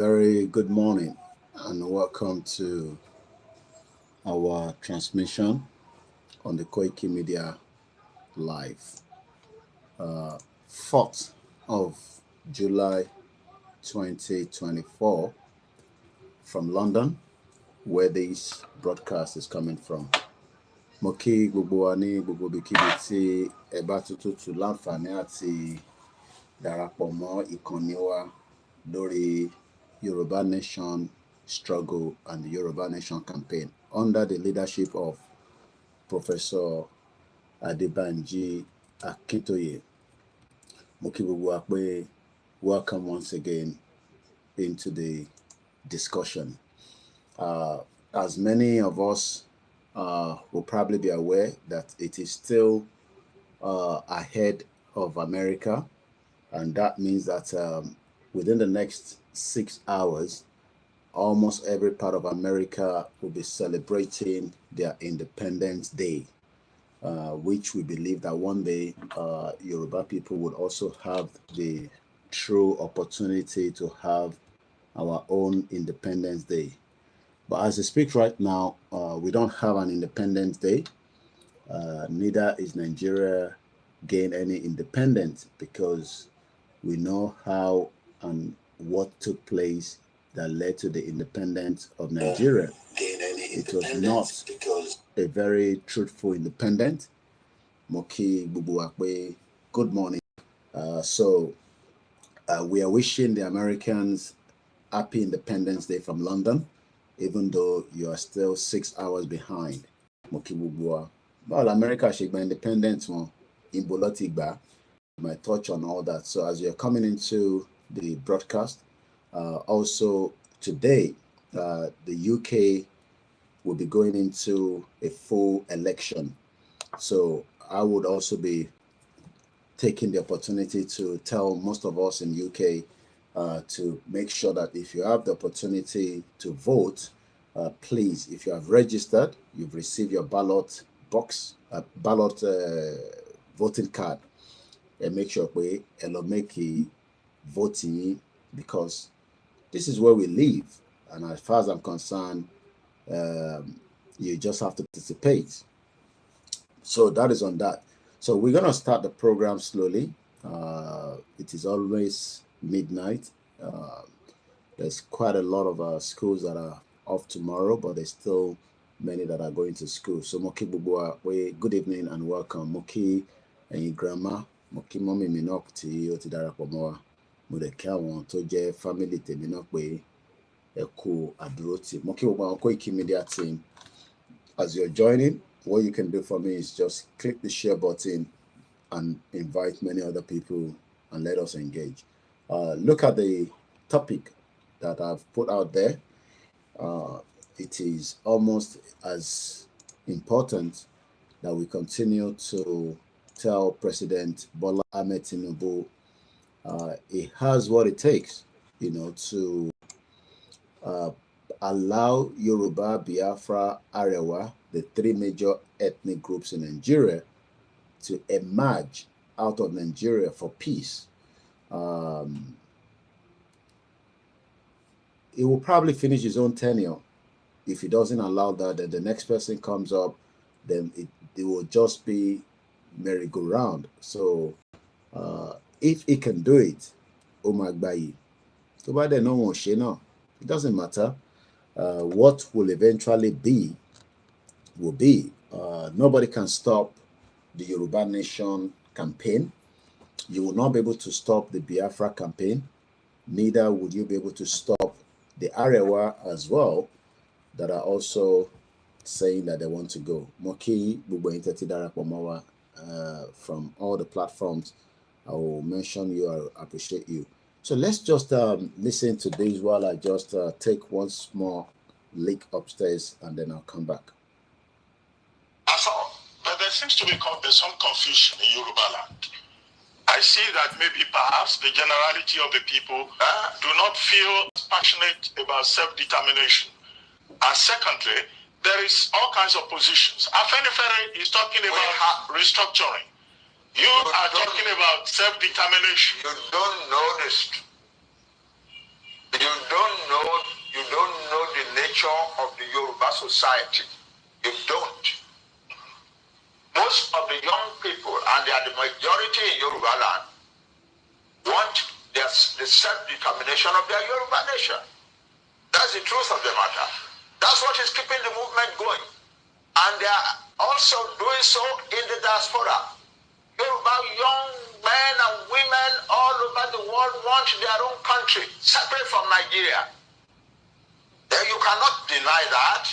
Very good morning and welcome to our transmission on the Koikimedia live. 4th of July 2024 from London, where this broadcast is coming from. Mo kí gbogbo wa ní gbogbo ibikíbi tí ẹ bá tuntun láǹfààní àti darapọ̀ mọ́ ìkànnì wa lórí Yoruba Nation Struggle and the Yoruba Nation Campaign under the leadership of Professor Adebanji Akintoye. Mo kí gbogbo wa pé welcome once again into the discussion. As many of us will probably be aware that it is still ahead of America, and that means that within the next 6 hours, almost every part of America will be celebrating their Independence Day, which we believe that one day Yoruba people would also have the true opportunity to have our own Independence Day. But as I speak right now, we don't have an Independence Day. Neither is Nigeria gain any independence, because we know how and what took place that led to the independence of Nigeria. It was not a very truthful independence. Moki Bubuakwe, good morning. We are wishing the Americans happy Independence Day from London, even though you are still 6 hours behind. Moki Bubua. Well, America should be independent in Bolotigba. Might touch on all that. So as you're coming into the broadcast, also today, the UK will be going into a full election. So I would also be taking the opportunity to tell most of us in UK to make sure that if you have the opportunity to vote, please, if you have registered, you've received your ballot box, ballot voting card, and make sure we make voting, because this is where we live, and as far as I'm concerned, you just have to participate. So that is on that. So we're gonna start the program slowly. It is always midnight. There's quite a lot of schools that are off tomorrow, but there's still many that are going to school. So Moki Bubua, good evening and welcome. Moki and grandma. Mo kí mọ́mì mi náà tí ó ti darapọ̀ mọ́ wa, mo dẹ̀ kí àwọn tó jẹ́ family tèmi náà pé ẹ kú àdúrótì. Mo kí gbogbo àwọn Koikimedia team. As you're joining, what you can do for me is just click the share button and invite many other people and let us engage. Look at the topic that I've put out there. It is almost as important that we continue to tell President Bola Ahmed Tinubu he has what it takes, to allow Yoruba, Biafra, Arewa, the 3 major ethnic groups in Nigeria, to emerge out of Nigeria for peace. He will probably finish his own tenure. If he doesn't allow that, then the next person comes up, then it will just be merry-go-round. So if he can do it, Omagbayi, it doesn't matter. What will eventually be will be. Nobody can stop the Yoruba Nation campaign. You will not be able to stop the Biafra campaign. Neither would you be able to stop the Arewa as well, that are also saying that they want to go. Moki Bubu Inteti Pomawa, from all the platforms, I will mention you. I appreciate you. So let's just listen to this while I just take one small leak upstairs, and then I'll come back. But there seems to be some confusion in Yoruba land. I see that maybe perhaps the generality of the people do not feel passionate about self-determination. And secondly, there is all kinds of positions. Afenifere is talking about restructuring. You are talking about self-determination. You don't know this. You don't know the nature of the Yoruba society. You don't. Most of the young people, and they are the majority in Yoruba land, want the self-determination of their Yoruba nation. That's the truth of the matter. That's what is keeping the movement going. And they are also doing so in the diaspora. Yoruba young men and women all over the world want their own country, separate from Nigeria. Then you cannot deny that.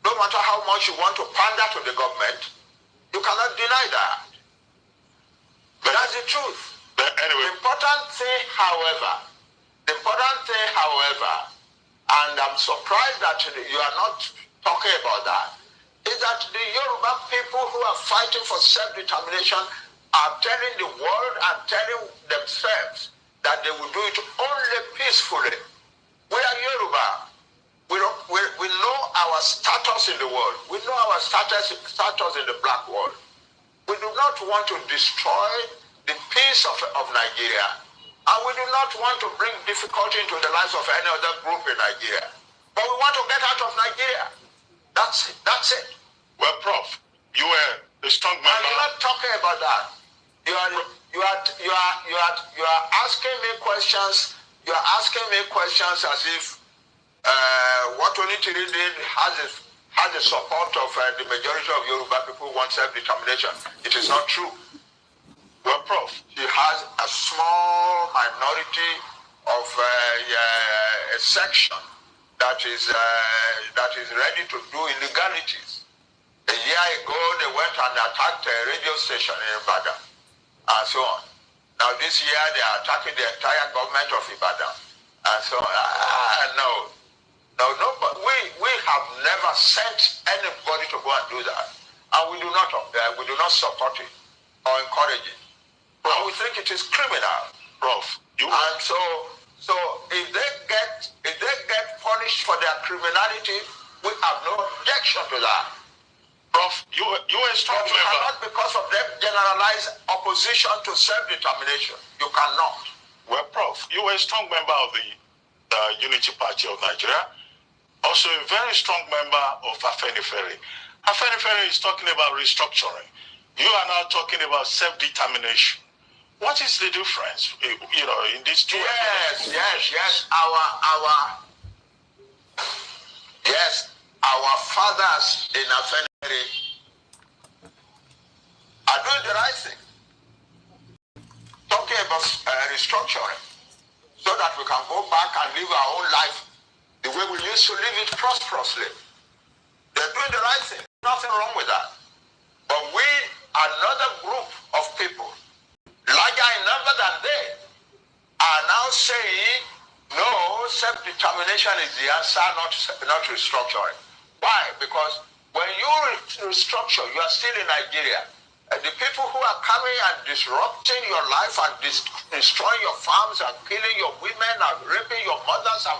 No matter how much you want to pander to the government, you cannot deny that. But that's the truth. But anyway. The important thing, however, and I'm surprised that you are not talking about that, is that the Yoruba people who are fighting for self-determination are telling the world and telling themselves that they will do it only peacefully. We are Yoruba. We know our status in the world. We know our status in the black world. We do not want to destroy the peace of Nigeria. And we do not want to bring difficulty into the lives of any other group in Nigeria. But we want to get out of Nigeria. That's it. Well, Prof, you were a strong member. And you're not talking about that. You are asking me questions. You are asking me questions as if what Onitiri did has the support of the majority of Yoruba people who want self-determination. It is not true. Well, Prof, he has a small minority of a section that is ready to do illegalities. A year ago, they went and attacked a radio station in Ibadan, and so on. Now this year, they are attacking the entire government of Ibadan, and so on. No, but we have never sent anybody to go and do that, and we do not support it or encourage it. But we think it is criminal, Prof. And so if they get punished for their criminality, we have no objection to that. Prof, you are a strong But you member. cannot, because of them, generalize opposition to self-determination. You cannot. Well, Prof, you were a strong member of the Unity Party of Nigeria, also a very strong member of Afenifere. Afenifere is talking about restructuring. You are now talking about self-determination. What is the difference, in these two? Yes. Our fathers in Afenifere are doing the right thing. Talking about restructuring, so that we can go back and live our own life the way we used to live it prosperously. They're doing the right thing. Nothing wrong with that. But we, another group of people, larger in number than they, are now saying, no, self-determination is the answer, not restructuring. Why? Because when you restructure, you are still in Nigeria. And the people who are coming and disrupting your life and destroying your farms and killing your women and raping your mothers and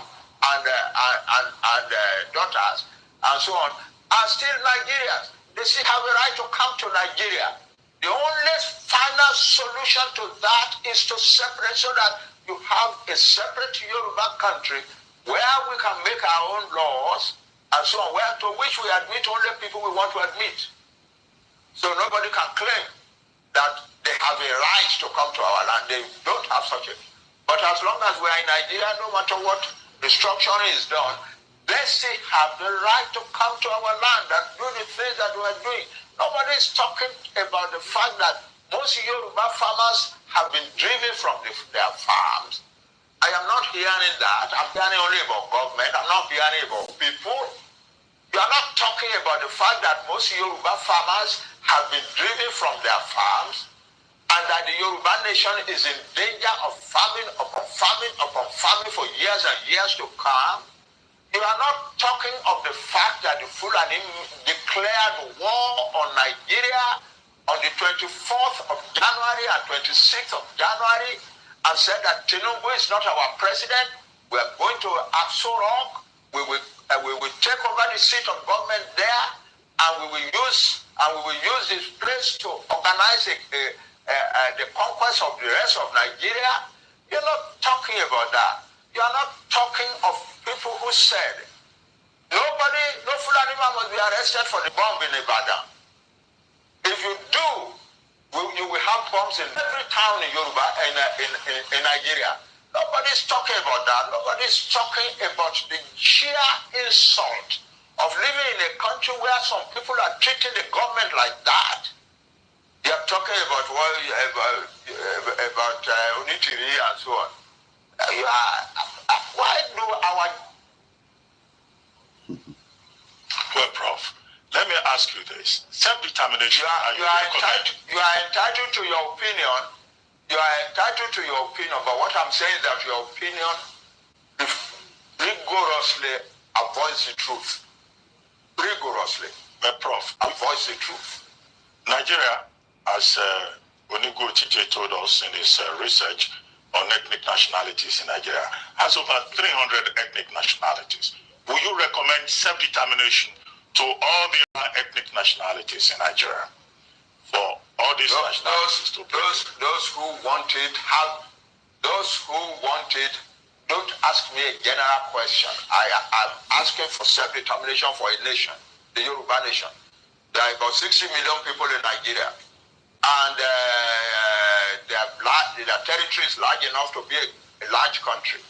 daughters and so on are still Nigerians. They still have a right to come to Nigeria. The only final solution to that is to separate, so that you have a separate Yoruba country where we can make our own laws and so on, to which we admit only people we want to admit. So nobody can claim that they have a right to come to our land. They don't have such a. But as long as we are in Nigeria, no matter what restructuring is done, they still have the right to come to our land and do the things that we are doing. Nobody is talking about the fact that most Yoruba farmers have been driven from their farms. I am not hearing that. I'm hearing only about government. I'm not hearing about people. You are not talking about the fact that most Yoruba farmers have been driven from their farms, and that the Yoruba nation is in danger of famine upon famine upon famine for years and years to come. You are not talking of the fact that the Fulani declared war on Nigeria on the 24th of January and 26th of January and said that Tinubu is not our president. We are going to Aso Rock. We will take over the seat of government there, and we will use this place to organize the conquest of the rest of Nigeria. You're not talking about that. You are not talking of people who said, nobody, no Fulani man must be arrested for the bomb in Ibadan. If you do, you will have bombs in every town in Yoruba, in Nigeria. Nobody's talking about that. Nobody's talking about the sheer insult of living in a country where some people are treating the government like that. You're talking about Unitiri and so on. Why do our... Well, Prof, let me ask you this. Self-determination... You are entitled to your opinion. You are entitled to your opinion, but what I'm saying is that your opinion rigorously avoids the truth. Rigorously. But Prof, avoids the truth. Nigeria, as Onigo TJ told us in his research on ethnic nationalities in Nigeria, has over 300 ethnic nationalities. Will you recommend self-determination to all the other ethnic nationalities in Nigeria? For all these nationalities to those who want it don't ask me a general question. I'm asking for self-determination for a nation, the Yoruba nation. There are about 60 million people in Nigeria, and their territory is large enough to be a large country.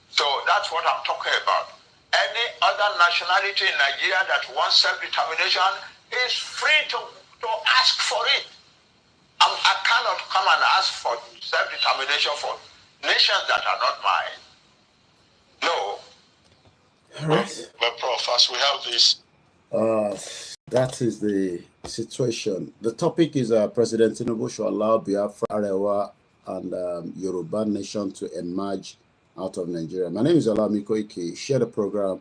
So that's what I'm talking about. Any other nationality in Nigeria that wants self-determination is free to ask for it. I cannot come and ask for self-determination for nations that are not mine. No. All right. But Prof, as we have this... that is the situation. The topic is President Tinubu should allow Biafra, Arewa, and Yoruba nation to emerge out of Nigeria. My name is OLAYOMI KOIKI. Share the program,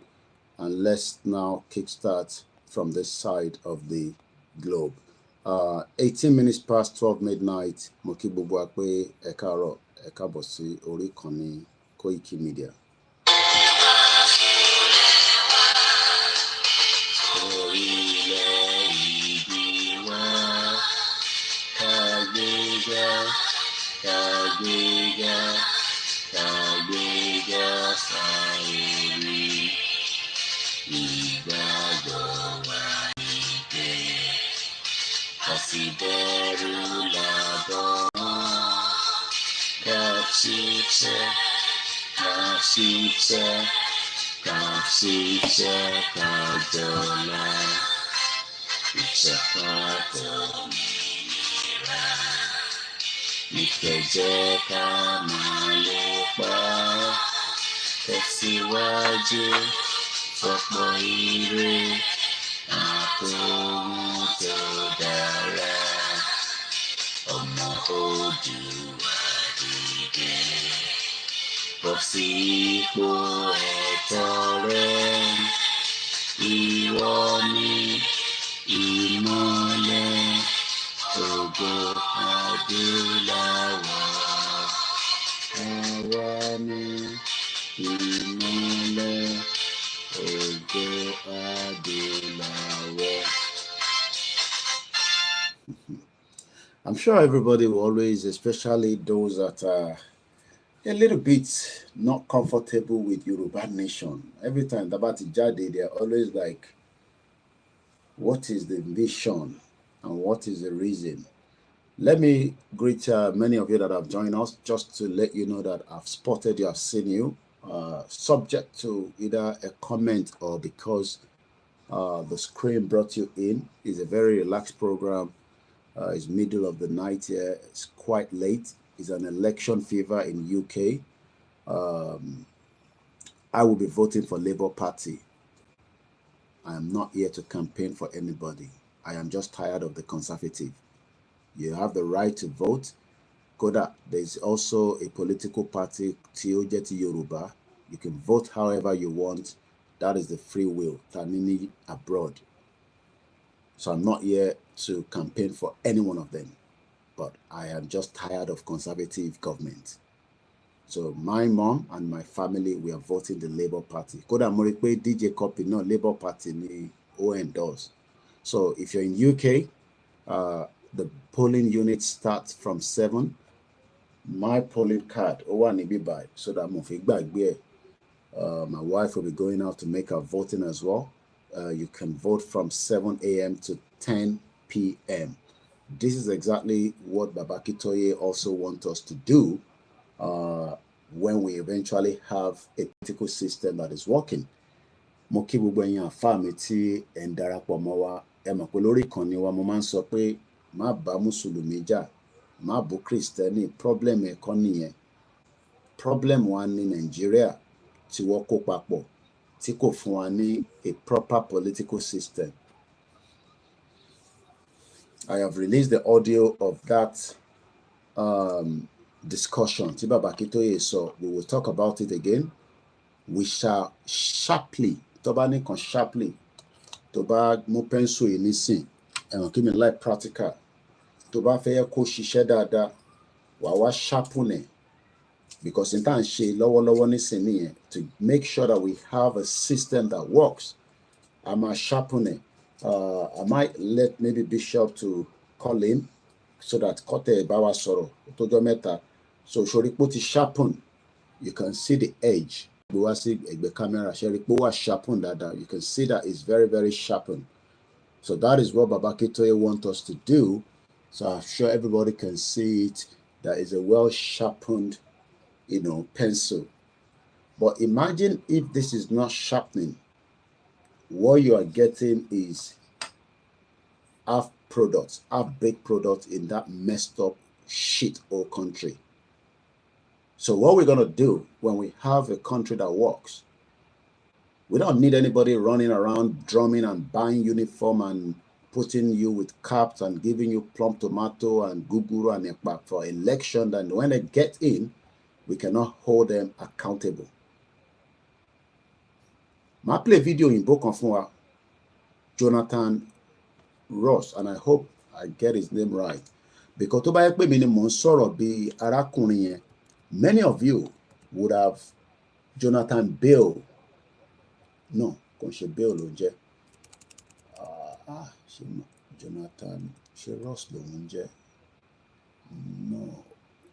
and let's now kickstart from this side of the globe. 18 minutes past 12 midnight. Mokibubuakwe Ekaro Ekabosi Orikoni Koikimedia. I'm sure everybody will always, especially those that are a little bit not comfortable with Yoruba nation. Every time about Jade, they're always like, what is the vision and what is the reason? Let me greet many of you that have joined us, just to let you know that I've spotted you, I've seen you, subject to either a comment or because the screen brought you in. It's a very relaxed program. It's middle of the night here. It's quite late. It's an election fever in UK. I will be voting for Labour Party. I am not here to campaign for anybody. I am just tired of the Conservative. You have the right to vote. Koda, there's also a political party, Tiojeti Yoruba. You can vote however you want. That is the free will. Tanini abroad. So I'm not here to campaign for any one of them. But I am just tired of Conservative government. So my mom and my family, we are voting the Labour Party. Koda Morikwe DJ copy, no Labour Party ni ON does. So if you're in UK, the polling unit starts from 7. My polling card, Owanibi by, so that Mufigba. My wife will be going out to make her voting as well. You can vote from 7 a.m. to 10 p.m. This is exactly what Baba Akintoye also wants us to do when we eventually have a political system that is working. Mo kí gbogbo ẹ̀yin àfáà mi tí ẹ̀ ń darapọ̀ mọ́ wa, ẹ mọ̀ pé lórí ìkànnì wa mo máa ń sọ pé má bá mùsùlùmí jà, má bú kristẹni, problem ẹ̀kọ́ nìyẹn. Problem wa ní Nàìjíríà tí wọ́n kó papọ̀ tí kò fún wa ní a proper political system. I have released the audio of that discussion tí Baba Akintoye sọ. We will talk about it again. We shall sharply, tó bá ní kan sharply, tó bá mú pencil yìí nísìn, ẹ̀wọ̀n kí mi like practical, tó bá fẹ́ kó ṣiṣẹ́ dáadáa, wà wá sharpen ẹ̀. Because in time ṣe lọ́wọ́lọ́wọ́ nísìn nìyẹn, to make sure that we have a system that works. I'm a sharpen it. I might let maybe Bishop to call in so that kote bawa soro tojo meta. So shoripo ti sharpen, you can see the edge. We see the camera shoripo was sharpened that you can see that it's very, very sharpened. So that is what Baba Akintoye wants us to do. So I'm sure everybody can see it. That is a well sharpened, pencil. But imagine if this is not sharpening. What you are getting is half-baked products in that messed up shit old country. So what we're going to do when we have a country that works, we don't need anybody running around drumming and buying uniform and putting you with caps and giving you plum tomato and guguru and ekpa for election. And when they get in, we cannot hold them accountable. I play video in book of Jonathan Ross, and I hope I get his name right. Because many of you would have Jonathan Bill. No, Bill Jonathan Ross no,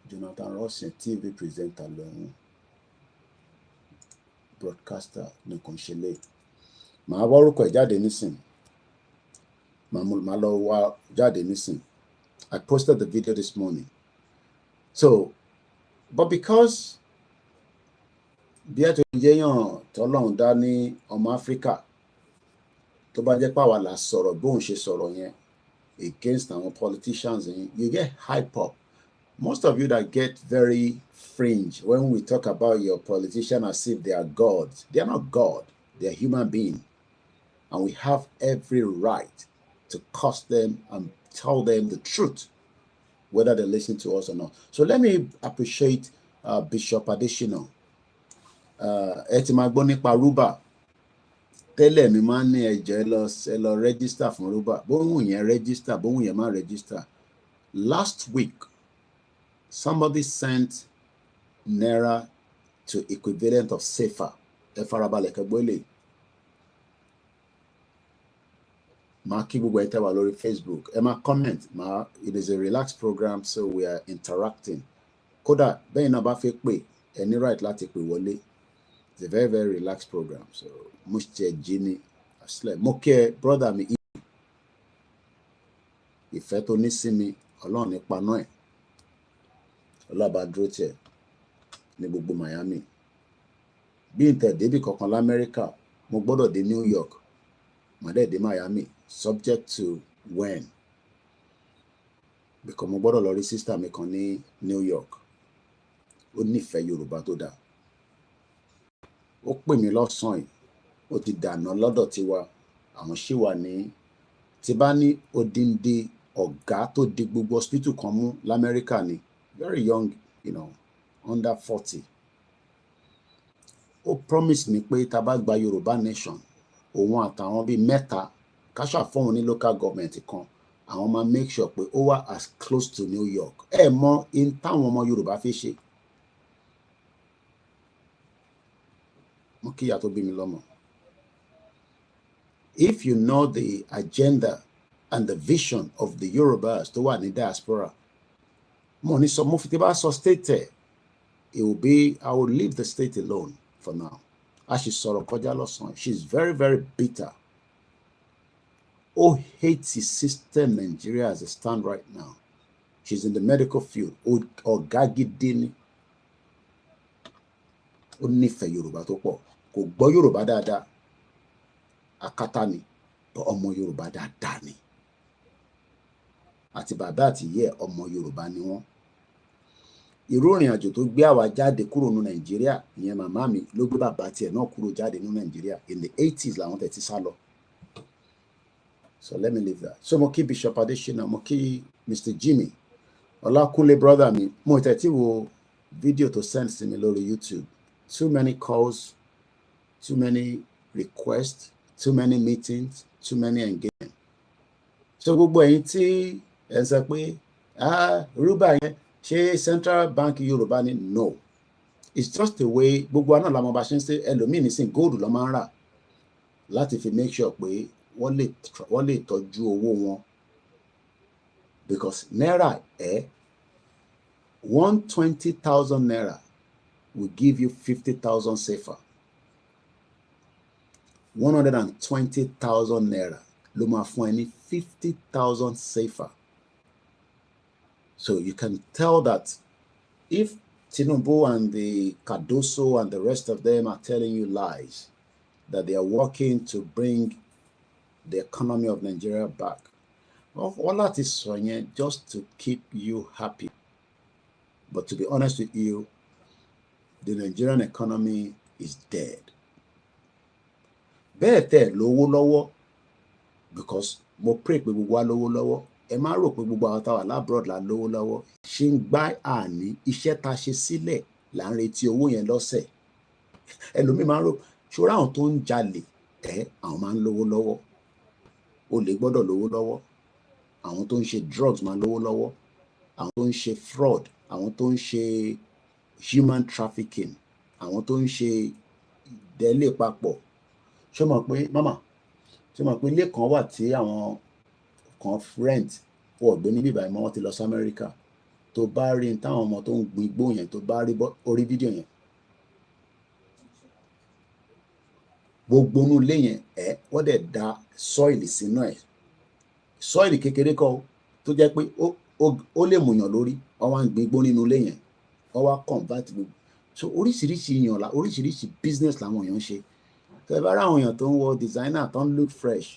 Jonathan Ross is TV presenter broadcaster ní Konshele. Màá wá orúkọ ẹ̀ jáde nísìn. Màá lọ wá jáde nísìn. I posted the video this morning. So, but because bí ẹ tó yéèyàn tọ́lọ́run dá ní ọmọ Áfíríkà tó bá jẹ́ pàwọ́ là sọ̀rọ̀ bóun ṣe sọ̀rọ̀ yẹn against our politicians, you get hype up. Most of you that get very fringe when we talk about your politician as if they are gods. They are not God. They are human beings. And we have every right to curse them and tell them the truth, whether they listen to us or not. So let me appreciate Bishop Adesina. Ẹ ti máa gbọ́ nípa Rúbà. Tẹ́lẹ̀ mi máa ń ní ẹ̀jẹ̀ ẹ lọ register fún Rúbà. Bóun yẹn register, bóun yẹn máa register. Last week, somebody sent Naira to equivalent of Sefa. Ẹ farabalẹ̀ kẹ́gbọ́ ilé. Màá kí gbogbo ẹ tẹ́ wà lórí Facebook. Ẹ máa comment. It is a relaxed program, so we are interacting. Kódà bẹ́ẹ̀ náà bá fẹ́ pè, ẹ ní right láti pè wọlé. It's a very, very relaxed program. So mo ṣe jí asle. Mo kí ẹ brother mi ìfẹ́ tó ní sí mi, Ọlọ́run ní paná ẹ̀. Ọlọ́ba dúró tiẹ̀ ní gbogbo Miami. Bí n tẹ̀ débì kankan l'Amẹ́ríkà, mo gbọ́dọ̀ dé New York. Mo dẹ̀ dé Miami, subject to when. Because mo gbọ́dọ̀ lọ rí sister mi kan ní New York. Ó nífẹ̀ẹ́ Yorùbá tó dáa. Ó pè mí lọ́sàn-án yìí. Ó ti dànà lọ́dọ̀ tiwa. Àwọn ṣì wà ní tí bá ní odindi ọ̀gá tó di gbogbo hospital kan mú l'Amẹ́ríkà ni. Very young, under 40. Ó promise mi pé tá bá gba Yorùbá nation, òun àtàwọn bíi mẹ́ta káṣà fún òun ní local government kan, àwọn máa make sure pé ó wà as close to New York. Ẹ mọ in táwọn ọmọ Yorùbá fi ṣe. Mo kí ìyá tó bí mi lọ́mọ. If you know the agenda and the vision of the Yorubas tó wà ní diaspora, mo ní sọ mo fi ti bá sọ state ẹ̀, it will be, I will leave the state alone for now. a sì sọ̀rọ̀ kọjá lọ́sàn-án. She's very, very bitter. Oh, hates the system Nigeria as it stands right now. She's in the medical field. Ọ̀gá gidi ni. Ó nífẹ̀ẹ́ Yorùbá tó pọ̀. Kò gbọ́ Yorùbá dáadáa. Akátá ni. But ọmọ Yorùbá dáadáa ni. Àti bàbá àti ìyá ẹ̀ ọmọ Yorùbá ni wọ́n. Irú ìrìn àjò tó gbé àwa jáde kúrò ní Nàìjíríà, ìyẹn màmá mi ló gbé bàbá tiẹ̀ náà kúrò jáde ní Nàìjíríà. In the 80s làwọn tẹ̀ ti sá lọ. So let me leave that. So mo kí Bishop Adesina, mo kí Mr. Jimmy, Olakunle brother mi, mo tẹ̀tí wo fídíò tó send sí mi lórí YouTube. Too many calls, too many requests, too many meetings, too many engagements. So gbogbo ẹ̀yin tí ẹ sọ pé rúbà yẹn ṣé Central Bank Yorùbá ni? No. It's just the way gbogbo àná làwọn bá ṣe ń ṣe ẹlòmíì nísìn gold ló máa ń rà láti fi make sure pé wọ́n lè tọ́jú owó wọn, because naira 120,000 naira will give you 50,000 safer. 120,000 naira ló máa fún ẹ ní 50,000 safer. So you can tell that if Tinubu and the Cardoso and the rest of them are telling you lies, that they are working to bring the economy of Nigeria back, all that is just to keep you happy. But to be honest with you, the Nigerian economy is dead. Bẹ́ẹ̀ tẹ́ lówó lọ́wọ́, because mo pray pé gbogbo wa lówó lọ́wọ́. Ẹ má rò pé gbogbo àwọn táwa lábroad la lówó lọ́wọ́. Ṣé ń gbá àní iṣẹ́ ta ṣe sílẹ̀ là ń retí owó yẹn lọ́sẹ̀. Ẹlòmíì máa ń rò ṣọ́ra àwọn tó ń jalè àwọn máa ń lówó lọ́wọ́. Olè gbọ́dọ̀ lówó lọ́wọ́. Àwọn tó ń ṣe drugs máa ń lówó lọ́wọ́. Àwọn tó ń ṣe fraud, àwọn tó ń ṣe human trafficking, àwọn tó ń ṣe ìdẹ́lẹ̀ papọ̀. Ṣé o mọ̀ pé mama, ṣé o mọ̀ pé ilé kan wà tí àwọn kan rent wọ́n gbé níbí báyìí mọ́, wọ́n ti lọ sí Amẹ́ríkà. Tó bá rí táwọn ọmọ tó ń gbin igbó yẹn, tó bá rí orí fídíò yẹn, gbogbo inú ilé yẹn wọ́n dẹ̀ da sọ́ìlì sínú ẹ̀. Sọ́ìlì kékeré kan tó jẹ́ pé ó lè mùyàn lórí, wọ́n wá ń gbin igbó nínú ilé yẹn, wọ́n wá convert gbogbo. So oríṣiríṣi èèyàn oríṣiríṣi business làwọn èèyàn ń ṣe. Tẹ́ bá ráwọn èèyàn tó ń wọ designer tó ń look fresh,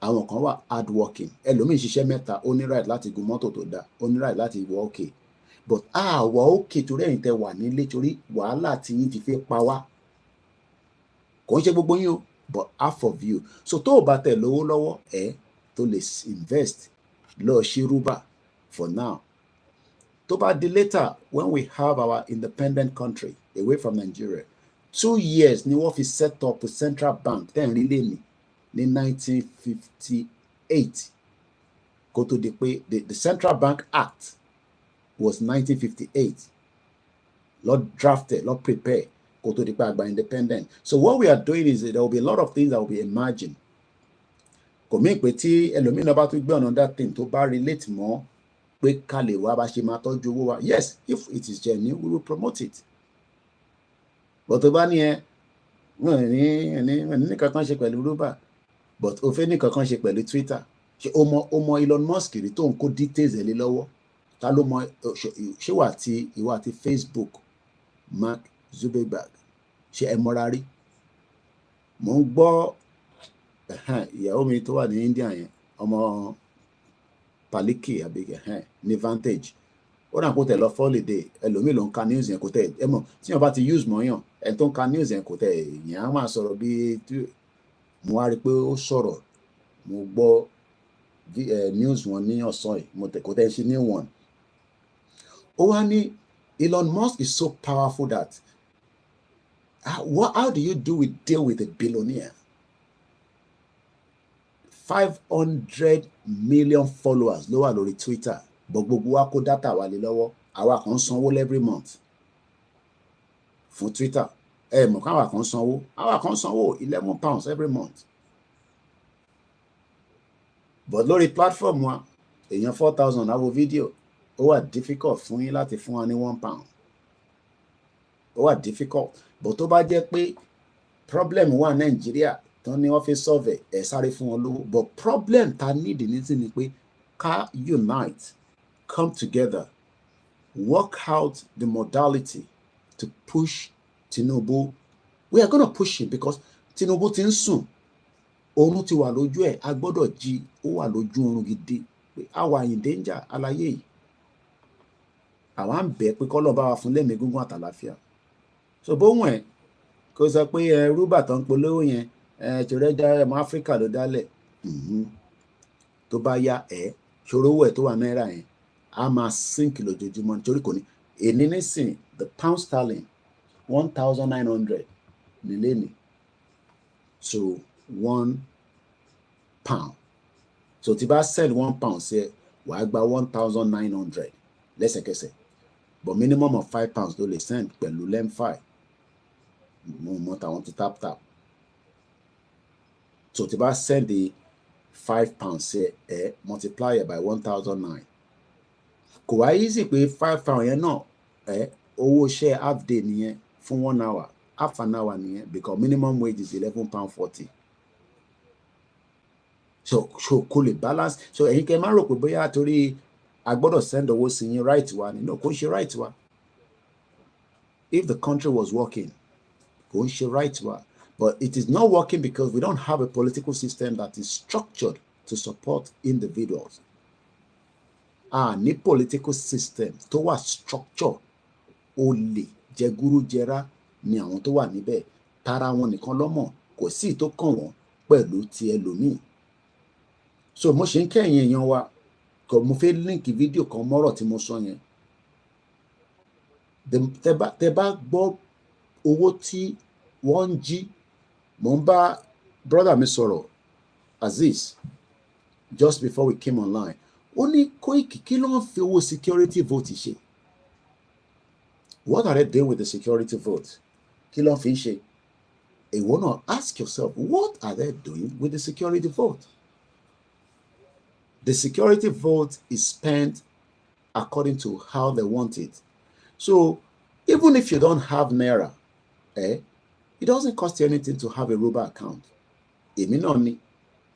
àwọn kan wà hard working. Ẹlòmíì ṣiṣẹ́ mẹ́ta, ó ní right láti gun mọ́tò tó dáa, ó ní right láti wọ òkè. But àwa òkè torí ẹ̀yin tẹ́ wà nílé torí wàhálà tí yín ti fi pa wá. Kò ń ṣe gbogbo yín o, but half of you. So tó o bá tẹ̀ lówó lọ́wọ́ tó lè invest lọ ṣí rúbà for now. Tó bá di later when we have our independent country away from Nigeria, 2 years ni wọ́n fi set up a central bank ten rí lẹ́ni ní 1958 kó tó di pé the Central Bank Act was 1958. Lord drafted, Lord prepare kó tó di pé àgbà independent. So what we are doing is there will be a lot of things that will be emerging. Kò mí pé tí ẹlòmíràn bá tún gbé ọ̀nà that thing tó bá relate mọ́ pé ká lè wá bá ṣe máa tọ́jú owó wa. Yes, if it is genuine, we will promote it. But tó bá ní ní kankan ṣe pẹ̀lú rúbà, but ó fẹ́ ní kankan ṣe pẹ̀lú Twitter. Ṣé o mọ Elon Musk rí tó ń kó details ẹ̀ lé lọ́wọ́? Ta ló mọ ṣé ìwà àti Facebook, Mark Zuckerberg, ṣé ẹ mọ́ra rí? Mo ń gbọ́ ìyàwó mi tó wà ní India yẹn, ọmọ Paliki àbíkẹ́ ní Vantage. Ó dà kó tẹ̀ lọ holiday, ẹlòmíì ló ń ka news yẹn kò tẹ̀ ẹ mọ̀ tí wọ́n bá ti use mọ́yàn ẹ̀ tó ń ka news yẹn kò tẹ̀ yẹn á máa sọ̀rọ̀ bí mo wá rí pé ó sọ̀rọ̀, mo gbọ́ news wọn ní ọ̀sán yìí, kò tẹ̀ ṣe new one. Ó wá ní Elon Musk is so powerful that how do you deal with a billionaire? 500 million followers ló wà lórí Twitter, but gbogbo wa kó data wà lé lọ́wọ́. Àwa kan sanwó every month fún Twitter. Mọ̀ káwa kan sanwó, àwa kan sanwó £11 every month. But lórí platform wa èèyàn 4,000 àwo fídíò, ó wà difficult fún yín láti fún wa ní £1. ó wà difficult but tó bá jẹ́ pé problem wà Nàìjíríà tán ni wọ́n fi solve ẹ̀ sáré fún wọn lówó but problem ta need nísìn ni pé ká unite, come together, work out the modality to push Tinubu. We are gonna push him because Tinubu ti ń sùn, oorun ti wà lójú ẹ̀, a gbọ́dọ̀ jí, ó wà lójú oorun gidi pé a wà in danger aláyé yìí. Àwa ń bẹ̀ pé kọ́lọ́ bá wa fún lẹ́mìí gúngún àtàlàfíà. So bóhùn ẹ̀ kó sọ pé rúbà tó ń polówó yẹn tòrẹ́jà ẹ̀mọ́ Áfíríkà ló dálẹ̀. Tó bá yá ṣòro owó ẹ̀ tó wà náírà yẹn a máa sink lójoojúmọ́ nítorí kò ní èní nísìn the pound sterling 1,900 nílé ní so 1 pound. So tí bá sell 1 pound sí ẹ wàá gba 1,900 lẹ́sẹ̀kẹsẹ̀ but minimum of 5 pounds ló lè send pẹ̀lú lemfi mo mọ tàwọn ti tap. So tí bá send the 5 pounds sí ẹ multiply it by 1,009 kò wá easy pé 5 pounds yẹn náà owó iṣẹ́ half day nìyẹn fún 1 hour, half an hour nìyẹn because minimum wage is £11.40. So kò lè balance. So ẹ̀yin kẹ́ máa rò pé bóyá torí a gbọ́dọ̀ send owó sí yín right wa ni no kò ń ṣe right wa. If the country was working kò ń ṣe right wa but it is not working because we don't have a political system that is structured to support individuals. Ní political system tó wà structure olè jẹgúrújẹrá ni àwọn tó wà níbẹ̀ tara wọn nìkan lọ́mọ̀ kò sí tó kàn wọ́n pẹ̀lú ti ẹlòmíì. So mo ṣe ń kẹ́yìn èèyàn wa kò mo fẹ́ link fídíò kan mọ́rọ̀ tí mo sọ yẹn. Tẹ bá gbọ́ owó tí wọ́n ń jí mo ń bá brother mi sọ̀rọ̀ Aziz just before we came online. Ó ní Koiki kí ló ń fi owó security vote ṣe? What are they doing with the security vote? Kí ló ń fi ṣe? Èwo náà ask yourself, what are they doing with the security vote? The security vote is spent according to how they want it. So even if you don't have Naira, it doesn't cost you anything to have a Yoruba account. Èmi náà ni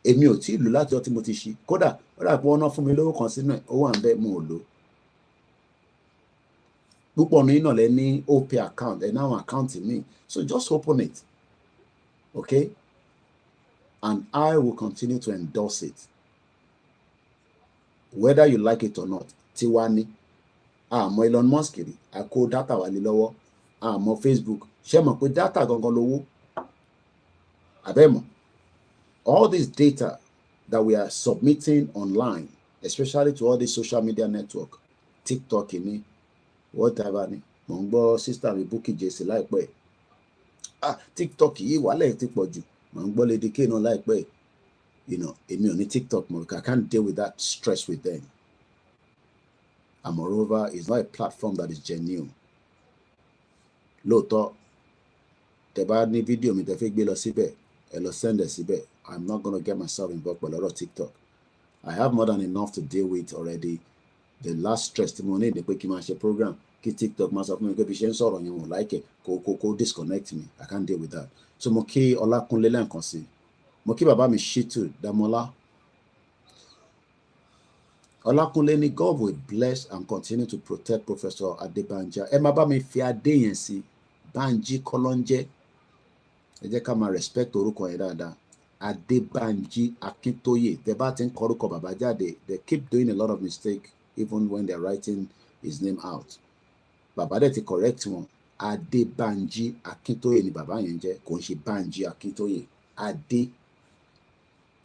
èmi ò tí ì lò láti ọtí mo ti ṣí kódà ó dà pé wọ́n ná fún mi lówó kan sínú ẹ̀ ó wà ń bẹ́ mo ò lò. Púpọ̀ ní náà lẹ ní OP account ẹ̀ náà account mi so just open it, okay, and I will continue to endorse it whether you like it or not. Tiwa ni àmọ́ Elon Musk rí àkó data wà lé lọ́wọ́ àmọ́ Facebook ṣé mọ̀ pé data gangan lówó àbẹ́mọ̀. All this data that we are submitting online, especially to all these social media network, TikTok ni, whatever ni, mo ń gbọ́ sister mi Bukky Jesse láìpẹ́. TikTok yìí wàhálà ti pọ̀ jù, mo ń gbọ́ Lady K náà láìpẹ́. You know, èmi ò ní TikTok mo I can't deal with that stress with them. And moreover, it's not a platform that is genuine. Lóòótọ́, tẹ́ bá ní fídíò mi tẹ́ fẹ́ gbé lọ síbẹ̀, ẹ lọ send ẹ̀ síbẹ̀. I'm not going to get myself involved with a lot of TikTok. I have more than enough to deal with already. The last stress tí mo ní ni pé kí n máa ṣe program kí TikTok máa sọ fún mi pé bí ṣe ń sọ̀rọ̀ yẹn wọ́n like kó disconnect me. I can't deal with that. So mo kí Ọlákúnlé lẹ́ǹkan sí. Mo kí bàbá mi Shitu Damola. Olakunle ni God will bless and continue to protect Professor Adebanja. Ẹ má bá mi fi adé yẹn sí Banji Kolonje. Ẹ jẹ́ ká máa respect orúkọ yẹn dáadáa. Adebanji Akintoye. Tẹ́ bá ti ń kọ orúkọ bàbá jáde, they keep doing a lot of mistake even when they're writing his name out. Bàbá dẹ̀ ti correct wọn. Adebanji Akintoye ni bàbá yẹn jẹ́, kò ń ṣe Banji Akintoye. Ade.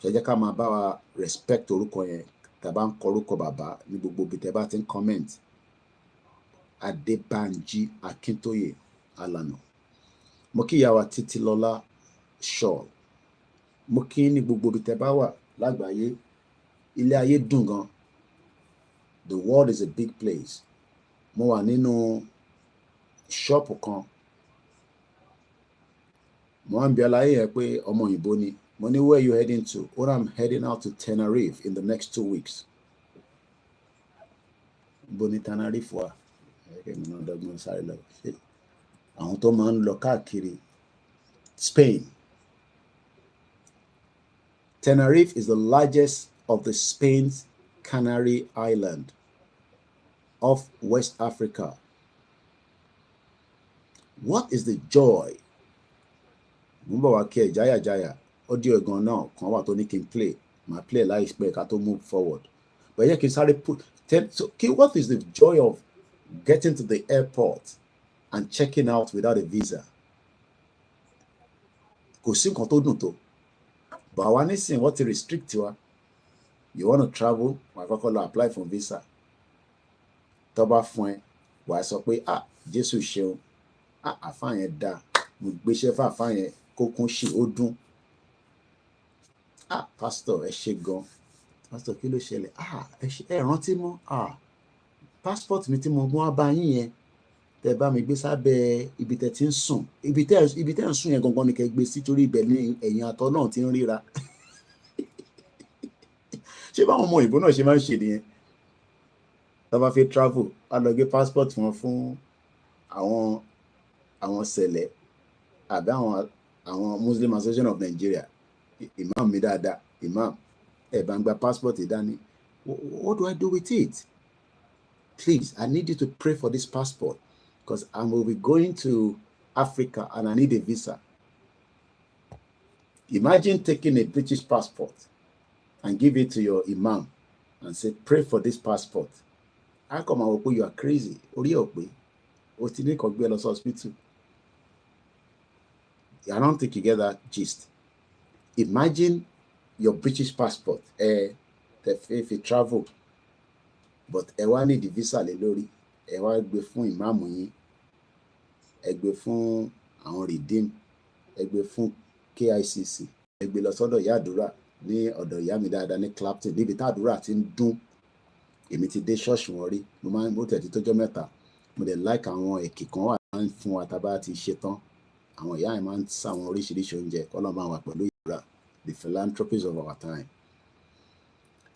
Ẹ jẹ́ ká máa bá wa respect orúkọ yẹn. Tàbá ń kọ orúkọ bàbá ní gbogbo bí tẹ́ bá ti ń comment. Adebanji Akintoye Alano. Mo kí ìyá wa Títílọlá Shaw. Mo kí ní gbogbo bí tẹ́ bá wà lágbàáyé. Ilé ayé dùn gan. The world is a big place. Mo wà nínú ṣọ́ọ̀pù kan. Mo wá ń bi aláyé yẹn pé ọmọ òyìnbó ni. Money, where are you heading to? Or I'm heading out to Tenerife in the next 2 weeks. Boni Tenerife wa. àwọn tó máa ń lọ káàkiri Spain. Tenerife is the largest of the Spain's Canary Island of West Africa. What is the joy? Mumba wake jaya audio gan now kan wà tó ní kí n play. My play láìpẹ́ ká tó move forward. But yeah, can start put so okay, what is the joy of getting to the airport and checking out without a visa? Kò sí nǹkan tó dùn tó. But àwa nísìn wọ́n ti restrict wa. You want to travel, wàá kọ́kọ́ lọ apply for visa. Tó bá fún ẹ, wàá sọ pé Jésù ṣeun, àfáà yẹn dáa, mo gbéṣẹ́ fún àfáà yẹn kó kún ṣì ó dún. Pastor ẹ ṣé gan. Pastor kí ló ṣẹlẹ̀? Ẹ rántí mọ́? Passport mi tí mo mú wá bá yín yẹn, tẹ́ bá mi gbé sábẹ́ ibi tẹ́ ti ń sùn. Ibi tẹ́ ń sùn yẹn gangan ni kẹ́ gbé sí torí ibẹ̀ ni ẹ̀yin àtọ̀ náà ti ń ríra. Ṣé báwọn ọmọ òyìnbó náà ṣe máa ń ṣe nìyẹn? Tá bá fẹ́ travel, a lọ gbé passport wọn fún àwọn sẹ̀lẹ̀ àbí àwọn Muslim Association of Nigeria. Imam mi dáadáa, imam, ẹ bá ń gba passport dání. What do I do with it? Please, I need you to pray for this passport because I will be going to Africa and I need a visa. Imagine taking a British passport and give it to your imam and say, pray for this passport. How come I will put you are crazy? I don't think you get that gist. Imagine your British passport, if you travel, but ẹ wá need the visa lé lórí, ẹ wá gbé fún ìmáàmù yín, ẹ gbé fún àwọn redeem, ẹ gbé fún KICC, ẹ gbé lọ sọ́dọ̀ ìyá àdúrà ní ọ̀dọ̀ ìyá mi dáadáa ní Clapton níbi tá àdúrà ti ń dún. Èmi ti dé ṣọ́ọ̀ṣì wọn rí, mo tẹ̀ ti tọ́jọ́ mẹ́ta, mo dẹ̀ like àwọn èkì kan wà máa ń fún wa tá bá ti ṣe tán. Àwọn ìyá yẹn máa ń sá àwọn oríṣiríṣi oúnjẹ kọ́lọ́ máa wà pẹ̀lú ìrora, the philanthropies of our time.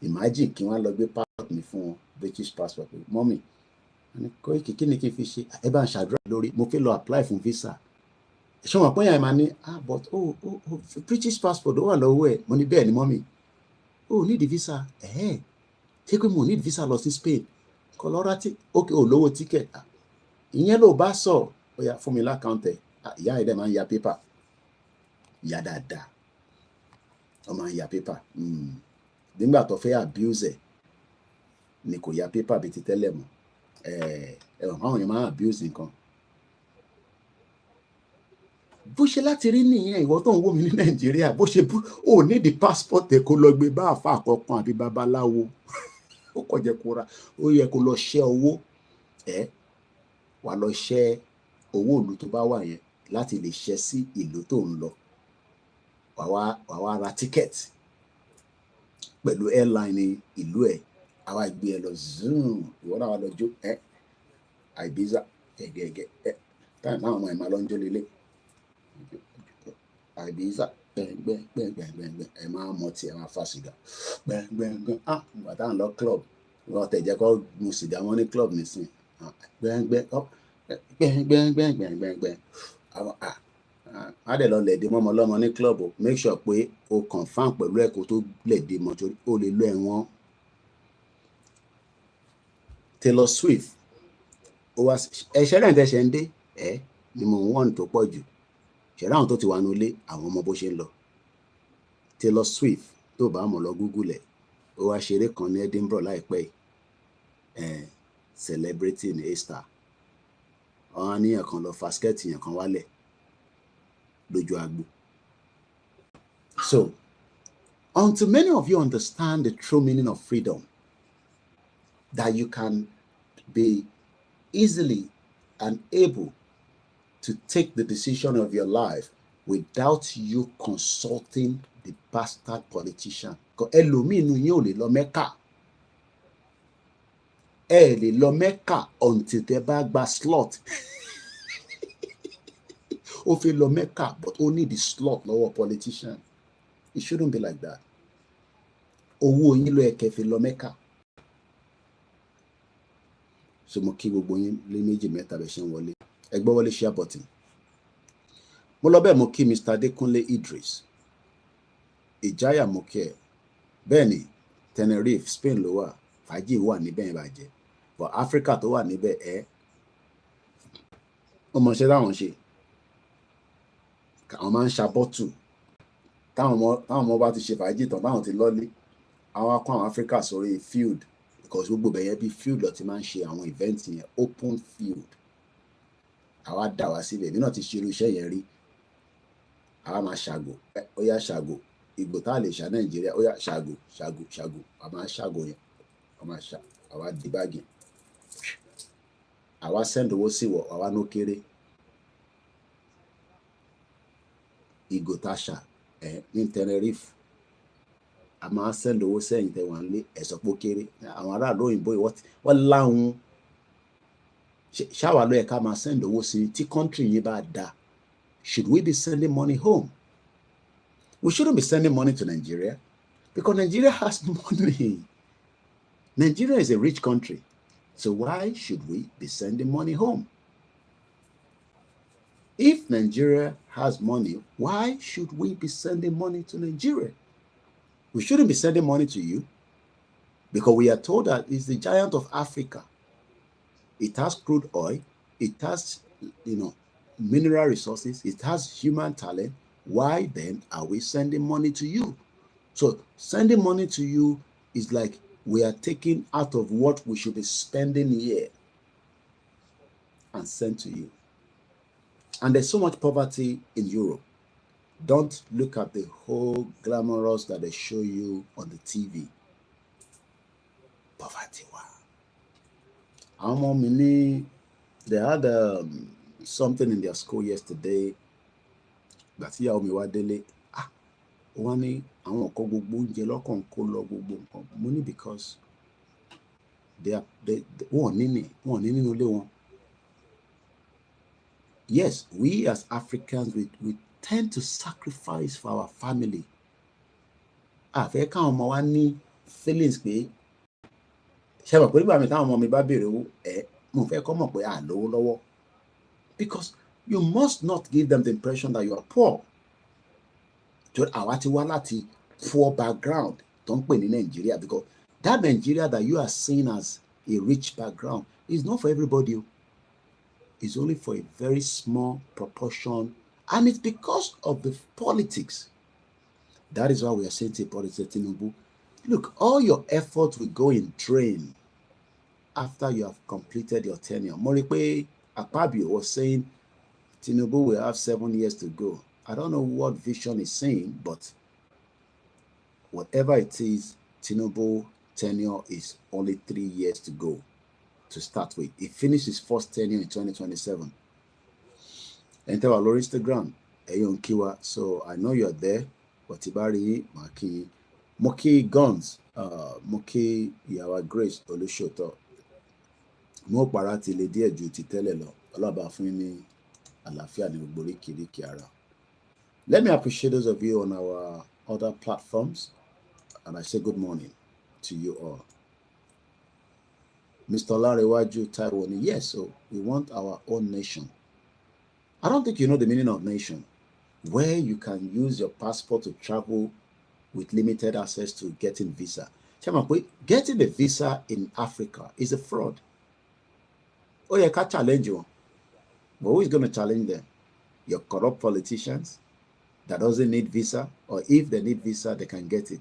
Imagine kí wọ́n lọ gbé passport mi fún wọn, British passport. Mọ́mì, Koiki kí ni kí n fi ṣe? Ẹ bá ń ṣàdúrà lórí, mo fẹ́ lọ apply fún visa. Ṣé wọn pọ́n yàn máa ní, but British passport ó wà lọ́wọ́ ẹ̀. Mo ní bẹ́ẹ̀ ni mọ́mì. Need the visa. Ṣé pé mo need visa lọ sí Spain? Colorado, okay, lówó ticket. Ìyẹn ló bá sọ, ó yá fún mi lákàntẹ̀. Ìyá ẹ̀dẹ̀ máa ń ya paper. Ìyá dáadáa. Ó máa ń ya paper. Nígbà tó fẹ́ abuse ẹ̀ ni kò ya paper bí ti tẹ́lẹ̀ mọ́. Àwọn èèyàn máa ń abuse nǹkan. Bó ṣe láti rí nìyẹn ìwọ tó ń wò mí ní Nàìjíríà, bó ṣe ò ní the passport ẹ̀ kó lọ gbé bá àfa àkọ́kàn àbí babaláwo. Ó kọjá kó ra, ó yẹ kó lọ ṣẹ́ owó. Wà lọ ṣẹ́ owó ìlú tó bá wà yẹn láti lè ṣẹ́ sí ìlú tó ń lọ. Wà wá ra ticket pẹ̀lú airline ìlú ẹ̀, àwa gbé ẹ lọ zoom, ìwọ náà wà lọ jó Ibiza táyà náà ọmọ ẹ̀ máa lọ ń jó lélẹ̀. Ibiza gbẹ̀ngbẹ̀ngbẹ̀ngbẹ̀ngbẹ̀ ẹ máa mọ tí ẹ máa fa sìgá gbẹ̀ngbẹ̀ngbẹ̀ ìgbà táwọn lọ club wọ́n tẹ̀jẹ́ kọ́ mu sìgá wọn ní club nísìn gbẹ̀ngbẹ̀ngbẹ̀ngbẹ̀ngbẹ̀ á dẹ̀ lọ lẹ̀dí mọ́mọ́ lọ́mọ ní club o, make sure pé o confirm pẹ̀lú ẹ̀kọ́ tó lẹ̀dí mọ́ torí o lè lọ ẹ̀wọ̀n. Taylor Swift ẹ̀ṣẹ̀ rẹ̀ ń tẹ̀ṣẹ̀ ń dé ni mo ń wọ́n tó pọ̀ jù. Ṣẹ̀rá àwọn tó ti wà nulẹ̀ àwọn ọmọ bó ṣe ń lọ. Taylor Swift tó bá mọ̀ lọ Google ẹ̀, ó wá ṣeré kan ní Edinburgh láìpẹ́ yìí, celebrity ní A-star. Wọ́n á níyàn kan lọ faskẹ́ẹ̀tì yàn kan wálẹ̀ lójú agbo. So, until many of you understand the true meaning of freedom, that you can be easily and able to take the decision of your life without you consulting the bastard politician. Ẹlòmíì nínú yín ò lè lọ Mẹ́kà. Ẹ lè lọ Mẹ́kà until tẹ́ bá gba slot. Ó fẹ́ lọ Mẹ́kà but ó need the slot lọ́wọ́ politician. It shouldn't be like that. Owó yín ló yẹ kẹ́ fi lọ Mẹ́kà. So mo kí gbogbo yín lé méjì mẹ́ta bẹ̀ ṣe ń wọlé. ẹ gbọ́ wọlé share button. Mo lọ bẹ́ẹ̀ mo kí Mr. Adekunle Idris. Ìjáyà mo kí ẹ. Bẹ́ẹ̀ ni Tenerife Spain ló wà. Fàájì wà níbẹ̀ ìbàjẹ́. But Africa tó wà níbẹ̀ ẹ́. Ọmọ ṣe láwọn ṣe. Àwọn máa ń ṣabọ́tù. Táwọn ọmọ bá ti ṣe fàájì tán táwọn ti lọ́lé. Àwọn akọ àwọn Africa sórí field. Because gbogbo bẹ̀yẹn bí field lọ ti máa ń ṣe àwọn event yẹn. Open field. Àwa dà wá síbẹ̀. Èmi náà ti ṣe irú iṣẹ́ yẹn rí. Àwa máa ṣàgò. Ó yá ṣàgò. Ìgbò tá a lè ṣà Nàìjíríà. Ó yá ṣàgò. Àwa máa ṣàgò yẹn. Àwa di báàgì. Àwa send owó sí wọ̀. Àwa ló kéré. Ìgò tá a ṣà ní Tenerife. A máa send owó sẹ́yìn tẹ wà nílé ẹ̀sọ́ pé ó kéré. Àwọn aráàlú òyìnbó wọ́n láwọn ṣáwa ló yẹ ká máa send owó sí tí country yìí bá da. Should we be sending money home? We shouldn't be sending money to Nigeria because Nigeria has money. Nigeria is a rich country. So why should we be sending money home? If Nigeria has money, why should we be sending money to Nigeria? We shouldn't be sending money to you because we are told that it's the giant of Africa. It has crude oil. It has, mineral resources. It has human talent. Why then are we sending money to you? So sending money to you is like we are taking out of what we should be spending here and send to you. And there's so much poverty in Europe. Don't look at the whole glamorous that they show you on the TV. Poverty, wow. They had something in their school yesterday. But here, money because they yes, we as Africans we tend to sacrifice for our family. Fẹ́ káwọn ọmọ wa ní feelings pé ṣe mọ̀ pé nígbà mi táwọn ọmọ mi bá béèrè owó mo fẹ́ kọ́ mọ̀ pé lówó lọ́wọ́. Because you must not give them the impression that you are poor. Àwa ti wá láti poor background tó ń pè ní Nigeria, because that Nigeria that you are seeing as a rich background is not for everybody. It's only for a very small proportion, and it's because of the politics. That is why we are saying to President Tinubu, look, all your efforts will go in drain after you have completed your tenure. Moripe Akpabio was saying Tinubu will have 7 years to go. I don't know what vision is saying, but whatever it is, Tinubu tenure is only 3 years to go to start with. He finished his first tenure in 2027. Enter our Instagram, Eyon Kiwa. So I know you're there. Watibari, Maki, Moki Guns, Moki Yawa Grace, Olushoto. Mo parati le díẹ̀ ju ti tẹ́lẹ̀ lọ. Ọlọ́ba fún ní àlàáfíà ní gbogbo oríkìríkì ara. Let me appreciate those of you on our other platforms, and I say good morning to you all. Mr. Larewaju Taiwan, yes, so we want our own nation. I don't think you know the meaning of nation, where you can use your passport to travel with limited access to getting visa. Getting a visa in Africa is a fraud. Oh, you can't challenge you. But who is going to challenge them? Your corrupt politicians that doesn't need visa, or if they need visa, they can get it.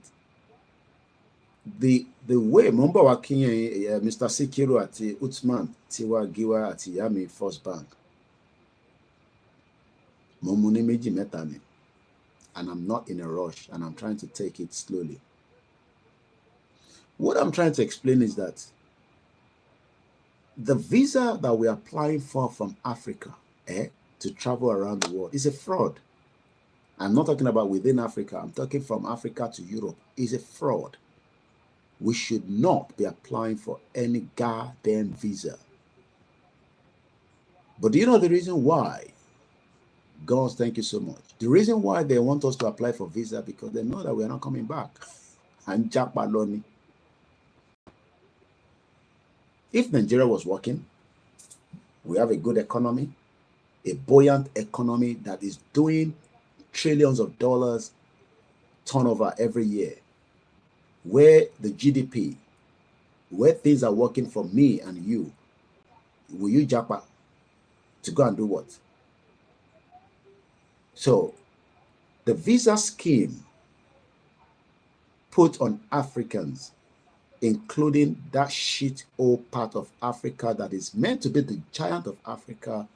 The way Mumba Wakinye, Mr. Sikiru ati Utsman, Tiwa Giwa ati Yami First Bank. Momuni meji metami. And I'm not in a rush, and I'm trying to take it slowly. What I'm trying to explain is that the visa that we're applying for from Africa to travel around the world is a fraud. I'm not talking about within Africa. I'm talking from Africa to Europe. It's a fraud. We should not be applying for any goddamn visa. But do you know the reason why? God, thank you so much. The reason why they want us to apply for visa, because they know that we are not coming back. And Japaloni. If Nigeria was working, we have a good economy, a buoyant economy that is doing trillions of dollars turnover every year, where the GDP, where things are working for me and you, will you japa to go and do what? So the visa scheme put on Africans, including that shit old part of Africa that is meant to be the giant of Africa,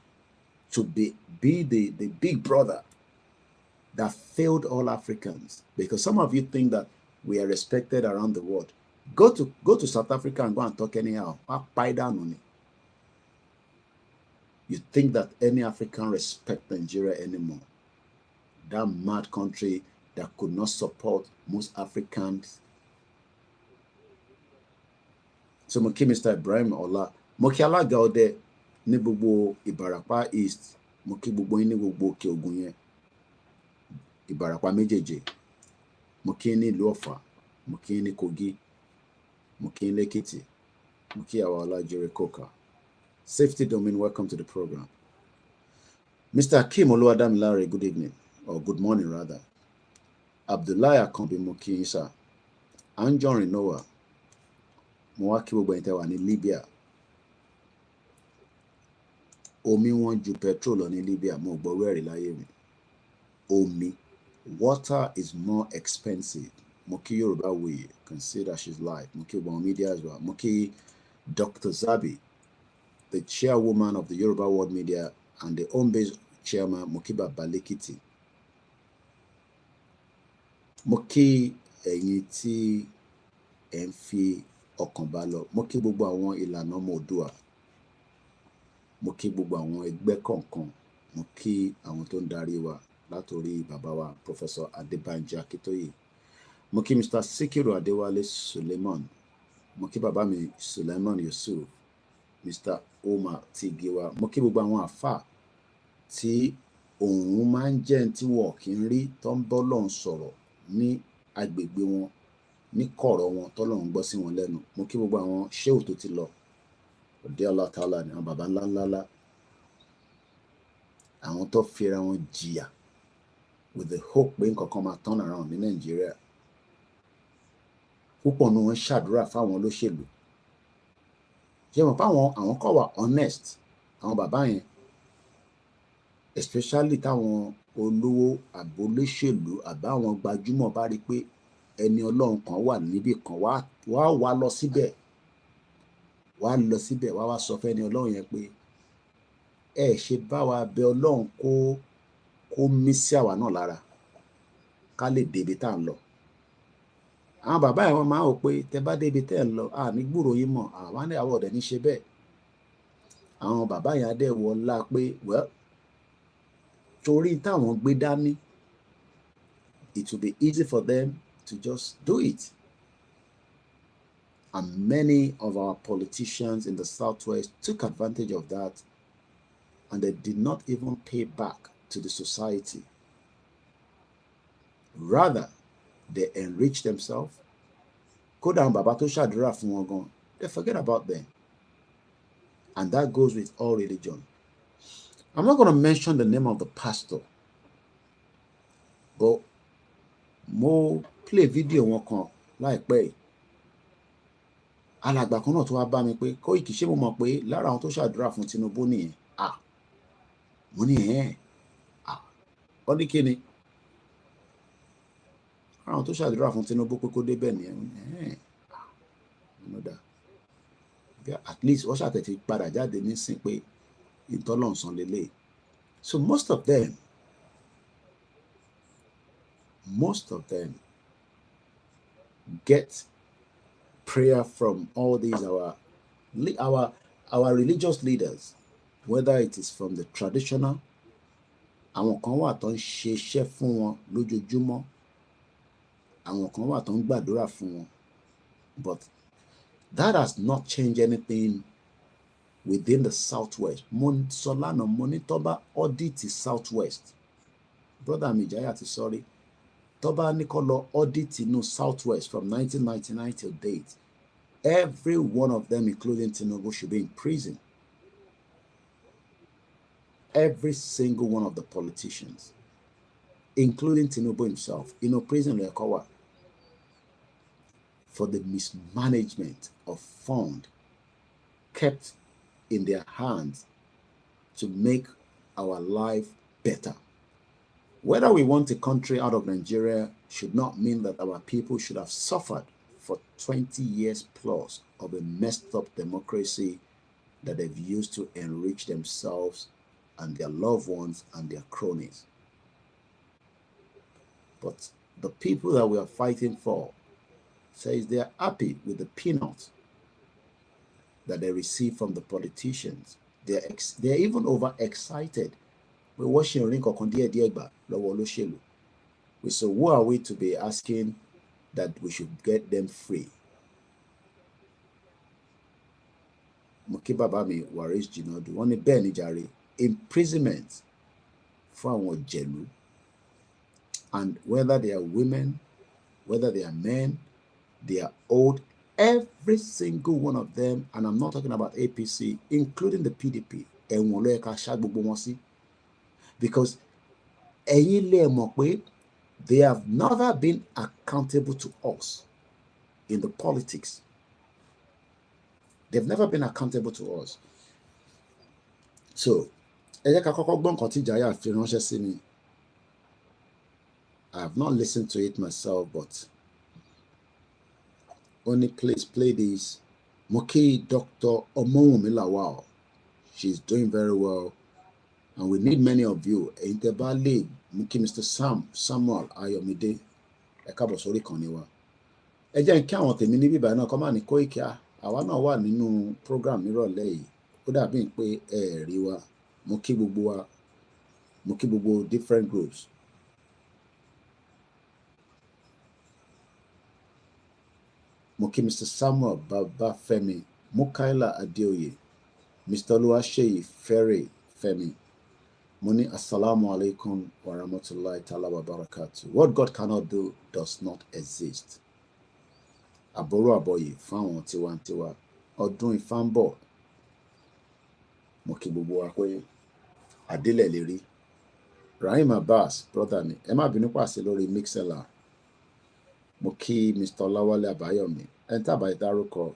to be the big brother that failed all Africans. Because some of you think that we are respected around the world. Go to South Africa and go and talk anyhow. You think that any African respect Nigeria anymore? That mad country that could not support most Africans. So mo kí Mr. Ibrahim Ola, mo kí alága ọdẹ ní gbogbo Ìbàràpá East, mo kí gbogbo yín ní gbogbo Òkè Ògùn yẹn, Ìbàràpá méjèèjì, mo kí ní ìlú Ọ̀fà, mo kí ní Kogi, mo kí ní Lẹ́kìtì, mo kí àwa Ọlájírè Kókà. Safety Domain, welcome to the program. Mr. Akim Oluwadamilare, good evening, or good morning rather. Abdullahi Akambi, mo kí yín sir. Anjorin Noah, mo wá kí gbogbo ẹ̀yin tẹ́ wà ní Libya. Omi wọ́n ju petrol lọ ní Libya, mo gbọ́rú ẹ̀rí láyé mi. Omi, water is more expensive. Mo kí Yorubawuyi, consider she's live. Mo kí gbogbo media as well. Mo kí Dr. Zabi, the chairwoman of the Yoruba World Media and the home-based chairman, mo kí Baba Lekiti. Mo kí ẹ̀yin tí ẹ ń fi ọkàn bá lọ. Mo kí gbogbo àwọn ìlànà ọmọ Oòduà. Mo kí gbogbo àwọn ẹgbẹ́ kọ̀ọ̀kan. Mo kí àwọn tó ń darí wa látòrí bàbá wa Professor Adébánjí Akíntóyè. Mo kí Mr. Sikiru Adéwálé Suleiman. Mo kí bàbá mi Suleiman Yusuf, Mr. Omar Tigiwa. Mo kí gbogbo àwọn àfáà tí òun máa ń jẹ́ tí wọ́n kì í rí tó ń bọ́ lọ́hùn sọ̀rọ̀ ní agbègbè wọn, ní kọ̀rọ̀ wọn tọ́lọ́hun gbọ́ sí wọn lẹ́nu. Mo kí gbogbo àwọn ṣéhù tó ti lọ. Òde Allah Ta'ala ni àwọn bàbá ńláńlá. Àwọn tó fira wọn jìyà with the hope pé nǹkan kan máa turn around ní Nàìjíríà. Púpọ̀ nu wọn ṣàdúrà fáwọn olóṣèlú. Ṣé mo pa àwọn kọ̀ wà honest, àwọn bàbá yẹn, especially táwọn olówó àbólóṣèlú àbáwọn gbajúmọ̀ bá rí pé ẹni Ọlọ́run kan wà níbì kan, wá lọ síbẹ̀, wá sọ fẹ́ni Ọlọ́run yẹn pé ẹ ṣe bá wa bẹ Ọlọ́run kó mí sí àwa náà lára ká lè débi tá à ń lọ. Àwọn bàbá yẹn wọ́n máa ń wò pé tẹ bá débi tẹ́ ẹ̀ ń lọ, ní gbúròó yín mọ̀, àwọn ní àwọn ọ̀dẹ̀ ní ṣe bẹ́ẹ̀. Àwọn bàbá yẹn adé wọlá pé torí táwọn gbé dání, it will be easy for them to just do it. And many of our politicians in the Southwest took advantage of that, and they did not even pay back to the society. Rather, they enrich themselves. Kódà àwọn bàbá tó ṣàdúrà fún wọn gan, they forget about them. And that goes with all religion. I'm not going to mention the name of the pastor, but mo play video wọn kan láìpẹ́ yìí. Alàgbà kan náà tó wá bá mi pé Koiki, ṣé mo mọ̀ pé lára àwọn tó ṣàdúrà fún Tinubu nìyẹn? Mo ní wọ́n ní kí ni? Àwọn tó ṣàdúrà fún Tinubu pé kó débẹ̀ nìyẹn. At least wọ́n ṣàtẹ̀tẹ̀ padà jáde nísìn pé ìtọ́lọ́nsán lélẹ̀. So most of them get prayer from all these our religious leaders, whether it is from the traditional. Àwọn kan wà tó ń ṣe iṣẹ́ fún wọn lójoojúmọ́, àwọn kan wà tó ń gbàdúrà fún wọn, but that has not changed anything within the Southwest. Solana Monitoba audit the Southwest. Brother Mijaya ti sorry. Toba Nicolo audit in Southwest from 1999 till date. Every one of them, including Tinubu, should be in prison. every single one of the politicians, including Tinubu himself, prison Lekawa, for the mismanagement of funds kept in their hands to make our life better. Whether we want a country out of Nigeria should not mean that our people should have suffered for 20 years plus of a messed up democracy that they've used to enrich themselves and their loved ones and their cronies. But the people that we are fighting for says they are happy with the peanuts that they receive from the politicians. They're even overexcited. We're watching so who are we to be asking that we should get them free? Mokibabami Waris Jinodu, one Ben Jari, imprisonment from Jelu, and whether they are women, whether they are men, they are old, every single one of them, and I'm not talking about APC, including the PDP, because they have never been accountable to us in the politics. They've never been accountable to us. So, I have not listened to it myself, but only please play this. Moki Dr. Omowumilawal. She's doing very well. And we need many of you. Intebali, Muki Mr. Samuel Ayomide, Ekabosori Koniwa. Eja nki awon temi ni biba na ko ma ni Koiki àwa náà wà nínú program nírọ̀lẹ́ yìí. Ó dàbí pé ẹ rí wa. Mo kí gbogbo different groups. Mo kí Mr. Samuel Babafemi, Mukaila Adeoye, Mr. Oluwaseyi Ferry Femi. Moni assalamu alaikum wa rahmatullahi ta'ala wa barakatuh. What God cannot do does not exist. Àbúrò àbọ̀yè fáwọn tiwantiwa ọdún Ifá ń bọ̀. Mo kí gbogbo wa pé Adélẹ̀ lè rí. Rahim Abbas, brother mi, ẹ má bínú pàṣẹ lórí Mixela. Mo kí Mr. Ọláwálé Àbáyọ̀mí, ẹni tí àbáyé dárúkọ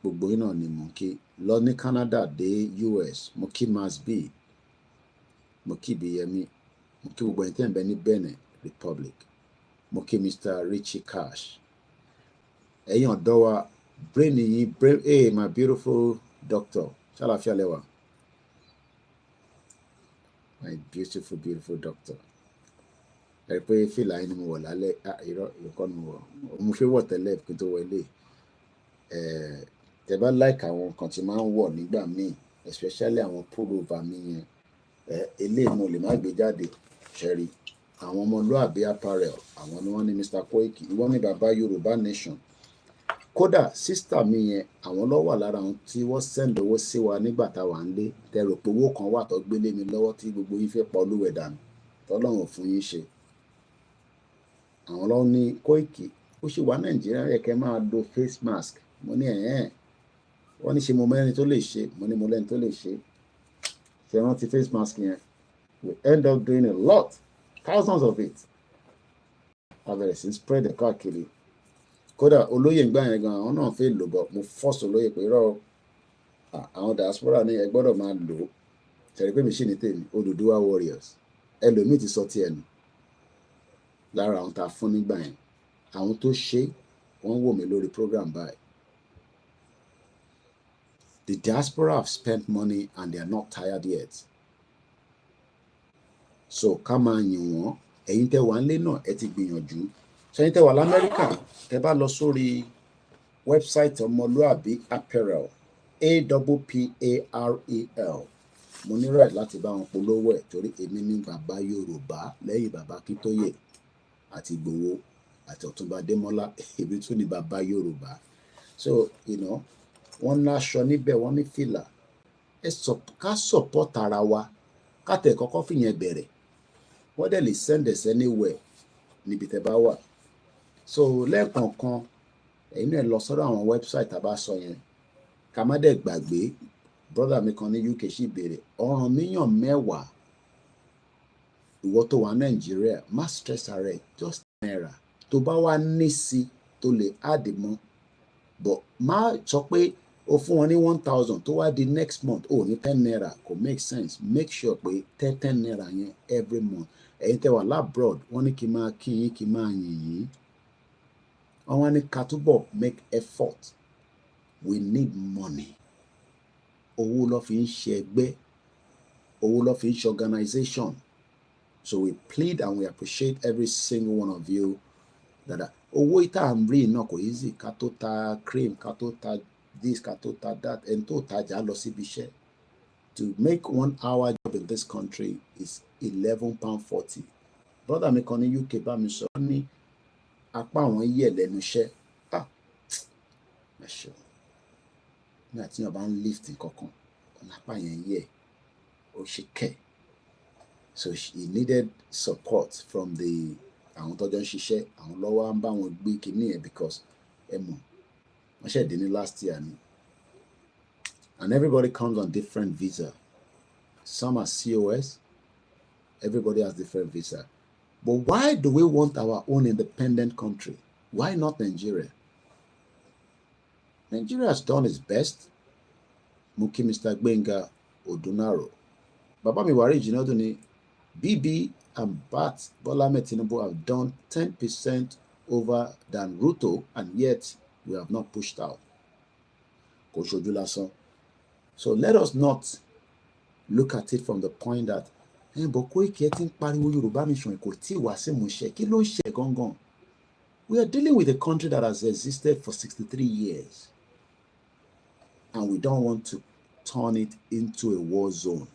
gbogbo yín náà ni mo kí. Lọ ní Canada dé US, mo kí Mas B, mo kí Bíyẹmí, mo kí gbogbo ẹni tí ẹ̀ ń bẹ ní Benin Republic, mo kí Mr. Richie Cash. Ẹ̀yin ọ̀dọ́ wa, brain yín, hey, my beautiful doctor, ṣàlàfíà lẹ́wà. My beautiful, beautiful doctor. Ẹ pé fìlà yín ni mo wọ̀ lálẹ́, irọ́ ìkọ́ ni mo wọ̀. Mo fẹ́ wọ̀ tẹ́lẹ̀ kí n tó wọlé. Tẹ́ bá like àwọn nǹkan tí máa ń wọ̀ nígbà míì, especially àwọn pullover mi yẹn, eléyìí mo lè má gbé jáde, ṣẹ́rí. Àwọn ọmọlúàbí apparel, àwọn ni wọ́n ní Mr. Koiki, ìwọ́n ní bàbá Yorùbá Nation. Kódà sister mi yẹn, àwọn ló wà lára àwọn tí wọ́n send owó sí wa nígbà tá wà ń lé. Tẹ́ rò pé owó kan wà tó gbélé mi lọ́wọ́ tí gbogbo yín fẹ́ pa olúwẹ̀ dànù. Tọ́lọ́run ò fún yín ṣe. Àwọn ló ní Koiki, ó ṣì wà Nàìjíríà yẹ kẹ́ máa lo face mask. Mo ní wọ́n ní ṣe mo mẹ́rin tó lè ṣe, mo ní mo lẹ́ni tó lè ṣe. Ṣé wọ́n ti face mask yẹn? We end up doing a lot, thousands of it. Abẹ̀rẹ̀ sí spread the káàkiri. Kódà olóyè ń gbà yẹn gan, àwọn náà fẹ́ lò bọ̀. Mo force olóyè pé irọ́ àwọn diaspora ní ẹ gbọ́dọ̀ máa lò ó. Ṣẹ̀rí pé mi ṣì ní tèmi, Odùduwà warriors. Ẹlòmíì ti sọ ti ẹnu. Lára àwọn tá a fún nígbà yẹn. Àwọn tó ṣe wọ́n wò mí lórí program báyìí. The diaspora have spent money and they are not tired yet. So ká máa yìn wọ́n. Ẹ̀yin tẹ́ wà nílé náà ẹ ti gbìyànjú. Ṣẹ́yìn tẹ́ wà l'Amẹ́ríkà, tẹ́ bá lọ sórí website Ọmọlúàbí Apparel, APPAREL. Mo ní right láti bá wọn polówó ẹ̀ torí èmi ní bàbá Yorùbá lẹ́yìn bàbá Akíntóyè àti Ìgbòho àti Ọ̀túnba Adémọ́lá, èmi tún ní bàbá Yorùbá. So, wọ́n ní aṣọ níbẹ̀, wọ́n ní fìlà. Ká support ara wa, ká tẹ̀ kọ́kọ́ fìyẹn bẹ̀rẹ̀. Wọ́n dẹ̀ lè send us anywhere níbi tẹ́ bá wà. So lẹ́ẹ̀kọ̀ọ̀kan, ẹ̀yin náà lọ sọ́dọ̀ àwọn website tá a bá sọ yẹn. Ká má dẹ̀ gbàgbé brother mi kan ní UK sì béèrè ọ̀ràn míyàn mẹ́wàá ìwọ tó wà Nàìjíríà má stress ara ẹ̀ just naira tó bá wá ní sí tó lè add mọ́ but má sọ pé o fún wọn ní 1,000 tó wá di next month ó ní 10 naira kò make sense make sure pé 10 naira yẹn every month ẹ̀yin tẹ́ wà labroad wọ́n ní kí n máa kí yín kí n máa yìn yín wọ́n wá ní ká túbọ̀ make effort we need money owó ló fi ń ṣe ẹgbẹ́ owó ló fi ń ṣe organization so we plead and we appreciate every single one of you that owó ìta ń rí náà kò easy ká tó ta cream ká tó ta this ká tó ta that ẹni tó tajà lọ síbi iṣẹ́ to make 1 hour job in this country is £11.40 brother mi kan ní UK bá mi sọ ní apá àwọn yẹ̀ lẹ́nu iṣẹ́ ẹ̀ṣọ́ ní àti yàn bá ń lift kankan ọ̀nà apá yẹn yẹ̀ ó ṣe kẹ̀ so he needed support from the àwọn tọ́jọ́ ń ṣiṣẹ́ àwọn lọ́wọ́ ń bá wọn gbé kinní ẹ̀ because ẹ mọ̀ wọ́n ṣẹ̀ dé ní last year ni and everybody comes on different visa some are COS everybody has different visa but why do we want our own independent country why not Nigeria? Nigeria has done its best mo kí Mr. Gbenga Odunaro bàbá mi wàrí ìjìnà tó ní BB and Bat Bola Ahmed Tinubu have done 10% over than Ruto and yet we have not pushed out. Kò ṣojú lásán. So let us not look at it from the point that but Koiki ẹ ti ń pariwo Yorùbá mission kò tí wá sí ìmúṣẹ kí ló ń ṣe gangan. We are dealing with a country that has existed for 63 years and we don't want to turn it into a war zone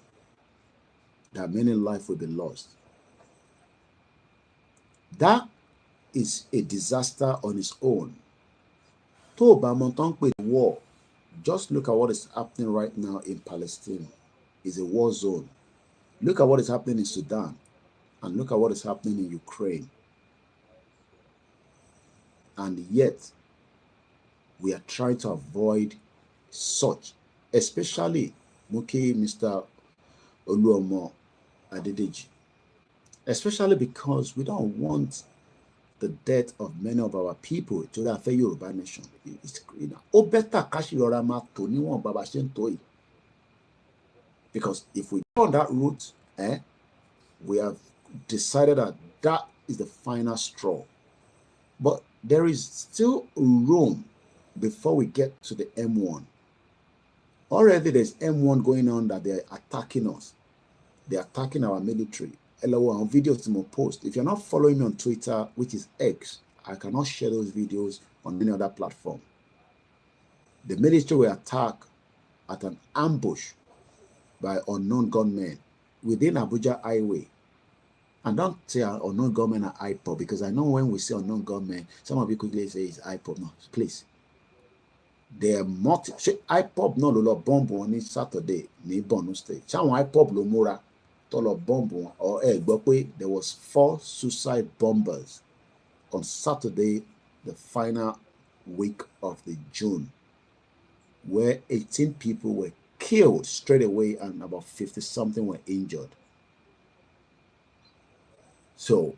that many lives will be lost. That is a disaster on its own. Tó bá mọ̀ tán pé war, just look at what is happening right now in Palestine. It's a war zone. Look at what is happening in Sudan and look at what is happening in Ukraine. And yet, we are trying to avoid such, especially Muki Mr. Oluomo Adedeji, especially because we don't want the death of many of our people to the Yoruba nation. It's, ó better káṣí rọra máa tò níwọ̀n bàbá ṣe ń tò yìí. Because if we go on that route, we have decided that that is the final straw. But there is still room before we get to the M1. Already there's M1 going on that they're attacking us. They're attacking our military. Hello, on videos to post. If you're not following me on Twitter, which is X, I cannot share those videos on any other platform. The military will attack at an ambush by unknown gunmen within Abuja Highway. And don't say unknown gunmen are IPOB, because I know when we say unknown gunmen, some of you quickly say it's IPOB. No, please. They are multi. IPOB no lo bomb on Saturday ní Borno State. Some IPOB lo múra tó lọ bomb wọn. Or gbọ́ pé there was 4 suicide bombers on Saturday, the final week of the June, where 18 people were killed straight away and about 50-something were injured. So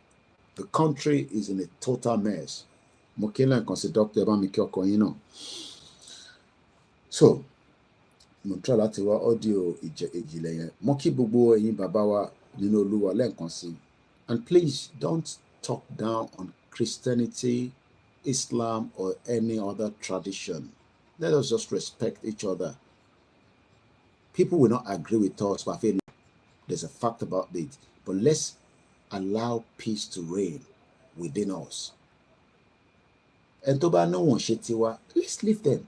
the country is in a total mess. Mokila and consider Dr. Bamikyo Koino. So, mo try láti wá audio ìjìnlẹ̀ yẹn. Mo kí gbogbo ẹ̀yin bàbá wa nínú Olúwa lẹ́ẹ̀kan sí. And please don't talk down on Christianity, Islam, or any other tradition. Let us just respect each other. People will not agree with us, but I feel like there's a fact about it. But let's allow peace to reign within us. And tó bá ní wọn ṣe tiwa, let's leave them.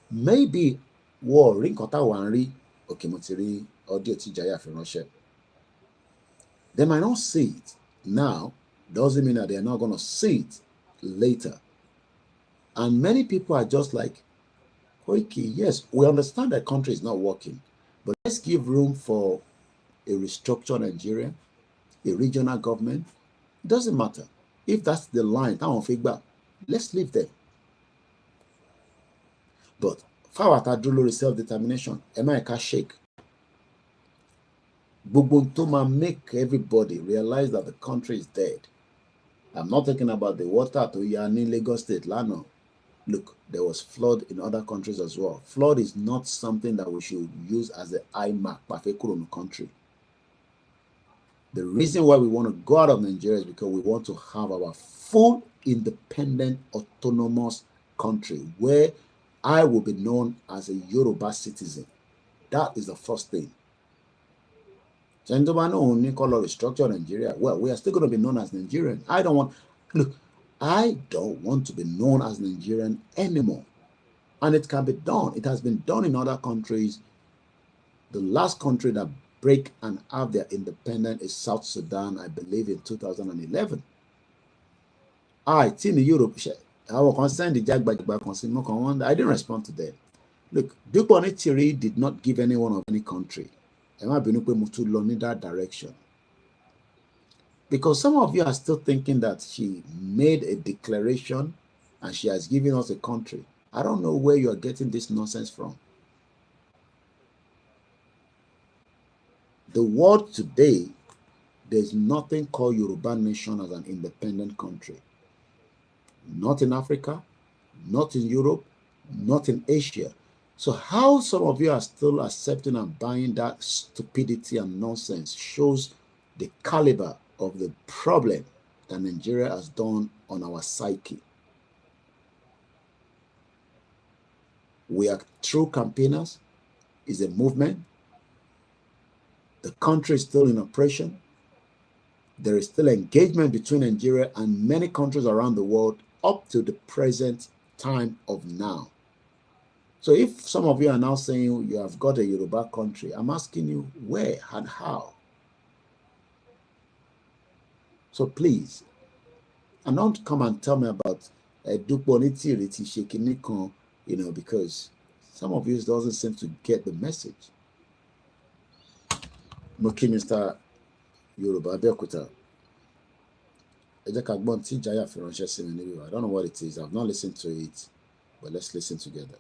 Maybe war rí nǹkan táwa ń rí. Okay, mo ti rí audio tí Jaya fi ránṣẹ́. They might not see it now. Doesn't mean that they are not going to see it later. And many people are just like, Koiki, yes, we understand that country is not working, but let's give room for a restructured Nigeria, a regional government. It doesn't matter. If that's the line, let's leave them. But káwa ta dúró lórí self-determination ẹ má ẹ̀ka shake. Gbogbo tó máa make everybody realize that the country is dead. I'm not talking about the water to ya ní Lagos State lánàá. Look, there was flood in other countries as well. Flood is not something that we should use as an eye mark in the country. The reason why we want to go out of Nigeria is because we want to have our full independent autonomous country where I will be known as a Yoruba citizen. That is the first thing. Gentlemen, only color restructure Nigeria. Well, we are still going to be known as Nigerian. I don't want to be known as Nigerian anymore. And it can be done. It has been done in other countries. The last country that break and have their independence is South Sudan, I believe in 2011. It's in Europe. Our concern, the Jagbagba concern, I didn't respond to them. Look, Dupont Thierry did not give anyone of any country. In that direction. Because some of you are still thinking that she made a declaration and she has given us a country. I don't know where you are getting this nonsense from. The world today, there's nothing called Yoruba nation as an independent country. Not in Africa, not in Europe, not in Asia. So how some of you are still accepting and buying that stupidity and nonsense shows the caliber of the problem that Nigeria has done on our psyche. We are true campaigners. It's a movement. The country is still in oppression. There is still engagement between Nigeria and many countries around the world up to the present time of now. So if some of you are now saying you have got a Yoruba country, I'm asking you where and how. So please, and don't come and tell me about because some of you doesn't seem to get the message. Moki Mr. Yoruba Abeokuta. I don't know what it is. I've not listened to it, but let's listen together.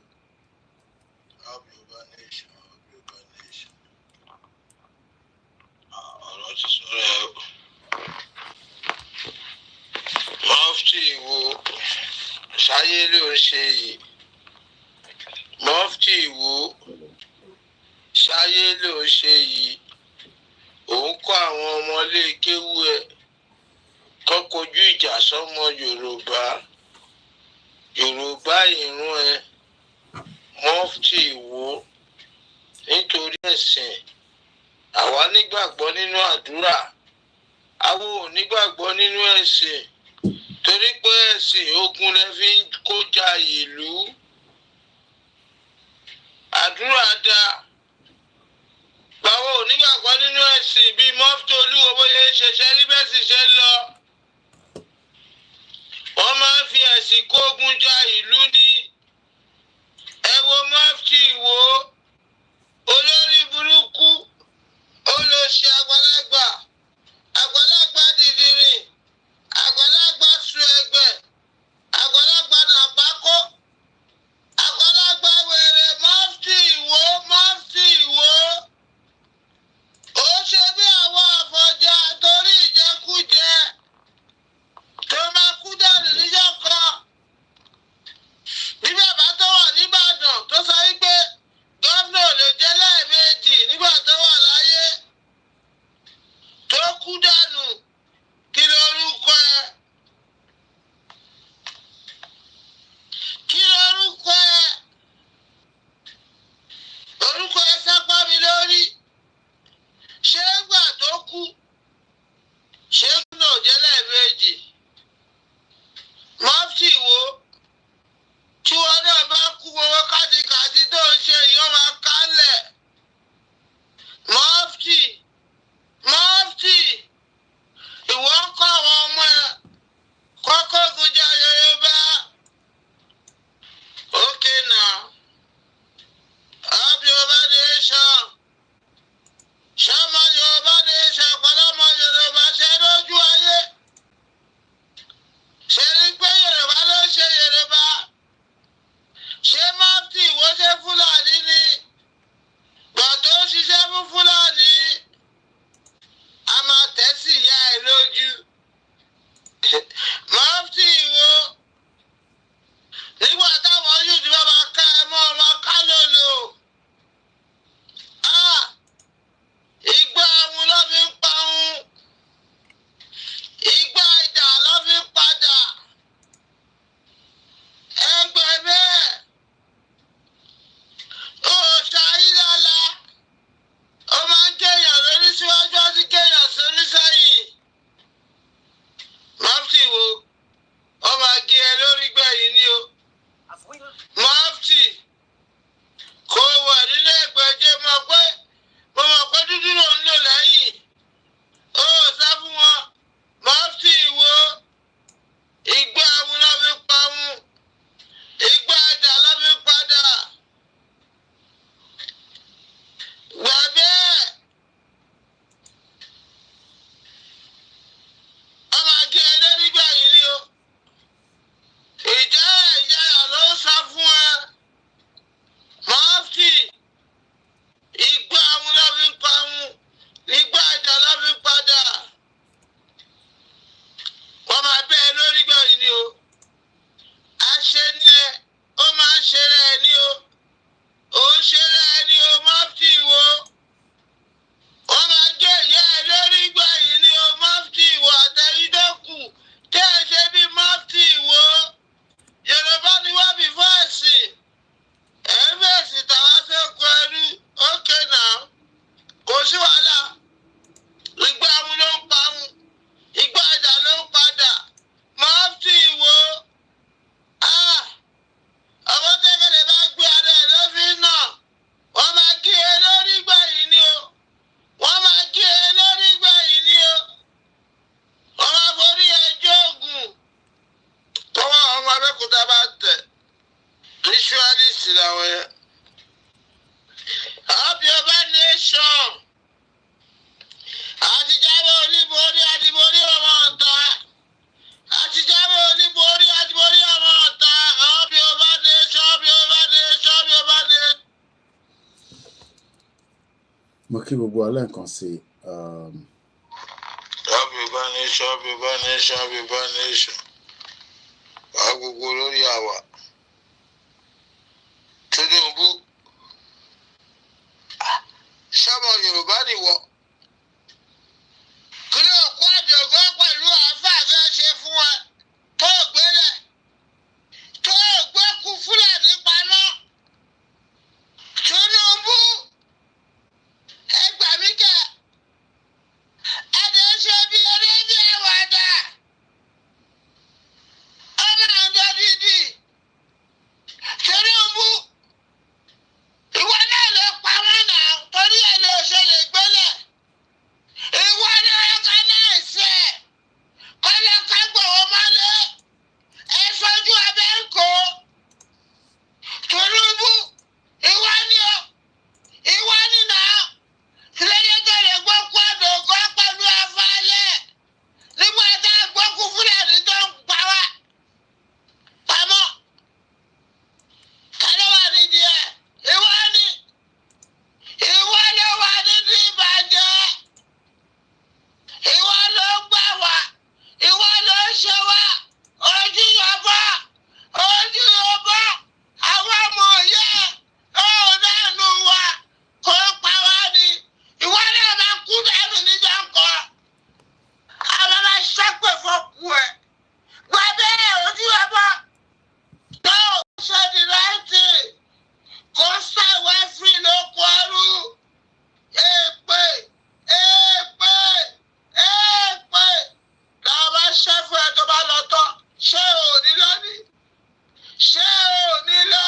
Mufti wo ṣayé ló ṣe yìí òun kọ́ àwọn ọmọlé kéwú ẹ̀ kọ́ kojú ìjà sọ́mọ Yorùbá ìrún ẹ̀ Mufti wo nítorí ẹ̀sìn àwa nígbàgbọ́ nínú àdúrà àwa ò nígbàgbọ́ nínú ẹ̀sìn torí pé ẹ̀sìn ogun lẹ fi ń kọjá ìlú. Àdúrà dá báwo onígbàgbọ́ nínú ẹ̀sìn bíi Mufti Olúwo bóyá ṣẹ̀ṣẹ̀ rí bẹ́ẹ̀ sì ṣe lọ. Wọ́n máa ń fi ẹ̀sìn kógun já ìlú ní. Ẹ wo Mufti wo olórí burúkú olóṣì àgbàlagbà dìdìrìn àgbàlagbà sùn ẹgbẹ́ àgbàlagbà nàpákó. Àgbàlagbà wèrè Mufti wo ó ṣe bí àwọn àfọ̀jà torí ìjẹkújẹ tó máa kú dànù níjọ́ kan. Bí bàbá tó wà nìbàdàn tó sọ wípé gómìnà ò lè jẹ lẹ́ẹ̀mejì nígbà tó wà láyé. Help Yoruba nation. Àtijáwé oníborí àdìborí ọmọ ọ̀tá. Àtijáwé oníborí àdìborí ọmọ ọ̀tá. Help Yoruba nation, help Yoruba nation, help Yoruba nation. Mo kí gbogbo alẹ́ nǹkan sí Help Yoruba nation, help Yoruba nation, help Yoruba nation. Wàá gbogbo lórí àwa. Tinubu. Ṣọ́mọ Yorùbá nìwọ. Kí ló kó àjọ̀gbọ́ pẹ̀lú àáfàá fẹ́ ṣe fún ẹ tó gbélé tó gbẹ́kú Fúlàní paná? Tinubu ẹ gbà mí kẹ́ ẹ lè ṣe bí eré bí àwàdà ọmọ àjọ dídì. Tinubu ìwọ náà lè pa wọn náà torí ẹ lè ṣe lè gbélé. Ìwọ ni ọkọ náà ṣe kọlẹ kágbọwọ mọlẹ ẹ fojú abẹ ń kó. Tinubu ìwọ ni o ìwọ ni náà tìlẹ́yẹ́tọ̀ lè gbọ́ kú àdógọ́ pẹ̀lú afálẹ̀ nígbà tá a gbọ́ kú Fúlàní tó ń pa wá pamọ́. Kálọ́ wà nídìí ẹ̀ ìwọ ni ìwọ ló wà nídìí ìbàjẹ́. Ìwọ ló gbà wá, ìwọ ló ṣe wá, ojú yọbọ, àwọn ọmọ òye òun náà nù wá, kó pa wá ní. Ìwọ náà máa kú dànù níjà ńkọ́. Àwọn máa ṣépè fọ́kù ẹ̀. Gbà bẹ́ẹ̀ ojú yọbọ. Tó ṣe the right thing, kó sáwọ́ fún ló kú ọrú. Èpè, èpè. Làwọn ṣe fún ẹ tó bá lọ tán. Ṣé ò ní lọ ní? Ṣé ò ní lọ?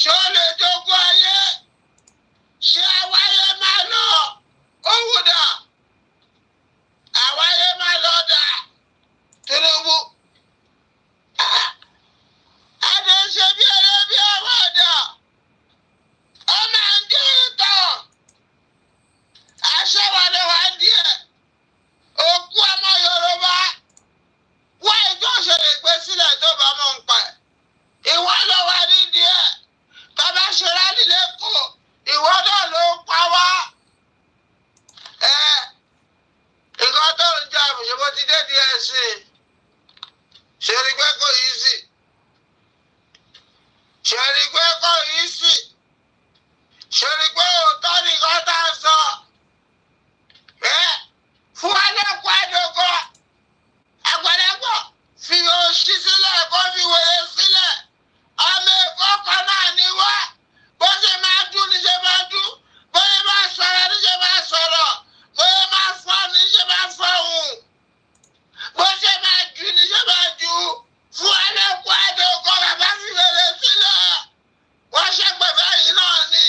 Ṣé ó lè jogún ayé? Ṣé àwáyé máa lọ? Ó wù dà. Àwáyé máa lọ dà. Tinubu. Adé ṣe bí eré bí àwàdà. Ó máa ń gé ìtàn. Aṣọ wa ló wá díẹ̀. Òkú ọmọ Yorùbá wá ìjọ òṣèré gbé sílẹ̀ tó bá mọ̀ ń pa ẹ̀. Ìwọ ló wà nídìí ẹ̀. Bàbá ṣe rálì lẹ́kọ̀ọ́. Ìwọ náà ló ń pa wá. Nǹkan tó ń jà mí ṣe mo ti dé díẹ̀ sí i. Ṣé rí pé kò yí sí? Ṣé rí pé kò yí sí? Ṣé rí pé òótọ́ nìkan tá a sọ? Fún alẹ́kọ̀ọ́ àdógọ́ àgbàlagbọ̀ fi òṣì sílẹ̀ kó fi wèrè sílẹ̀. Ọmọ ẹ̀kọ́ kan náà ni wá. Bó ṣe máa dún ní ṣe máa dún. Bóyá máa sọ̀rọ̀ ní ṣe máa sọ̀rọ̀. Bóyá máa fọ́ ní ṣe máa fọ́hùn. Bó ṣe máa jù ní ṣe máa jù. Fún alẹ́kọ̀ọ́ àdógọ́ bàbá fi wèrè sílẹ̀. Wọ́n ṣẹ́gbẹ̀fẹ́ yìí náà ni.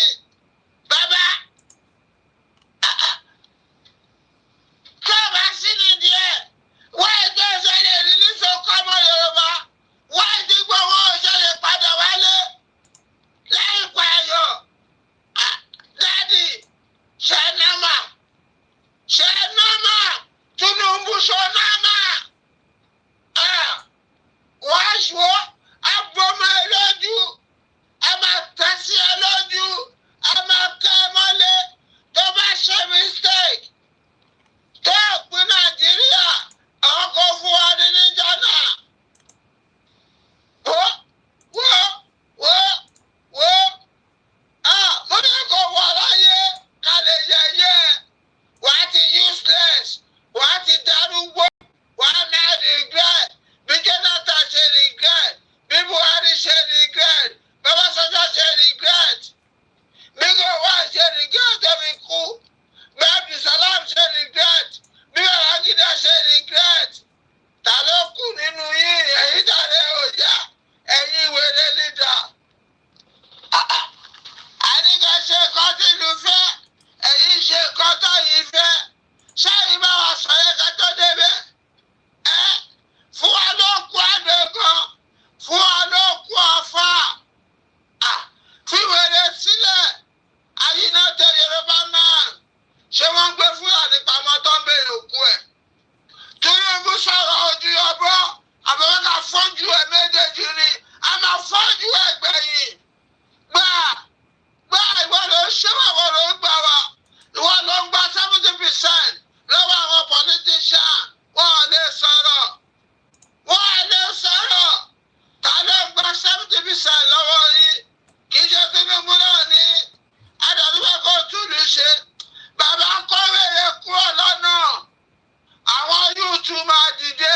tún máa dìde,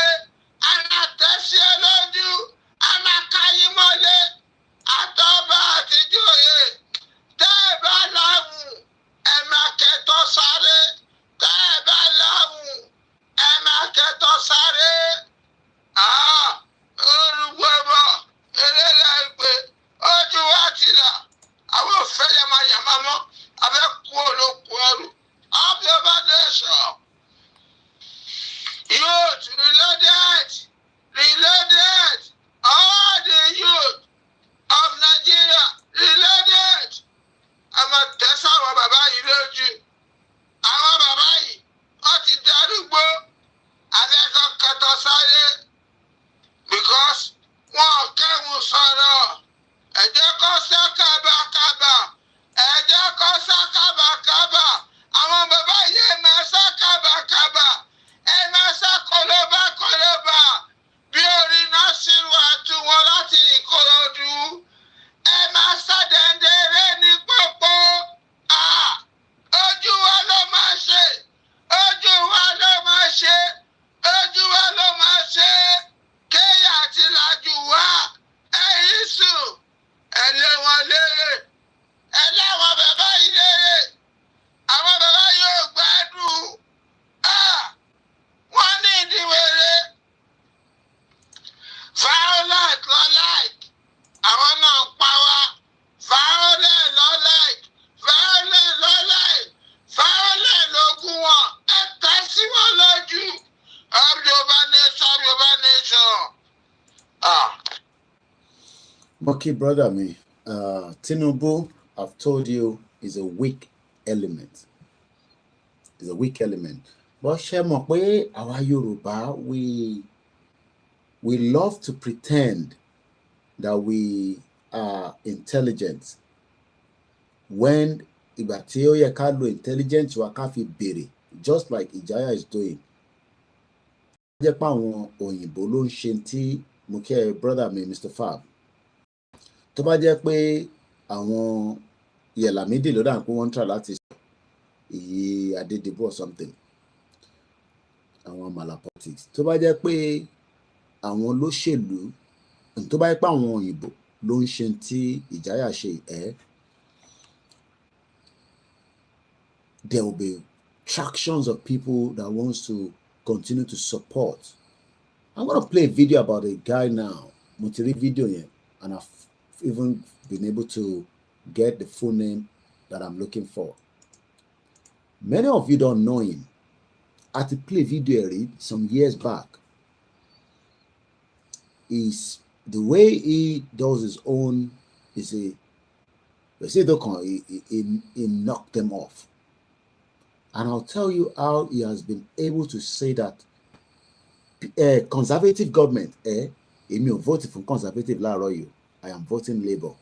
a máa tẹ̀sí ẹ lójú, a máa ká yín mọ́lé, àtọ́ba àtijọ́yè, tẹ́ ẹ bá láwùn, ẹ máa kẹtọ́ sáré, tẹ́ ẹ bá láwùn, ẹ máa kẹtọ́ sáré. Olùgbọ́bọ̀ eléyà ìpè ojú wa ti là, àwọn òfẹ́ yamayama mọ́, abẹ́ kú olóko ẹrù, Yoruba nation. Youth reloaded, all the youth of Nigeria reloaded. Àmọ́ tẹ̀sán àwọn bàbá yìí lójú. Àwọn bàbá yìí wọ́n ti darúgbó. Abẹ́kọ̀ kẹtọ sáré. Because wọ́n kẹ́hùn sọ̀rọ̀. Ẹ jẹ́ kó sá kábàkábà. Ẹ jẹ́ kó sá kábàkábà. Àwọn bàbá yìí ẹ máa sá kábàkábà. Ẹ máa sá kọlọ́bà. Bí orin náà sì wà tú wọn láti Ìkòròdú. Ẹ máa sá dẹ̀ndẹ̀rẹ́ ní pópó. Ojú wa ló máa ṣe. Ojú wa ló máa ṣe. Ojú wa ló máa ṣe. Kéyà àti làjù wá. Ẹ̀yìn sùn. Ẹ lé wọn lérè. Ẹ lé wọn bàbá yìí lérè. Àwọn bàbá yóò gbádùn. Wọ́n ní ìdíwèrè. Violent lọ like. Àwọn náà ń pa wá. Violent lọ like. Violent lọ like. Violent lógún wọn. Ẹ tẹ́ sí wọn lójú. Yoruba nation. Moki brother me, Tinubu, I've told you, is a weak element. Is a weak element. But ṣé mọ̀ pé àwa Yorùbá, we love to pretend that we are intelligent when ìgbà tí ó yẹ ká lo intelligence wa ká fi béèrè, just like Ijaya is doing. Jẹ́ pé àwọn òyìnbó ló ń ṣe tí mo kí ẹ brother mi Mr. Fab. Tó bá jẹ́ pé àwọn Yẹ̀lámídì ló dà pé wọ́n ń try láti sọ ìyí Adédìbò or something. Àwọn mala politics. Tó bá jẹ́ pé àwọn olóṣèlú, tó bá jẹ́ pé àwọn òyìnbó ló ń ṣe tí Ìjáyà ṣe there will be tractions of people that wants to continue to support. I'm going to play a video about a guy now. Mo ti rí video yẹn, and I've even been able to get the full name that I'm looking for. Many of you don't know him. I had to play video some years back. Is the way he does his own is he knocked them off. And I'll tell you how he has been able to say that conservative government, èmi ò vote for conservative láàárọ̀ yìí, I am voting Labour.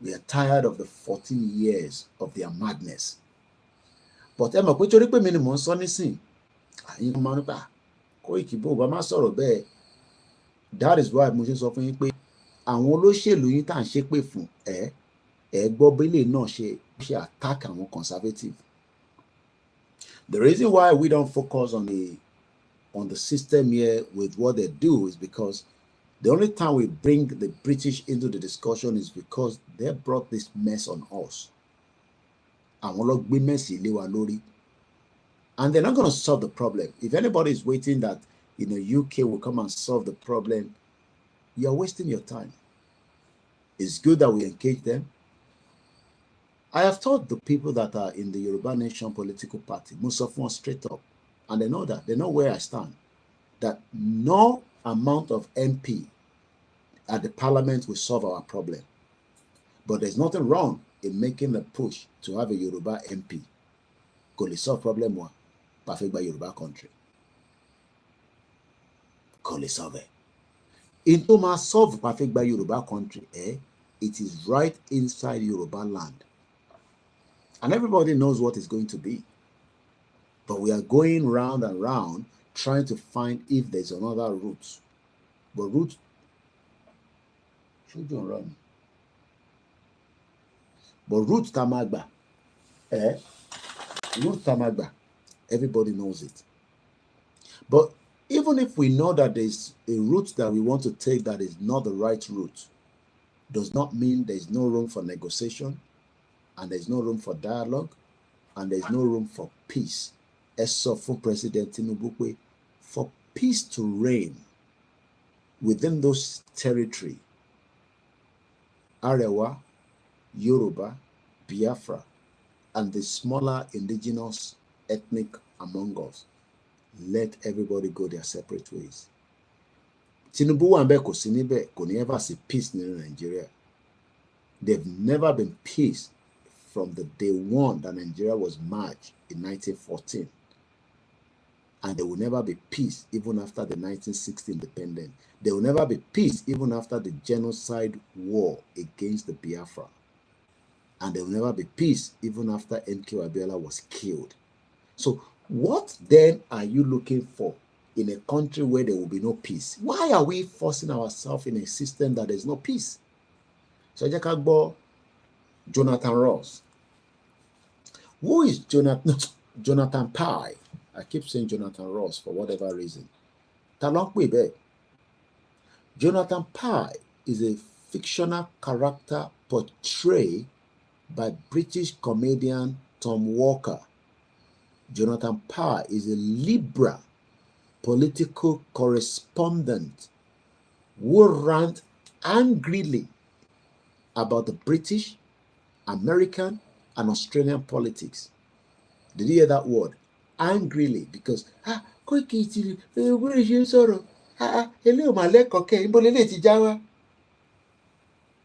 We are tired of the 14 years of their madness. But ẹ mọ̀ pé torí pé mi ni mò ń sọ nísìn, àyìn máa ń pa Koiki bó bá má sọ̀rọ̀ bẹ́ẹ̀. That is why mo ṣe sọ fún yín pé àwọn olóṣèlú yín tá à ń ṣépè fún gbọ́ bílẹ̀ náà ṣe attack àwọn conservative. The reason why we don't focus on the system here with what they do is because the only time we bring the British into the discussion is because they brought this mess on us. Àwọn ló gbé mess lé wa lórí. And they're not going to solve the problem. If anybody is waiting that UK will come and solve the problem, you're wasting your time. It's good that we engage them. I have told the people that are in the Yoruba Nation political party, most of them straight up, and they know that, they know where I stand, that no amount of MP at the parliament will solve our problem. But there's nothing wrong in making a push to have a Yoruba MP. Kò lè solve problem wa, bá fẹ́ gba Yoruba country. Kò lè solve it. In tó máa solve bá fẹ́ gba Yoruba country, it is right inside Yoruba land. And everybody knows what it's going to be. But we are going round and round trying to find if there's another route. But route, children run. But route Tamagba, route Tamagba, everybody knows it. But even if we know that there's a route that we want to take that is not the right route, does not mean there's no room for negotiation, and there's no room for dialogue, and there's no room for peace. Ẹ sọ fún President Tinubu pé for peace to reign within those territory, Arewa, Yoruba, Biafra, and the smaller indigenous ethnic among us, let everybody go their separate ways. Tinubu wà ńbẹ̀ kò sí níbẹ̀, kò ní ever see peace in Nigeria. There've never been peace from the day one that Nigeria was merged in 1914. And there will never be peace even after the 1960 independence. There will never be peace even after the genocide war against the Biafra. And there will never be peace even after MK Abiola was killed. So what then are you looking for in a country where there will be no peace? Why are we forcing ourselves in a system that there's no peace? So Jonathan Ross. Who is Jonathan Pye? I keep saying Jonathan Ross for whatever reason. Jonathan Pye is a fictional character portrayed by British comedian Tom Walker. Jonathan Pye is a liberal political correspondent who rant angrily about the British, American, and Australian politics. Did you hear that word? Angrily, because Koiki where is you sorrow? Hello, my leg, okay,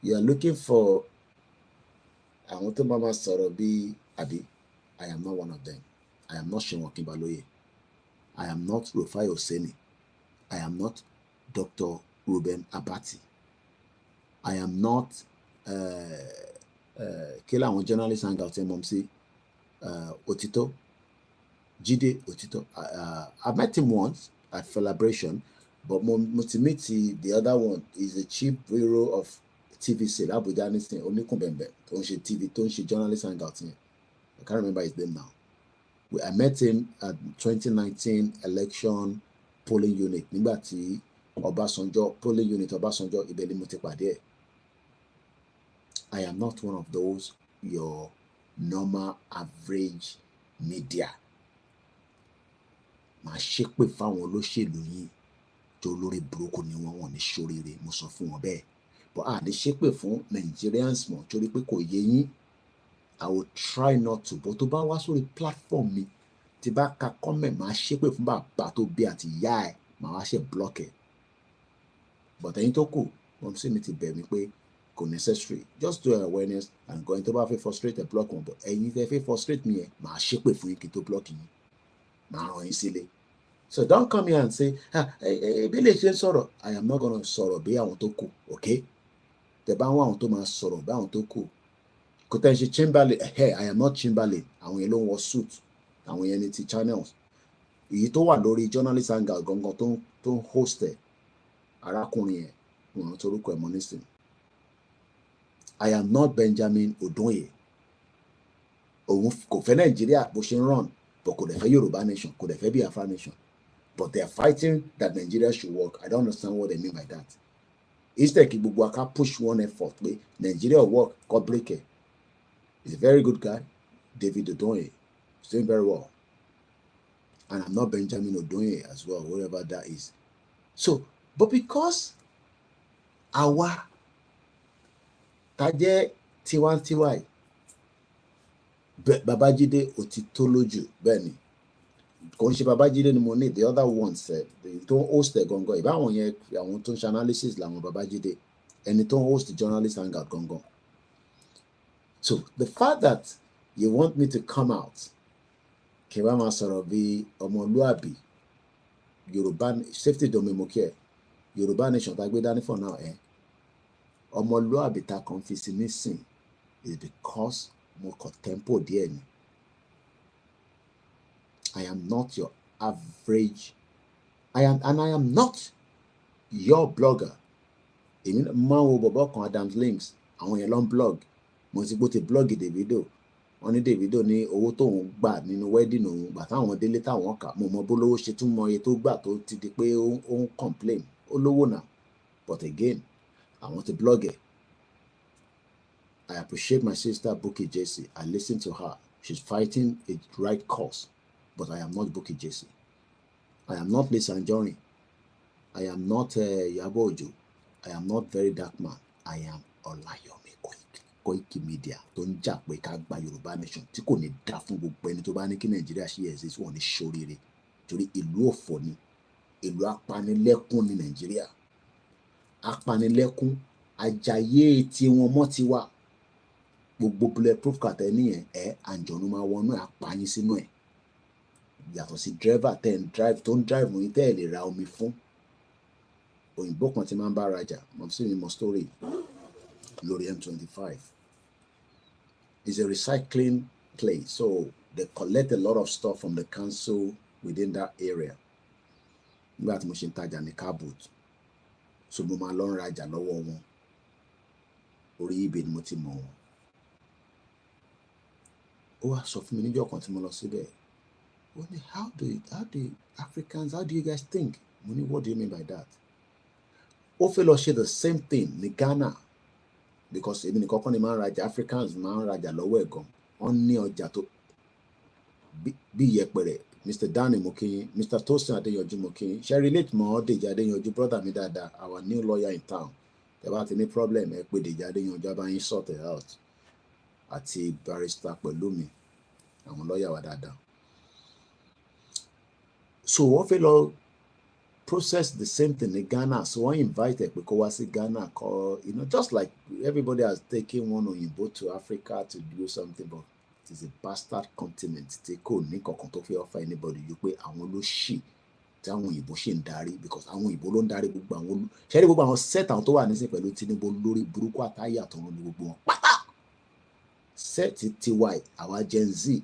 you are looking for I want to mama sorrow be Abi. I am not one of them. I am not Shenwa Kimbaloye. I am not Rufai Oseni. I am not Dr. Ruben Abati. I am not Kila one journalist hang out in Momsi Otito. Jide Otito. I met him once at Celebration, but Mutimiti, the other one, is the chief bureau of TVC. Abuja anything, Omikumbembe. Tonshi TV, Tonshi journalist hang out here. I can't remember his name now. I met him at 2019 election polling unit. Nigbati Obasanjo polling unit Obasanjo Ibeli Mutipade. I am not one of those your normal average media. Ma ṣépè fáwọn olóṣèlú yín tó lórí burúkú ni wọ́n ní ṣoríire mo sọ fún wọn bẹ́ẹ̀. But ní ṣépè fún Nigerians mọ̀ torí pé kò yé yín. I will try not to, but tó bá wá sórí platform mi tí bá ka comment máa ṣépè fún bàbá tó bí àti ìyá ẹ̀ máa wá ṣe block ẹ̀. But ẹ̀yin tó kù wọ́n sì mi ti bẹ̀ mí pé kò necessary, just do awareness and go into bá fẹ́ frustrate block wọn, but ẹ̀yin tẹ́ fẹ́ frustrate mi yẹn máa ṣépè fún yín kí n tó block yín máa ràn yín sílé. So don't come here and say bí lè ṣe ń sọ̀rọ̀. I am not gonna sọ̀rọ̀ bí àwọn tó kù, okay? Tẹ́ bá wọn àwọn tó máa sọ̀rọ̀ bí àwọn tó kù. Kò tẹ́ ń ṣe Chamberlain, I am not Chamberlain. Àwọn yẹn ló ń wọ suit, àwọn yẹn ní ti channels. Èyí tó wà lórí journalist hangout gangan tó ń host ẹ̀ arákùnrin yẹn wọn torúkọ ẹ̀ mọ́ nísìnyí. I am not Benjamin Odoye. Òun kò fẹ́ Nàìjíríà bó ṣe ń run, but kò dẹ̀ fẹ́ Yoruba nation, kò dẹ̀ fẹ́ Biafra nation. But they are fighting that Nigeria should work. I don't understand what they mean by that. Instead, kí gbogbo aka push one effort pé Nigeria work, God break it. He's a very good guy, David Odoye. He's doing very well. And I'm not Benjamin Odoye as well, whatever that is. So, but because àwa tá jẹ́ tiwantiwa yìí, Babajide Otito lójú bẹ́ẹ̀ ni. Kò ń ṣe Babajide ni mo ní, the other ones tó ń host ẹ̀ gangan. Ìbáwọn yẹn àwọn tó ń ṣe analysis làwọn Babajide. Ẹni tó ń host the journalist hangout gangan. So the fact that you want me to come out, kí wá máa sọ̀rọ̀ bí ọmọlúàbí, Yoruba safety domain mo kí ẹ, Yoruba nation tá gbé dání for now ọmọlúàbí tá kàn fi sí nísìn is because mo kọ tempo díẹ̀ ni. I am not your average. I am not your blogger. Èmi máa wo bọ̀bọ̀ kan Adams Links, àwọn yẹn ló ń blog. Mo ti bó ti blog Davido. wọ́n ní Davido ní owó tóun gbà nínú wedding òun gbà táwọn délé táwọn kà mo mọ bólówó ṣe tún mọ iye tó gbà tó ti di pé ó ń complain ó lówó náà, but again àwọn ti blog ẹ̀. I appreciate my sister Bukky Jesse. I listen to her. She's fighting a right cause, but I am not Bukky Jesse. I am not Lisa Anjorin. I am not Iyabo Ojo. I am not Very Dark Man. I am Olayomi Koiki. Koikimedia tó ń jà pé ká gba Yorùbá nation tí kò ní dá fún gbogbo ẹni tó bá ní kí Nàìjíríà ṣe exist wọn ní ṣoríire torí ìlú òfò ni, ìlú apanilẹ́kún ní Nàìjíríà. Apanilẹ́kún ajayé tí wọn mọ́ ti wà. Gbogbo bulletproof kàtẹ́ nìyẹn àǹjọ̀nú máa wọnú ẹ̀ apáyín sínú ẹ̀. Yàtọ̀ sí driver tó ń drive mú yín tẹ́ ẹ̀ lè ra omi fún. Òyìnbó kan ti máa ń bá rajà mo sì ní mo story lórí M25. It's a recycling place, so they collect a lot of stuff from the council within that area. Nígbà tí mo ṣe ń tajà ní car boot, so mo máa lọ ń rajà lọ́wọ́ wọn. Orí ibẹ̀ ni mo ti mọ̀ wọn. Ó wá sọ fún mi níjọ́ kan tí mo lọ síbẹ̀. Ó ní how do Africans, how do you guys think? Mo ní what do you mean by that? Ó fẹ́ lọ ṣe the same thing ní Ghana because èmi nìkan kọ́ ni máa ń rajà, Africans máa ń rajà lọ́wọ́ ẹ̀ gan. Wọ́n ní ọjà tó bí ìyẹpẹrẹ. Mr. Danny Mokin, Mr. Tosin Adeyanju Mokin, ṣe relate mọ́ Deji Adeyanju brother mi dáadáa, our new lawyer in town. Tẹ́ bá ti ní problem ẹ pé Deji Adeyanju á bá yín sort it out. Àti barrister pẹ̀lú mi, àwọn lawyer wa dáadáa. So wọ́n fẹ́ lọ process the same thing in Ghana, so wọ́n invite pé kó wá sí Ghana kọ́, just like everybody has taken one Oyinbo to Africa to do something, but it is a bastard continent tí kò ní kankan tó fẹ́ offer anybody yìí pé àwọn ló ṣì tí àwọn òyìnbó ṣì ń darí because àwọn òyìnbó ló ń darí gbogbo àwọn ṣẹ́rí gbogbo àwọn set àwọn tó wà nísìn pẹ̀lú Tinubu lórí burúkú àtàyè àtọ̀run ní gbogbo wọn pátá. Set tiwa àwa Gen Z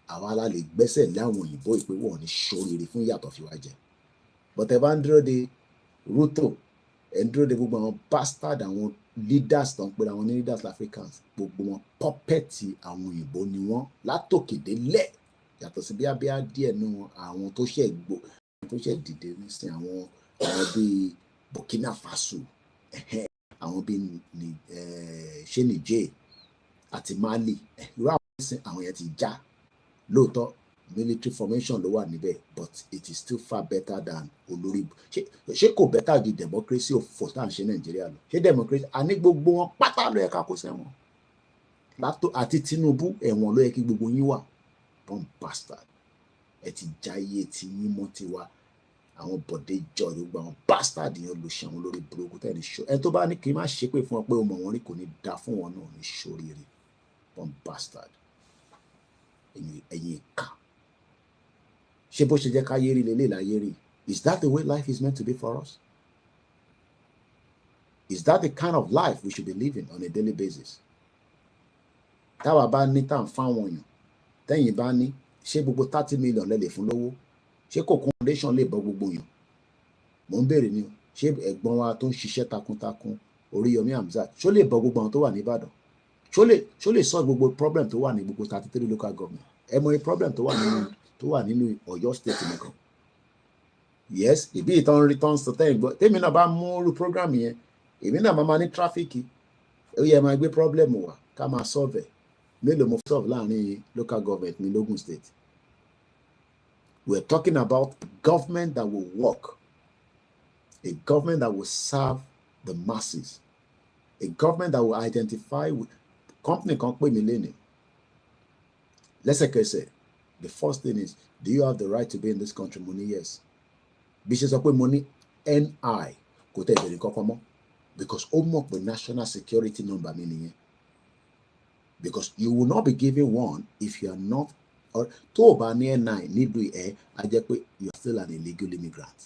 àwa la lè gbẹ́sẹ̀ lé àwọn òyìnbó ìpé wọn ní ṣoríire fún ìyàtọ̀ fi wá jẹ. But ẹ bá ń dúró de Ruto ẹ ń dúró de gbogbo àwọn bastard àwọn leaders tó ń pera wọn ní leaders Africans, gbogbo wọn puppet àwọn òyìnbó ni wọn látòkè délẹ̀. Yàtọ̀ sí bí abíyá díẹ̀ nù àwọn tó ṣẹ̀ dìde nísìn àwọn bíi Burkina Faso àwọn bíi ṣé Niger àti Mali irú àwọn nísìn àwọn yẹn ti já lóòótọ́ military formation ló wà níbẹ̀ but it is still far better than olórí ṣé kò better ju democracy òfò tá à ń ṣe Nàìjíríà lọ. Ṣé democracy àní gbogbo wọn pátá ló yẹ ká kó sẹ́wọ̀n àti Tinubu ẹ̀wọ̀n ló yẹ kí gbogbo yín wà. Bomb bastard ẹ ti jáyé tí yín mọ́ ti wá àwọn bọ̀dé jọ gbogbo àwọn bastard yẹn ló ṣe àwọn lórí burúkú tẹ́ ní ṣó ẹ tó bá ní kí n má ṣe pé fún ọ pé o mọ̀ wọ́n rí kò ní da fún wọn náà ní ṣoríire. Bomb bastard ẹ̀yin ìka ṣé bó ṣe jẹ́ ká yérí lélẹ̀ láyé rí? Is that the way life is meant to be for us? Is that the kind of life we should be living on a daily basis? Táwa bá ní tá à ń fáwọn èèyàn tẹ́yìn bá ní ṣé gbogbo 30 million lẹ lè fún lówó? Ṣé kò foundation lè bọ́ gbogbo èèyàn? Mò ń béèrè ni o, ṣé ẹ̀gbọ́n wa tó ń ṣiṣẹ́ takuntakun Oríyọmí Hamzat ṣó lè bọ́ gbogbo àwọn tó wà ní Ìbàdàn? Ṣó lè solve gbogbo problem tó wà ní gbogbo 33 local government? Ẹ mọ problem tó wà nínú Ọ̀yọ́ state nìkan. Yes, ìbí ìtàn return to tẹ́yìn gbọ́ tèmi náà bá mú irú program yẹn èmi náà máa ní tráfíkì ó yẹ máa gbé problem wá ká máa solve ẹ̀. Mélòó mo solve láàrin local government ní Logun state? We're talking about a government that will work, a government that will serve the masses, a government that will identify with company kan pè mí lénìí lẹ́sẹ̀kẹsẹ̀. The first thing is, do you have the right to be in this country? Mo ní yes. Bí ṣe sọ pé mo ní NI kò tẹ̀ bẹ̀rẹ̀ kankan mọ́ because ó mọ̀ pé national security number mi nìyẹn. Because you will not be given one if you are not or tó o bá ní NI nílùú ẹ̀ á jẹ́ pé you are still an illegal immigrant.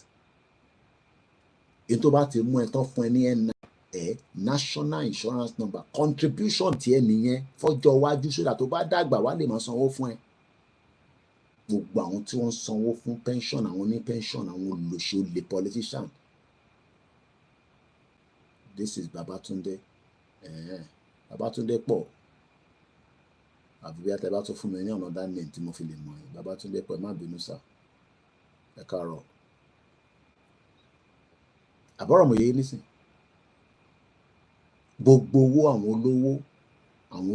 Èyí tó bá ti mú ẹ tán fún ẹ ní NI national insurance number contribution tiẹ̀ nìyẹn fọ́jọ́ iwájú sódà tó bá dàgbà wá lè máa sanwó fún ẹ. Gbogbo àwọn tí wọ́n sanwó fún pension àwọn ní pension àwọn olóṣèlú olè politician. This is Babatunde. Babatunde pọ̀ àbí bí àtẹ bá tún fún mi ní ọ̀nà dá name tí mo fi lè mọ̀ yín Babátúndé pẹ̀ má bínú sá ẹ káàárọ̀ àbọ̀rọ̀ mo yé nísìn gbogbo owó àwọn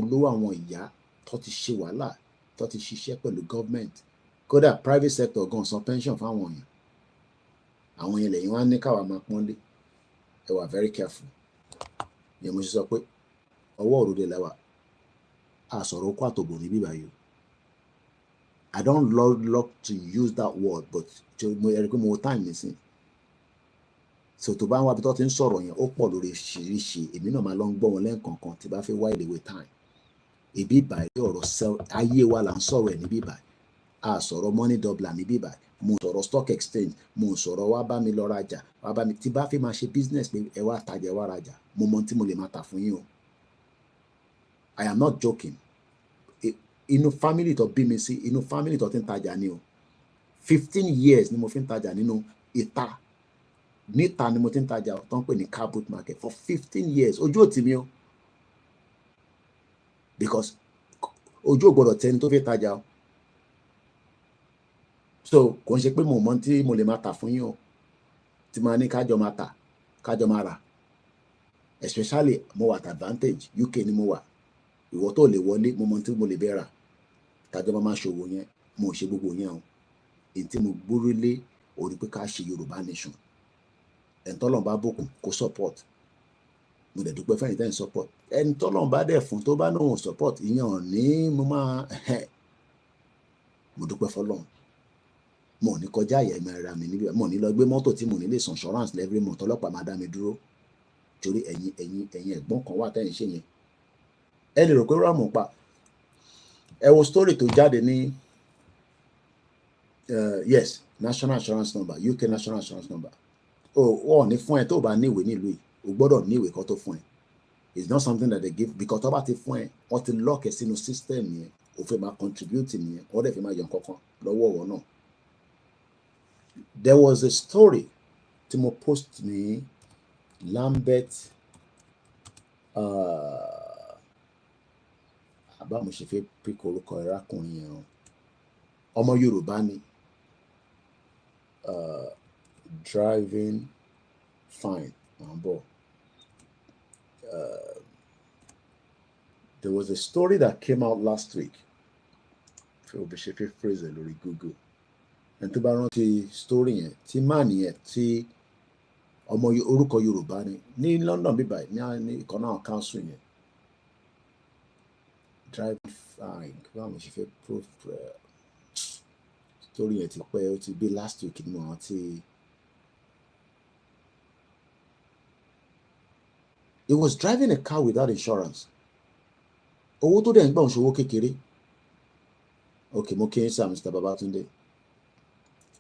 olówó àwọn ìyá tó ti ṣe wàhálà tó ti ṣiṣẹ́ pẹ̀lú government kódà private sector gan san pension fáwọn èèyàn àwọn yẹn lẹ́yìn wá ní káwa máa pọ́nlé ẹ wà very careful yẹn mo ṣe sọ pé ọwọ́ òrùlé lẹ́wà a sọ̀rọ̀ okó àtòbò níbí báyìí I don't love to use that word but mo ẹ̀rí pé mo time nísìn so tó bá ń wá bí tó ti ń sọ̀rọ̀ yẹn ó pọ̀ lórí ṣìṣì èmi náà máa lọ ń gbọ́ wọn lẹ́ǹkọ̀ọ̀kan tí bá fẹ́ wá ìléwé time ibi ìbàyí ọ̀rọ̀ ayé wa là ń sọ̀rọ̀ ẹ̀ níbí ìbàyí a sọ̀rọ̀ money doubler níbí ìbàyí mo sọ̀rọ̀ stock exchange mo sọ̀rọ̀ wá bá mi lọ rajà wá bá mi tí bá fẹ́ máa ṣe business pé ẹ wá tajà ẹ wá rajà mo mọ tí mo lè máa tà fún yín o I am not joking inú family tó bí mi sí inú family tó ti ń tajà ni o 15 years ni mo fi ń tajà nínú ìta níta ni mo ti ń tajà tó ń pè ní car boot market for 15 years ojú ò tì mí o because ojú ò gbọdọ̀ tẹni tó fi tajà o so kò ń ṣe pé mo mọ tí mo lè máa tà fún yín o tí máa ní kájọ máa tà kájọ máa rà especially mo wà at advantage UK ni mo wà ìwọ tó lè wọlé mo mọ tí mo lè bẹ́ rà kájọ máa ṣòwò yẹn mo ò ṣe gbogbo yẹn o èyí tí mo gbórí lé orí pé ká ṣe Yorùbá nation ẹni tọ́lọ́run bá bùkún kó support mo dẹ̀ dúpẹ́ fẹ́yìn tẹ́yìn support ẹni tọ́lọ́run bá dẹ̀ fún tó bá náà support ìyẹn ò ní mo máa mo dúpẹ́ fọlọ́run mo ní kọjá àyà ẹ̀mí ara mi níbi mo ní lọ gbé mọ́tò tí mo ní lè san insurance every month ọlọ́pàá máa dá mi dúró torí ẹ̀yin ẹ̀gbọ́n kan wà tẹ́yìn ṣe yẹn ẹ lè rò pé rámù pa ẹ wo story tó jáde ní yes national insurance number UK national insurance number ọ̀ ní fún ẹ tó bá níwèé nílùú yìí o gbọ́dọ̀ níwèé kan tó fún ẹ it's not something that they give because tó bá ti fún ẹ wọ́n ti lock ẹ sínú system yẹn o fẹ́ máa contribute nìyẹn wọ́n dẹ̀ fi máa yọ kankan lọ́wọ́ ọ̀wọ́ náà. There was a story tí mo post ní Lambert àbá mo ṣe fẹ́ pick orúkọ ẹ̀rákùnrin yẹn o ọmọ Yorùbá ni driving fine there was a story that came out last week phrase lórí Google ẹni tó bá rántí story yẹn tí máà nìyẹn tí ọmọ orúkọ Yorùbá ni ní London bíbá ní ìkan náà council yẹn driving fine báwo mo ṣe fẹ́ proof story yẹn ti pẹ́ ó ti bí last week ni mo rántí. He was driving a car without insurance. Owó tó dẹ̀ ń gbà ń ṣòwò kékeré. Okay, mo kí n sá Mr. Babátúndé.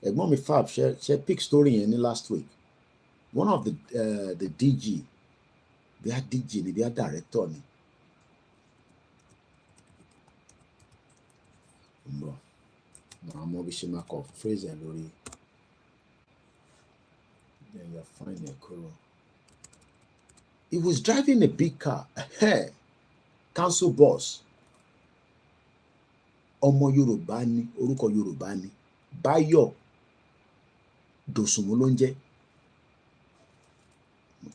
Ẹ̀gbọ́n mi Fab ṣe pick story yẹn ní last week. One of the DG, bí a DG ni bí a director ni. Màá mọ bí ṣe máa kọ phrase ẹ̀ lórí. Then you're fine ẹ̀ kúrò. He was driving a big car, council bus. Ọmọ Yorùbá ni, orúkọ Yorùbá ni, Báyọ̀ Dòsùnmú ló ń jẹ́.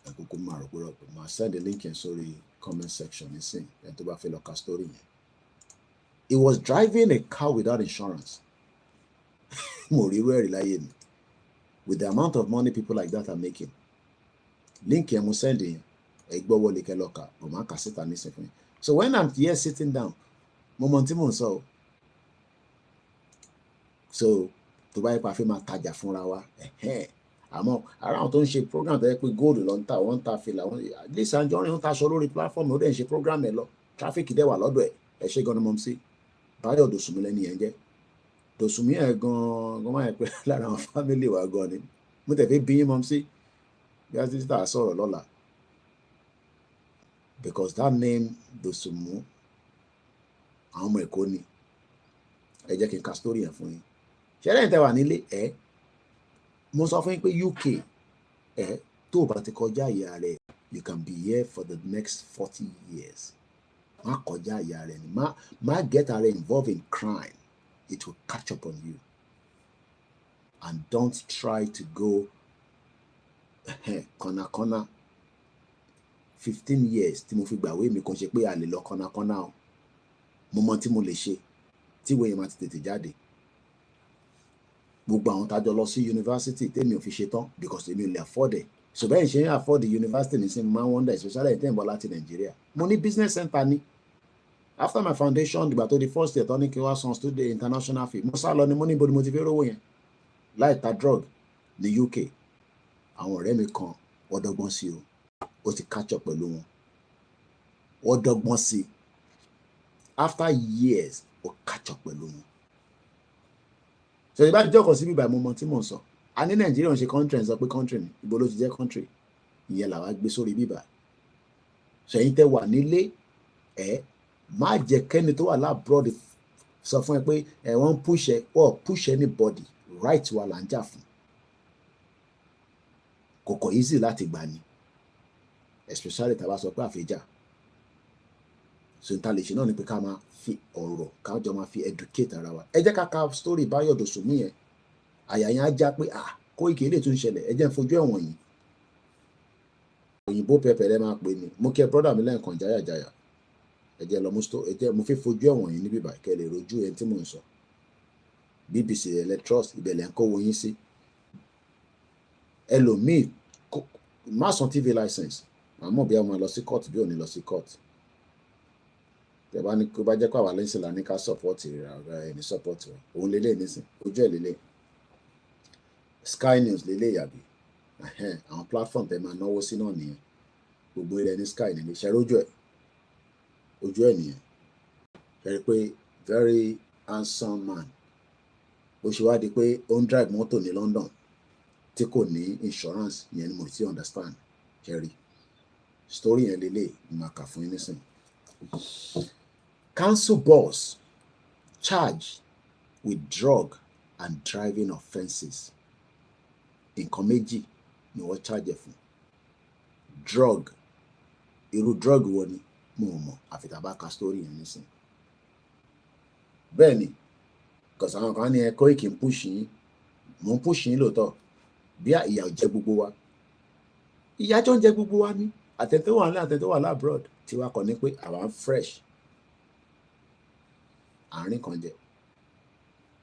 Àkókò máa rò pé rọ̀pọ̀ máa send the link yẹn sórí comment section nísìn ẹni tó bá fẹ́ lọ ka story yẹn. He was driving a car without insurance. Mo rí irú ẹ̀rí láyé mi. With the amount of money people like that are making. Link yẹn mo send yẹn. Ẹgbọ́ wọlé kẹlọ́ka mo máa kà síta nísìn fún yín. So when I'm here sitting down mo mọ tí mò ń sọ o. So tó bá yẹ pa fi máa tajà fúnra wa àmọ́ ara àwọn tó ń ṣe program tó yẹ pé góòlù ló ń ta wọ́n ń ta fìlà wọ́n Lisa Anjorin ń taṣọ lórí platform ó dẹ̀ ń ṣe program ẹ̀ lọ traffic dẹ̀ wà lọ́dọ̀ ẹ̀ ṣe gan-an mọ́ sí Báyọ̀ Dòsùnmú lẹ́ni yẹn jẹ́ Dòsùnmú yẹn gan-an máa yẹ pé lára àwọn family wa gan ni mo tẹ̀ fi bí yín mọ́ sí bí a ti tà sọ̀rọ̀ lọ́la because that name Dòsùnmú àwọn ọmọ Èkó ni ẹ jẹ́ kí n ka story yẹn fún yín ṣẹlẹ̀ ń tẹ́ wà nílé mo sọ fún yín pé UK tó o bá ti kọjá ìyá rẹ̀ you can be here for the next 40 years má kọjá àyà rẹ ni, má get ara involved in crime. It will catch up on you. And don't try to go corner. 15 years tí mo fi gbàwé mi kàn ṣe pé a lè lọ kọ́nà o. Mo mọ tí mo lè ṣe tí ìwé yẹn máa ti tètè jáde. Gbogbo àwọn tájọ lọ sí yunifásitì tèmi ò fi ṣe tán because èmi ò lè afford it. So bẹ́ẹ̀ ṣe ń afford the university ní sin máa ń wonder especially ẹ̀ tẹ́ ń bọ̀ láti Nàìjíríà. Mo ní business center ni. After my foundation dìgbà tó di first year tó ní kí wá san student international fee. Mo sá lọ ni mo ní ibo ni mo ti fẹ́ rówó yẹn. Láì ta drug ní UK. Àwọn ọ̀rẹ́ mi kan wọ́n dọ́gbọ́n sí o. Ó ti catch up pẹ̀lú wọn. Wọ́n dọ́gbọ́n sí. After years, ó catch up pẹ̀lú wọn. So ìbá jókòó sí bíbá mo mọ tí mò ń sọ. A ní Nàìjíríà ń ṣe country ń sọ pé country ni. Ibo ló ti jẹ́ country. Ìyẹn làwa gbé sórí bíbá. Ṣẹ̀yin tẹ́ wà nílé má jẹ́ kẹ́ni tó wà lábroad sọ fún ẹ pé wọ́n push anybody right wa là ń jà fún. Kò easy láti gbà ni. Especially tá bá sọ pé àfẹ́jà. So n ta lè ṣe náà ni pé ká máa fi ọ̀rọ̀ ká jọ máa fi educate ara wa. Ẹ jẹ́ ká ka story Báyọ̀ Dòsùnmú yẹn. Àyà yẹn á já pé Koiki lè tún ṣẹlẹ̀. Ẹ jẹ́ n fojú ẹ̀wọ̀n yìí. Òyìnbó pẹpẹ rẹ máa pè mí. Mo kí ẹ brother mi lẹ́ẹ̀kan jáyàjáyà. Ẹ jẹ́ lọ mú ẹ jẹ́ mo fi fojú ẹ̀wọ̀n yìí níbí báyìí kẹ́ lè rojú ẹni tí mò ń sọ. BBC Electros ibẹ̀ lẹ́ ń kówó yín sí. Ẹlòmíì má san TV license. Àmọ́ bí a máa lọ sí court bí ò ní lọ sí court. Tẹ́ bá ní kó bá jẹ́ pé àwa lẹ́sìn là ní ká support ẹni support wọn. Òun lélẹ̀ nísìn. Ojú ẹ̀ lélẹ̀. Sky News lélẹ̀ yàbí. Àwọn platform tẹ́ máa náwó sí náà nìyẹn. Gbogbo ilẹ̀ ní Sky nílé. Ṣẹ́ rójú ẹ̀. Ojú ẹ̀ nìyẹn. Ṣẹ́ rí pé very handsome man. Ó ṣe wá di pé ó ń drive mọ́tò ní London tí kò ní insurance yẹn ni mo ti understand. Ṣẹ́ rí. Story yẹn lélẹ̀ ni màá kà fún yín nísìn. Council boss charged with drug and driving offences. Nǹkan méjì ni wọ́n charge fún. Drug. Irú drug wo ni? Mo mọ̀ àfi tá bá ka story yẹn nísìn. Bẹ́ẹ̀ ni, because àwọn kan ní Koiki ń push yín. Mo ń push yín lóòótọ́. Bí ìyà ò jẹ gbogbo wa. Ìyà jọ ń jẹ gbogbo wa ní. Àtẹ̀tẹ̀ wà ní àtẹ̀tẹ̀ wà lábroad. Tí wàá kọ́ ni pé àwa ń fresh. Àárín kan jẹ.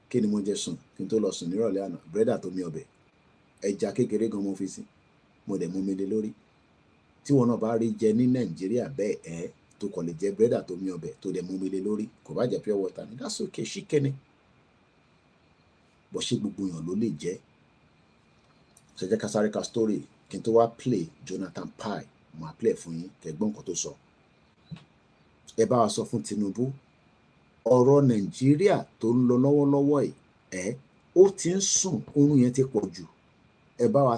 Kí ni mo jẹ sùn kí n tó lọ sùn nírọ̀lẹ́ àná? Bírẹ́dà tó mi ọbẹ̀. Ẹja kékeré gan mo fi sí. Mo dẹ̀ mú mi lé lórí. Tí wọn náà bá rí jẹ ní Nàìjíríà bẹ́ẹ̀ tó kọ̀ lè jẹ bírẹ́dà tó mi ọbẹ̀ tó dẹ̀ mú mi lé lórí. Kò bá jẹ pure water ni. That's okay, ṣíkẹ́ni. Bọ̀ ṣé gbogbo èèyàn ló lè jẹ́? Ṣé jẹ́ ká sáré ka story kí n tó wá play Jonathan Pie. Mo máa play fún yín kẹ́gbọ́n nǹkan tó sọ. Ẹ bá wa sọ fún Tinubu. Ọ̀rọ̀ Nàìjíríà tó ń lọ lọ́wọ́lọ́wọ́ yìí ó ti ń sùn, oorun yẹn ti pọ̀ jù. Ẹ bá wa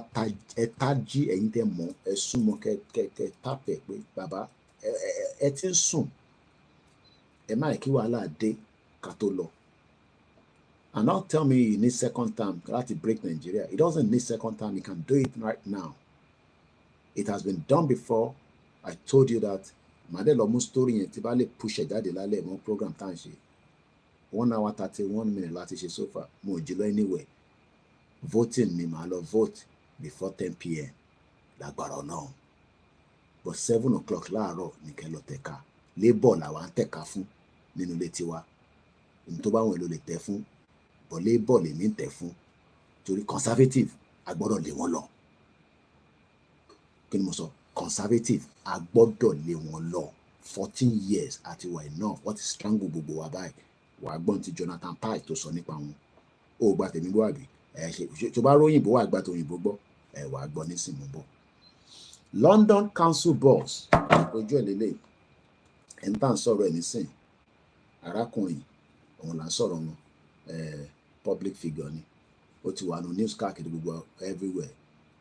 tají ẹ̀yin tẹ́ mọ̀, ẹ súnmọ́ kẹ́ tápẹ̀ pé bàbá ẹ ti ń sùn. Ẹ má kí wàhálà dé ká tó lọ. And don't tell me you need second term láti break Nigeria. It doesn't need second term. You can do it right now. It has been done before. I told you that. Màdé lọ mú story yẹn tí bá lè push ẹ̀ jáde lálẹ́ mọ́ program tá à ń ṣe. 1 hour 31 minutes láti ṣe so far. Mo ò jí lọ anywhere. Voting ni màá lọ vote before 10 p.m. Lágbára Ọlọ́run. But 7 o'clock láàárọ̀ ní kẹ́ lọ tẹ̀ka. Labour làwa ń tẹ̀ka fún nínú ilé tiwa. Ní tó bá wọn èlò lè tẹ̀ fún. But Labour lè ní tẹ̀ fún. Torí conservative a gbọ́dọ̀ lé wọn lọ. Kí ni mo sọ? Conservative a gbọ́dọ̀ lé wọn lọ. 14 years àti wà enough. What is strangle gbogbo wa báyìí? Wà á gbọ́n ti Jonathan Pie tó sọ nípa wọn. Ó gba tèmi gbọ́ àbí? Tó bá róyìnbó wà gba tòyìnbó gbọ́. Wà á gbọ́ nísìnyí bọ̀. London Council boss ojú ẹ̀ lélẹ̀. Ẹ̀ ń tà ń sọ̀rọ̀ ẹ̀ nísìn. Arákùnrin òun là ń sọ̀rọ̀ wọn. Public figure ni. Ó ti wà ní news káàkiri gbogbo everywhere.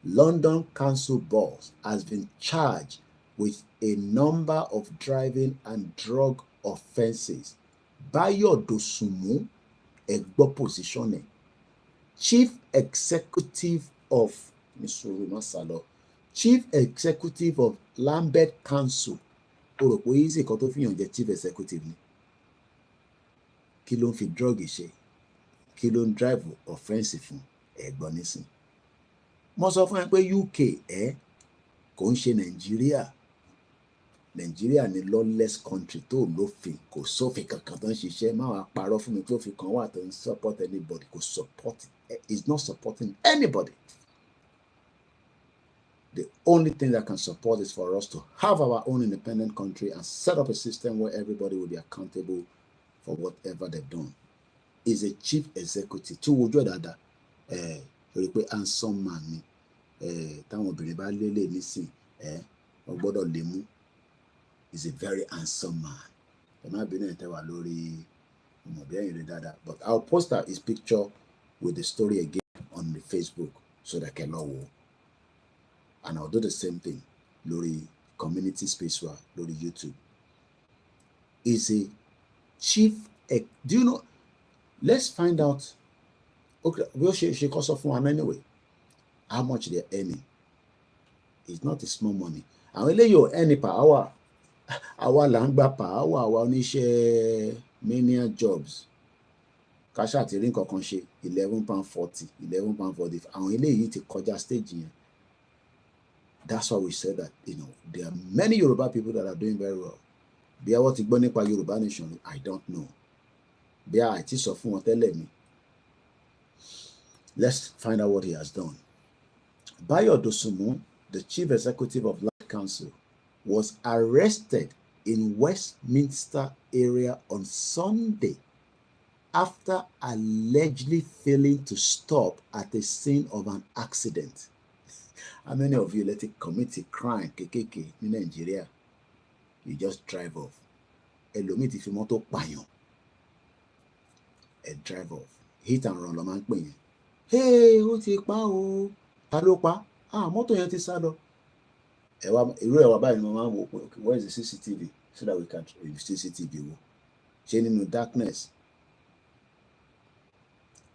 London Council boss has been charged with a number of driving and drug offences. Báyọ̀ Dòsùnmú ẹgbọ́ position ẹ̀. Chief Executive of Lambeth Council o rò pé easy kan tó fi yàn jẹ chief executive ni kí ló ń fi drug ṣe kí ló ń drive offensive fún ẹ̀gbọ́n nísìn mo sọ fún ẹ pé UK kò ń ṣe Nàìjíríà ni lawless country tó lófin kò sófin kankan tó ń ṣiṣẹ́ má wàá parọ́ fún mi tó fi kan wà tó ń support anybody kò support is not supporting anybody. The only thing that can support is for us to have our own independent country and set up a system where everybody will be accountable for whatever they've done. Is a chief executive tí wojú ẹ̀ dáadáa rí pé handsome man ni táwọn obìnrin bá lélẹ̀ nísìn wọ́n gbọ́dọ̀ lè mú. Is a very handsome man. Ẹ má bínú ẹ̀ tẹ́ wà lórí ọmọ bí ẹ̀yìn rí dáadáa, but I'll post out his picture with the story again on the Facebook so that can know. And I'll do the same thing lórí community space wa lórí YouTube. Is a chief do you know? Let's find out. Okay, well, she cost of one anyway. How much they're earning? It's not a small money. Àwọn eléyìí ò earn per hour. Àwa là ń gbà per hour. Àwa oníṣẹ́ mania jobs. Kasha àti rí nǹkan kan ṣe £11.40, £11.40. Àwọn eléyìí ti kọjá stage yẹn. That's why we said that, you know, there are many Yoruba people that are doing very well. Bí àwọn ti gbọ́ nípa Yoruba nation, I don't know. Bí a ti sọ fún wọn tẹ́lẹ̀ mi. Let's find out what he has done. Bayo Dosunmu, the chief executive of Land Council, was arrested in Westminster area on Sunday after allegedly failing to stop at the scene of an accident. How many of you let it commit a crime kékèké ní Nigeria? You just drive off. Ẹlòmíì ti fi mọ́tò pààyàn. Drive off. Hit and run ló máa ń pè yẹn. Hey, ó ti pa o. Ta ló pa? Mọ́tò yẹn ti sá lọ. Irú ẹ̀wà báyìí ni mo máa ń wò pé okay, where is the CCTV so that we can use CCTV wo. Ṣé nínú darkness?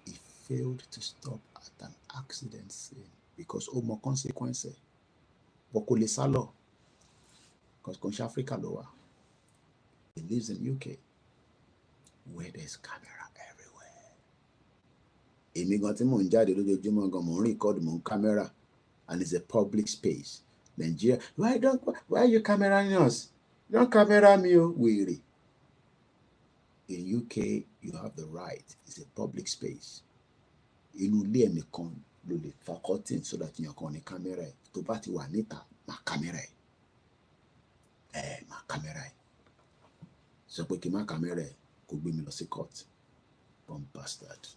He failed to stop at an accident scene because ó mọ consequence. But kò lè sá lọ because kò ń ṣe Africa ló wà. He lives in UK where there's camera everywhere. Èmi gan tí mò ń jáde lójoojúmọ́ gan mò ń record mò ń camera and it's a public space. Nigeria, why are you cameraing us? Don't camera me, weary. In UK, you have the right. It's a public space. Inú ilé ẹnìkan ló lè fa curtain so that you can camera ẹ̀. Tó bá ti wà níta, má camera ẹ̀. Má camera ẹ̀. Sọ pé kí má camera ẹ̀ kó gbé mi lọ sí court. Bomb bastard.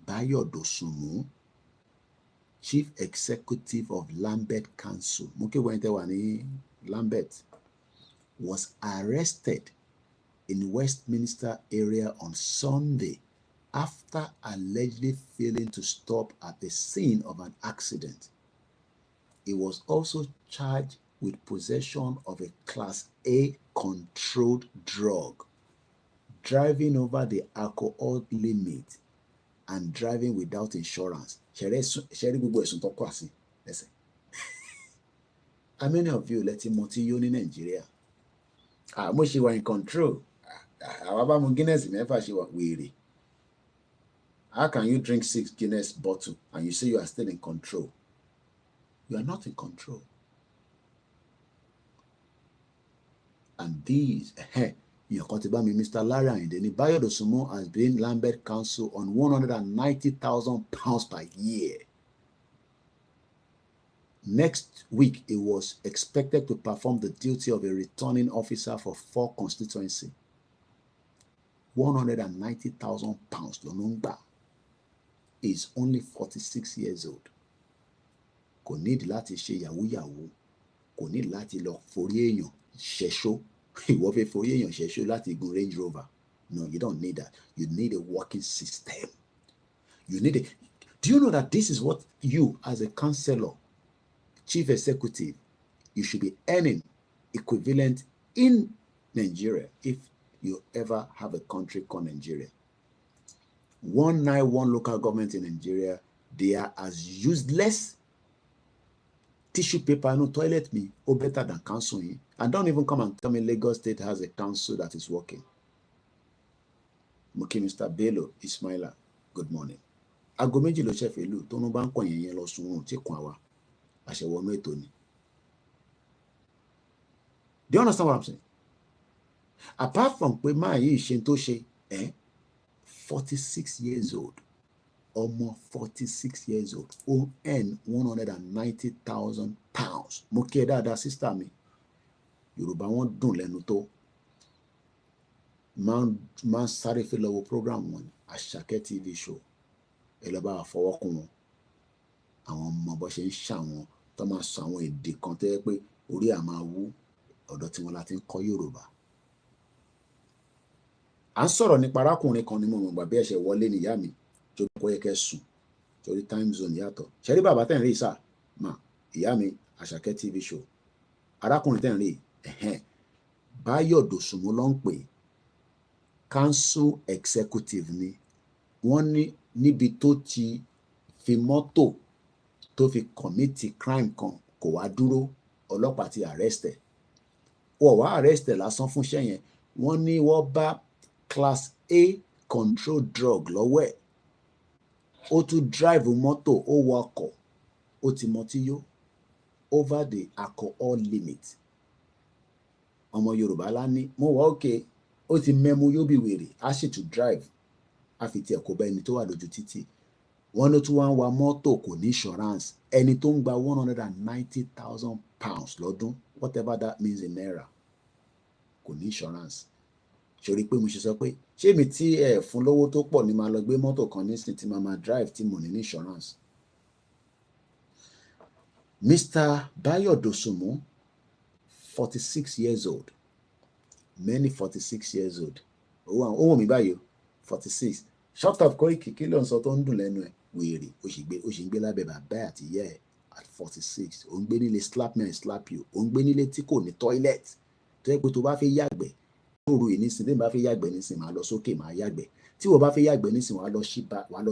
Bayo Dosunmu, Chief Executive of Lambeth Council, Lambeth, was arrested in Westminster area on Sunday after allegedly failing to stop at the scene of an accident. He was also charged with possession of a Class A controlled drug, driving over the alcohol limit, and driving without insurance. Ṣẹ̀rí gbogbo ẹ̀sùn tó kọ́ àsìn lẹ́sẹ̀. How many of you let him mọtí yó ní Nàìjíríà? Mo ṣe wà in control. Àwa bá mu Guinness mẹ́fà ṣe wà wèrè. How can you drink 6 Guinness bottle and you say you are still in control? You are not in control. And these, Mr. Larry Ayinde, Bayo Dosunmu has been Lambeth Council on £190,000 per year. Next week, he was expected to perform the duty of a returning officer for 4 constituencies. £190,000 ló He is only 46 years old. Kò need láti ṣe yahoo. Kò need láti lọ forí èèyàn ṣẹ̀ṣó. Ìwọ fẹ́ forí èèyàn ṣẹ̀ṣó láti gun Range Rover. No, you don't need that. You need a working system. You need a. Do you know that this is what you, as a councillor, chief executive, you should be earning equivalent in Nigeria if you ever have a country called Nigeria. 191 local government in Nigeria, they are as useless tissue paper no toilet me or better than council. And don't even come and tell me Lagos State has a council that is working. Mo kí Mr. Bello Ismaila, good morning. Aago méjì ló ṣe fẹ́ lù tó ń bá ń kàn yẹn lọ sùn tí kàn wá àṣẹwọnú ètò ni. Do you understand what I'm saying? Apart from pé máa yí ìṣe tó ṣe 46 years old, ọmọ 46 years old, ó earn 190,000 pounds. Mo kí ẹ dáadáa sísítà mi, Yorùbá wọn dùn lẹ́nu tó. Máa ń sáré fi lọ wo program wọn Àṣàkẹ́ TV show. Ẹ lọ bá wa fọwọ́ kún wọn. Àwọn ọmọ bó ṣe ń ṣàwọn tó máa sọ àwọn èdè kan tó yẹ pé orí à máa wú ọ̀dọ̀ tí wọn láti ń kọ́ Yorùbá. À ń sọ̀rọ̀ nípa arákùnrin kan ní mo mọ̀ gbà bí ẹ ṣe wọlé níyà mi tó kọ́ yẹ kẹ́ sùn torí time zone yàtọ̀. Ṣé rí bàbá tẹ̀ ń rí sà mà ìyá mi Àṣàkẹ́ TV show. Arákùnrin tẹ̀ ń rí Báyọ̀ Dòsùnmú ló ń pè council executive ni. Wọ́n ní níbi tó ti fi mọ́tò tó fi commit crime kan kò wá dúró ọlọ́pàá ti arrest ẹ̀. Wọ́n wá arrest ẹ̀ lásán fún iṣẹ́ yẹn. Wọ́n ní wọ́n bá class A control drug lọ́wọ́ ẹ̀. Ó tún drive mọ́tò ó wakọ̀ ó ti mọtí yó over the alcohol limit. Ọmọ Yorùbá lá ní mo wà òkè ó ti mẹ́mu yó bí wèrè á sì tún drive á fi tiẹ̀ kó bá ẹni tó wà lójú títì. Wọ́n ló tún wá ń wa mọ́tò kò ní insurance. Ẹni tó ń gba 190,000 pounds lọ́dún whatever that means in naira kò ní insurance. Ṣorí pé mo ṣe sọ pé ṣé mi tí ẹ fún lówó tó pọ̀ ni máa lọ gbé mọ́tò kan nísìnyí tí máa drive tí mo ní insurance. Mr. Bayo Dosunmu, 46 years old. Many 46 years old. Ó mi báyìí 46. Shut up Koiki kí ló ń sọ tó ń dùn lẹ́nu ẹ̀ wèrè ó sì ń gbé lábẹ́ bàbá àti ìyá ẹ̀ at 46. Ó ń gbé nílé slap me and slap you. Ó ń gbé nílé tí kò ní toilet. Tó yẹ pé tó bá fẹ́ yàgbẹ́ lóru yìí nísìnyí bí bá fẹ́ yàgbẹ́ nísìnyí máa lọ sókè máa yàgbẹ́. Tí wọ́n bá fẹ́ yàgbẹ́ nísìnyí wàá lọ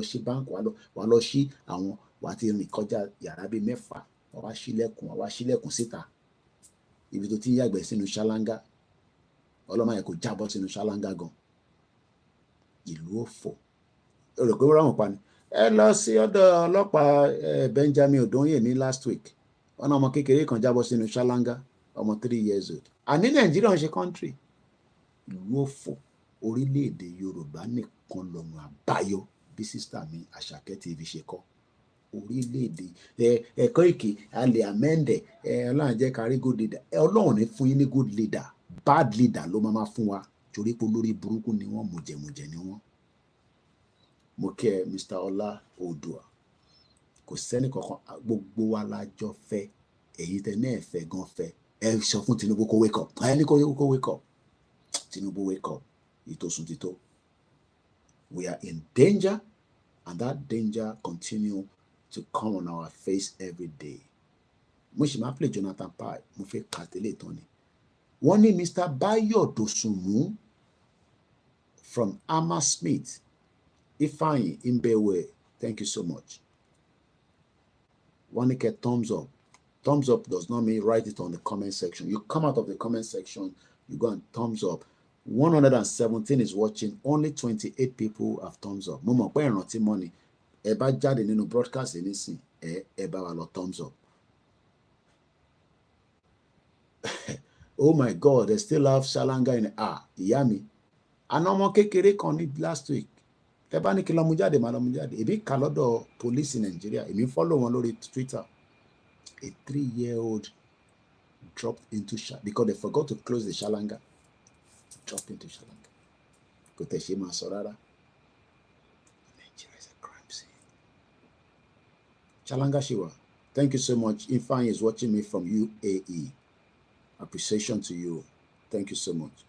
sí báńkì wàá lọ sí àwọn wàá ti rìn kọjá yàrá bíi 6 wàá wá sílẹ̀kùn síta ibi tó ti ń yàgbẹ́ sínú ṣáláńgá ọlọ́mọ yẹn kò jábọ́ sínú ṣáláńgá gan. Ìlú òfò ó rò pé wọ́n ráwọn pa ni. Ẹ lọ sí ọ̀dọ̀ ọlọ́pàá Benjamin Odonye ní last week ọ̀nà ọmọ kékeré kan jábọ́ sínú ṣáláńgá ọmọ 3 years old. Àní Nàìjíríà ń ṣe country. Ìlú òfò orílẹ̀-èdè Yorùbá nìkan lọ́nà àbáyọ bí sísítà mi Àṣàkẹ́ TV ṣe kọ́. Orílẹ̀-èdè ẹ̀kọ́ ìkè a lè amẹ́ndẹ̀ Ọlọ́run jẹ́ kárí good leader. Ọlọ́run ní fún yín ní good leader bad leader ló máa fún wa torí pé olórí burúkú ni wọ́n mùjẹ̀mùjẹ̀ ni wọ́n. Mo kí ẹ Mr. Ọlá Oòduà kò sẹ́ni kankan gbogbo wa lájọ fẹ́ èyí tẹ náà fẹ́ gan fẹ́ ẹ sọ fún Tinubu kó wake up ẹ ní kó wake up. Tinubu wake up ìtòsùn ti tó. We are in danger and that danger continue to come on our face every day. Mo ṣì máa play Jonathan Pye mo fẹ́ kàtẹ́lẹ̀ tán ni. Wọ́n ní Mr. Bayo Dosunmu from Hammersmith Ifeanyi Imbewe, thank you so much. Wọ́n ní kẹ́ thumbs up. Thumbs up does not mean write it on the comment section. You come out of the comment section, you go and thumbs up. 117 is watching, only 28 people have thumbs up. Mo mọ̀ pé ìrántí mọ́ ni ẹ bá jáde nínú broadcast nísìn ẹ bá wa lọ thumbs up. Oh my God, they still have Shalanga in ìyá mi. Àná ọmọ kékeré kan ní last week. Ẹ bá ní kí lọ mú jáde máa lọ mú jáde. Èmi kà lọ́dọ̀ police in Nigeria. Èmi follow wọn lórí Twitter. A 3-year-old dropped into because they forgot to close the Shalanga. Dropped into Shalanga. Kò tẹ̀ ṣe máa sọ rárá. Nigeria is a crime scene. Shalanga Shiwa, thank you so much. Ifeanyi is watching me from UAE. Appreciation to you. Thank you so much.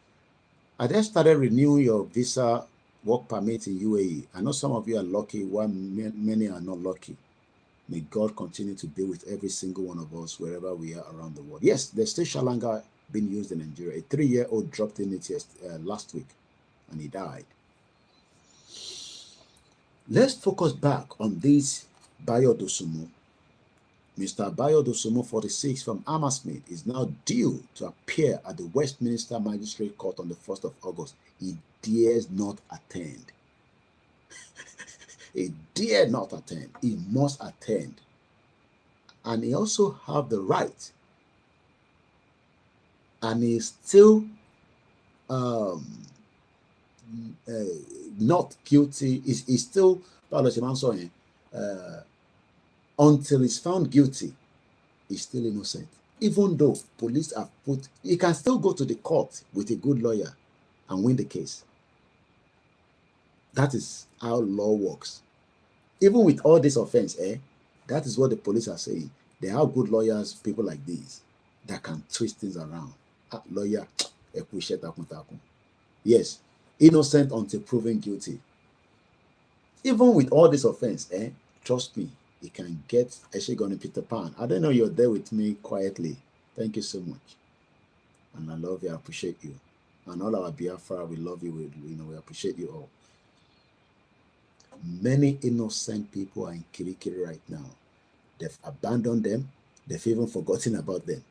I just started renewing your visa work permit in UAE. I know some of you are lucky, while many are not lucky. May God continue to be with every single one of us wherever we are around the world. Yes, there's still Shalanga being used in Nigeria. A 3-year-old dropped in it last week and he died. Let's focus back on this Bayo Dosunmu. Mr. Bayo Dosumo, 46, from Hammersmith, is now due to appear at the Westminster Magistrate Court on the 1st of August. He dares not attend. He dare not attend. He must attend. And he also have the right. And he's still not guilty. He's still, until he's found guilty, he's still innocent. Even though police have put, he can still go to the court with a good lawyer and win the case. That is how law works. Even with all this offense, that is what the police are saying. They have good lawyers, people like these, that can twist things around. Lawyer, yes, innocent until proven guilty. Even with all this offense, trust me, you can get Eshegon Peter Pan. I don't know, you're there with me quietly. Thank you so much. And I love you, I appreciate you. And all our Biafra, we love you, we appreciate you all. Many innocent people are in Kirikiri right now. They've abandoned them. They've even forgotten about them.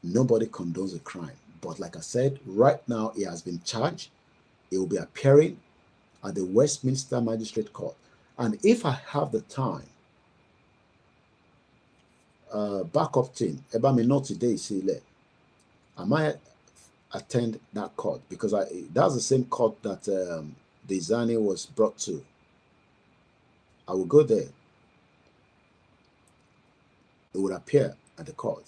Nobody condones a crime. But like I said, right now he has been charged. He will be appearing at the Westminster Magistrate Court. And if I have the time, backup team, Eba me not today, I might attend that court, because that's the same court that the Zani was brought to. I will go there. It would appear at the court.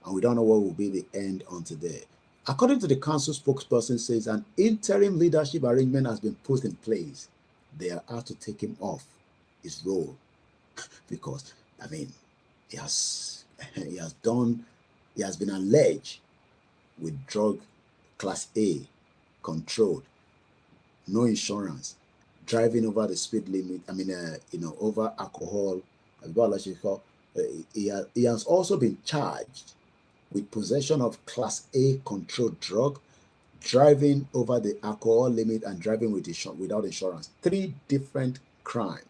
And we don't know what will be the end until there. According to the council spokesperson, says an interim leadership arrangement has been put in place. They are out to take him off his role. Because, I mean, he has been alleged with drug class A, controlled, no insurance, driving over the speed limit, over alcohol, he has also been charged with possession of class A controlled drug, driving over the alcohol limit, and driving without insurance. 3 different crimes.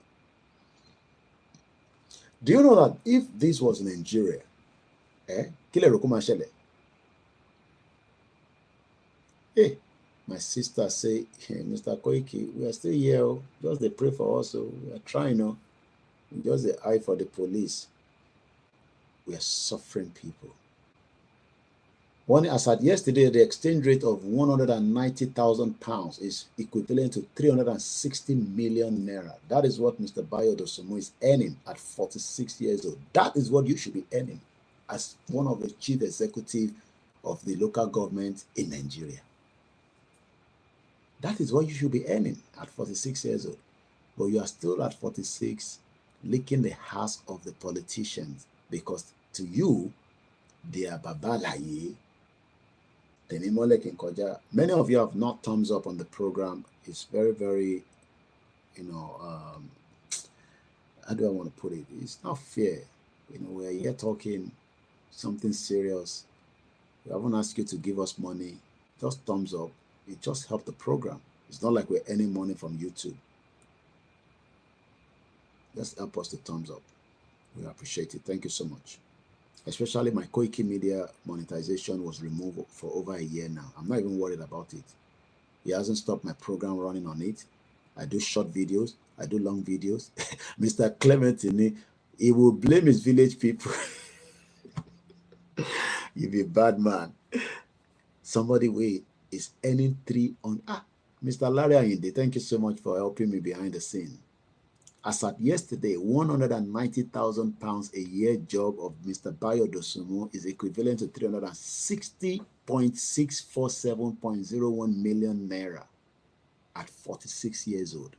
Do you know that if this was Nigeria, my sister say, hey, Mr. Koiki, we are still here. Just they pray for us. So we are trying. Just the eye for the police. We are suffering people. As at yesterday, the exchange rate of 190,000 pounds is equivalent to 360 million naira. That is what Mr. Bayo Dosumo is earning at 46 years old. That is what you should be earning as one of the chief executives of the local government in Nigeria. That is what you should be earning at 46 years old. But you are still at 46, licking the ass of the politicians, because to you, they are babalaye. Many of you have not thumbs up on the program. It's very, very, how do I want to put it? It's not fair. We're here talking something serious. We haven't asked you to give us money. Just thumbs up. It just helped the program. It's not like we're earning money from YouTube. Just help us to thumbs up. We appreciate it. Thank you so much. Especially my Koikimedia monetization was removed for over a year now. I'm not even worried about it. He hasn't stopped my program running on it. I do short videos. I do long videos. Mr. Clement, he will blame his village people. You be a bad man. Somebody is earning 3 on. Mr. Larry Ayinde, thank you so much for helping me behind the scene. As at yesterday, 190,000 pounds a year job of Mr. Bayo Dosumo is equivalent to 360.647.01 million naira at 46 years old.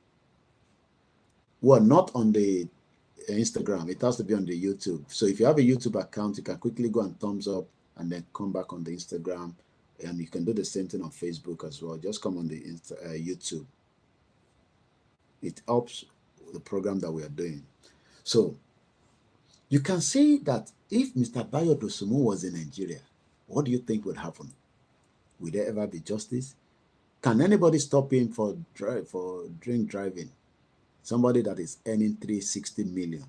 Well, not on the Instagram. It has to be on the YouTube. So if you have a YouTube account, you can quickly go and thumbs up and then come back on the Instagram. And you can do the same thing on Facebook as well. Just come on the YouTube. It helps the program that we are doing. So you can see that if Mr. Bayo Dosumo was in Nigeria, what do you think would happen? Will there ever be justice? Can anybody stop him for drink driving? Somebody that is earning 360 million.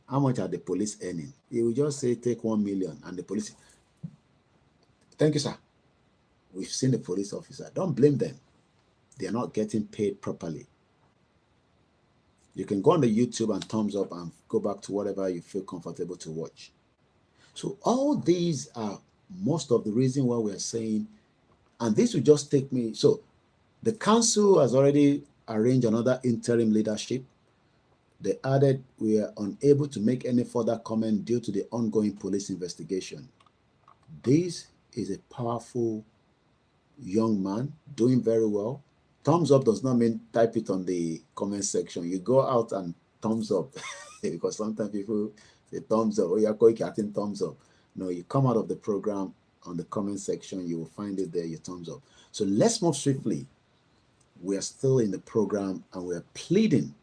How much are the police earning? He will just say, take 1 million, and the police. Thank you, sir. We've seen the police officer. Don't blame them. They are not getting paid properly. You can go on the YouTube and thumbs up and go back to whatever you feel comfortable to watch. So all these are most of the reason why we are saying, and this will just take me. So the council has already arranged another interim leadership. They added, we are unable to make any further comment due to the ongoing police investigation. This is a powerful young man doing very well. Thumbs up does not mean type it on the comment section. You go out and thumbs up because sometimes people say thumbs up. Oh, you're Koiki, thumbs up. No, you come out of the program on the comment section, you will find it there, your thumbs up. So let's move swiftly. We are still in the program and we are pleading.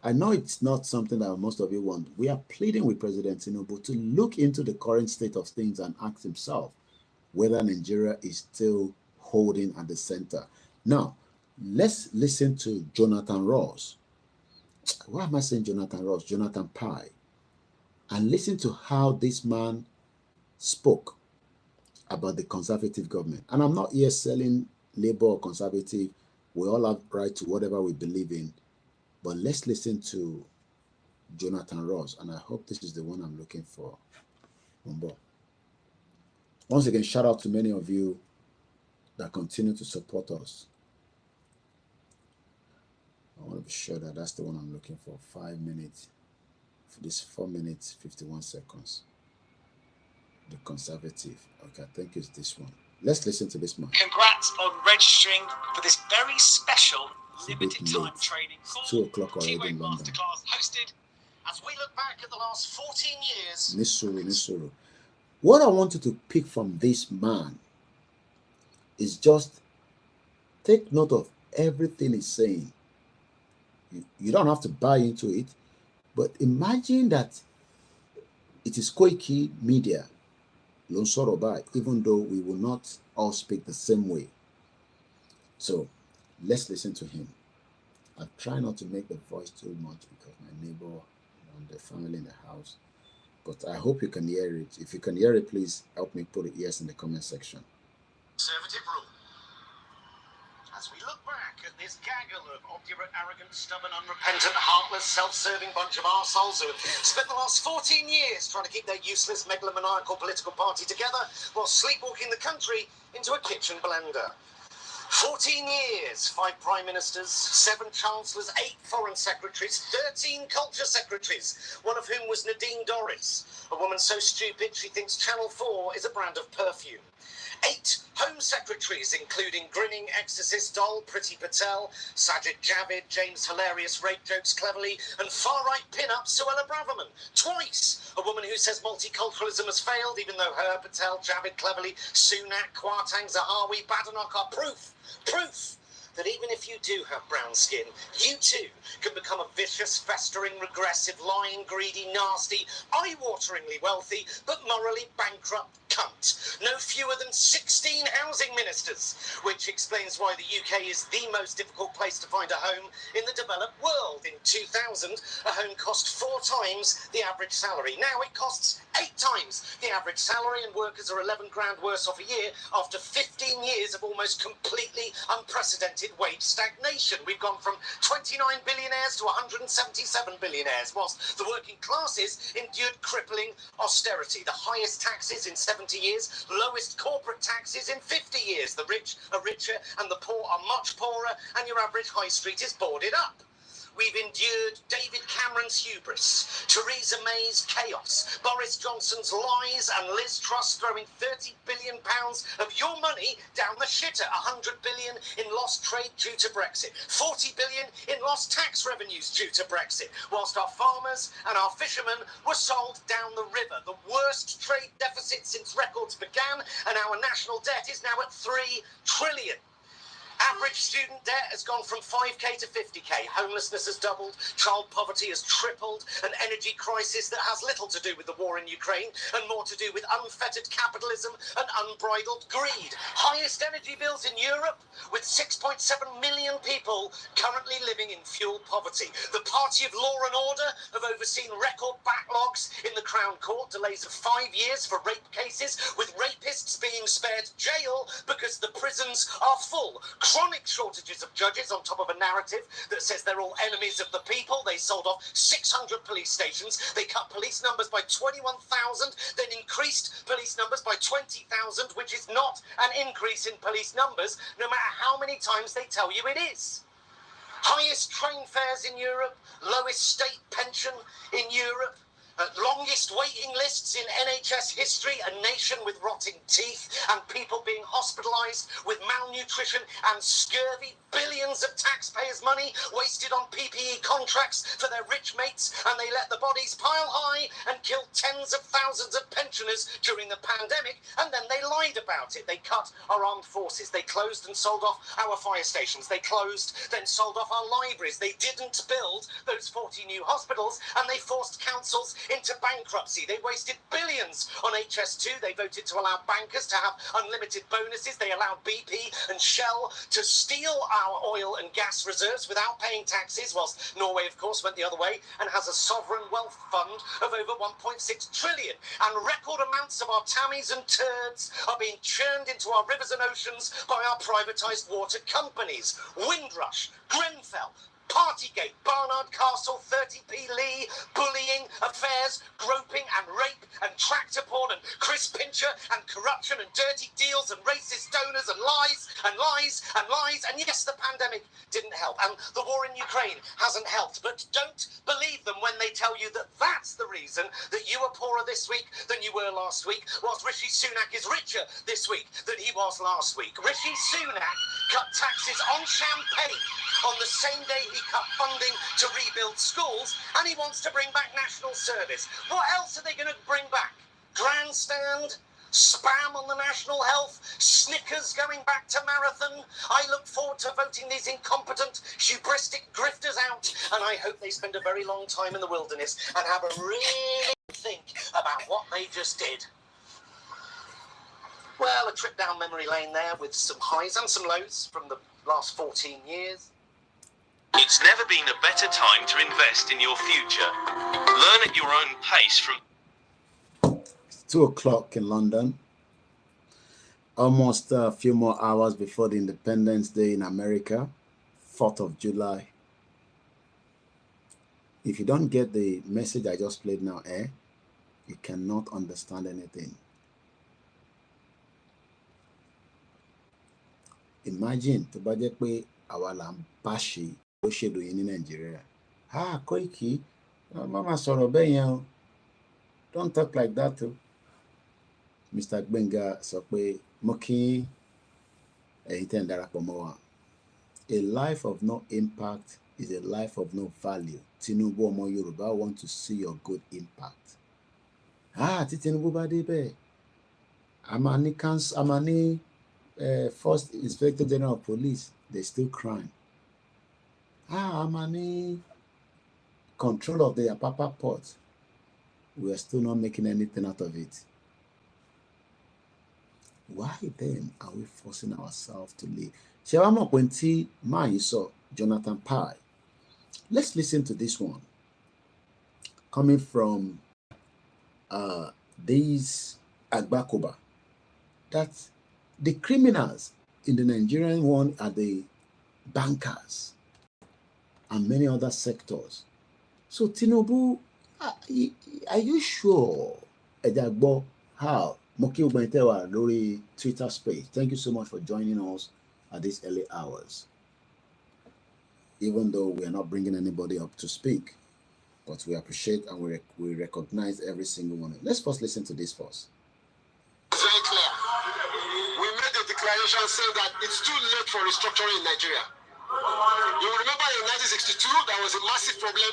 I know it's not something that most of you want. We are pleading with President Tinubu to look into the current state of things and ask himself whether Nigeria is still holding at the center. Now, let's listen to Jonathan Ross. Why am I saying Jonathan Ross? Jonathan Pye. And listen to how this man spoke about the conservative government. And I'm not here selling Labour or conservative. We all have right to whatever we believe in. But let's listen to Jonathan Ross. And I hope this is the one I'm looking for. Once again, shout out to many of you that continue to support us. I want to be sure that that's the one I'm looking for. 5 minutes. For this 4 minutes, 51 seconds. The conservative. Okay, I think it's this one. Let's listen to this man. Congrats on registering for this very special limited time training course. 2 o'clock already in London. Masterclass hosted as we look back at the last 14 years. Nisuru. What I want you to pick from this man is just take note of everything he's saying. You don't have to buy into it, but imagine that it is Koikimedia, Lonsoroba, even though we will not all speak the same way. So let's listen to him. I try not to make the voice too much because my neighbor and the family in the house. But I hope you can hear it. If you can hear it, please help me put it yes in the comment section. Conservative rule. As we look back at this gaggle of obdurate, arrogant, stubborn, unrepentant, heartless, self-serving bunch of arseholes who have spent the last 14 years trying to keep their useless, megalomaniacal political party together while sleepwalking the country into a kitchen blender. 14 years, 5 prime ministers, 7 chancellors, 8 foreign secretaries, 13 culture secretaries, one of whom was Nadine Dorries, a woman so stupid she thinks Channel 4 is a brand of perfume. 8 home secretaries, including grinning exorcist doll Priti Patel, Sajid Javid, James Hilarious Rape Jokes Cleverly, and far-right pin-up Suella Braverman. Twice, a woman who says multiculturalism has failed, even though her, Patel, Javid Cleverly, Sunak, Kwarteng, Zahawi, Badenoch are proof that even if you do have brown skin, you too can become a vicious, festering, regressive, lying, greedy, nasty, eye-wateringly wealthy, but morally bankrupt cunt. No fewer than 16 housing ministers, which explains why the UK is the most difficult place to find a home in the developed world. In 2000, a home cost 4 times the average salary. Now it costs 8 times the average salary, and workers are 11 grand worse off a year after 15 years of almost completely unprecedented wage stagnation. We've gone from 29 billionaires to 177 billionaires, whilst the working classes endured crippling austerity. The highest taxes in 70 years, lowest corporate taxes in 50 years. The rich are richer and the poor are much poorer, and your average high street is boarded up. We've endured David Cameron's hubris, Theresa May's chaos, Boris Johnson's lies, and Liz Truss throwing £30 billion of your money down the shitter. £100 billion in lost trade due to Brexit, £40 billion in lost tax revenues due to Brexit, whilst our farmers and our fishermen were sold down the river. The worst trade deficit since records began, and our national debt is now at £3 trillion. Average student debt has gone from 5k to 50k. Homelessness has doubled, child poverty has tripled, an energy crisis that has little to do with the war in Ukraine and more to do with unfettered capitalism and unbridled greed. Highest energy bills in Europe, with 6.7 million people currently living in fuel poverty. The party of law and order have overseen record backlogs in the Crown Court, delays of 5 years for rape cases, with rapists being spared jail because the prisons are full. Chronic shortages of judges on top of a narrative that says they're all enemies of the people. They sold off 600 police stations. They cut police numbers by 21,000, then increased police numbers by 20,000, which is not an increase in police numbers, no matter how many times they tell you it is. Highest train fares in Europe, lowest state pension in Europe, longest waiting lists in NHS history, a nation with rotting teeth and people being hospitalised with malnutrition and scurvy, billions of taxpayers' money wasted on PPE contracts for their rich mates, and they let the bodies pile high and killed tens of thousands of pensioners during the pandemic, and then they lied about it. They cut our armed forces, they closed and sold off our fire stations, they closed, then sold off our libraries, they didn't build those 40 new hospitals, and they forced councils into bankruptcy. They wasted billions on HS2. They voted to allow bankers to have unlimited bonuses. They allowed BP and Shell to steal our oil and gas reserves without paying taxes, whilst Norway, of course, went the other way and has a sovereign wealth fund of over 1.6 trillion. And record amounts of our tammies and turds are being churned into our rivers and oceans by our privatised water companies. Windrush, Grenfell, Partygate, Barnard Castle, 30p Lee, bullying, affairs, groping and rape and tractor porn and Chris Pincher and corruption and dirty deals and racist donors and lies and lies and lies. And yes, the pandemic didn't help and the war in Ukraine hasn't helped. But don't believe them when they tell you that that's the reason that you are poorer this week than you were last week, whilst Rishi Sunak is richer this week than he was last week. Rishi Sunak cut taxes on champagne on the same day he cut funding to rebuild schools, and he wants to bring back national service. What else are they going to bring back? Grandstand? Spam on the national health? Snickers going back to marathon? I look forward to voting these incompetent, hubristic grifters out, and I hope they spend a very long time in the wilderness and have a really think about what they just did. Well, a trip down memory lane there with some highs and some lows from the last 14 years. It's never been a better time to invest in your future. Learn at your own pace from... 2 o'clock in London. Almost a few more hours before the Independence Day in America, 4th of July. If you don't get the message I just played now, you cannot understand anything. Imagine to bá jẹ́ pé àwa là ń bá ṣe ó ṣèlú yín ní Nàìjíríà. Koiki, mama sọ̀rọ̀ bẹ́ẹ̀ yẹn o. Don't talk like that o. Mr. Gbenga sọ pé mo kí ẹ̀yin tẹ́ ń darapọ̀ mọ́ wa. A life of no impact is a life of no value. Tinubu ọmọ Yorùbá want to see your good impact. Tí Tinubu bá dé bẹ́ẹ̀, a máa ní First Inspector General of Police, they still crying. A máa ní control of the Apapa port. We are still not making anything out of it. Why then are we forcing ourselves to live? Shewamo Kwenti Maiso, Jonathan Pai. Let's listen to this one. Coming from these Agbakoba. That the criminals in the Nigerian one are the bankers and many other sectors. So Tinubu, are you sure? Edagbo, how? Moki Ubentewa Lori Twitter space. Thank you so much for joining us at these early hours. Even though we are not bringing anybody up to speak, but we appreciate and we recognize every single one. Let's first listen to this first. It's very clear. We made a declaration saying that it's too late for restructuring in Nigeria. You remember in 1962, there was a massive problem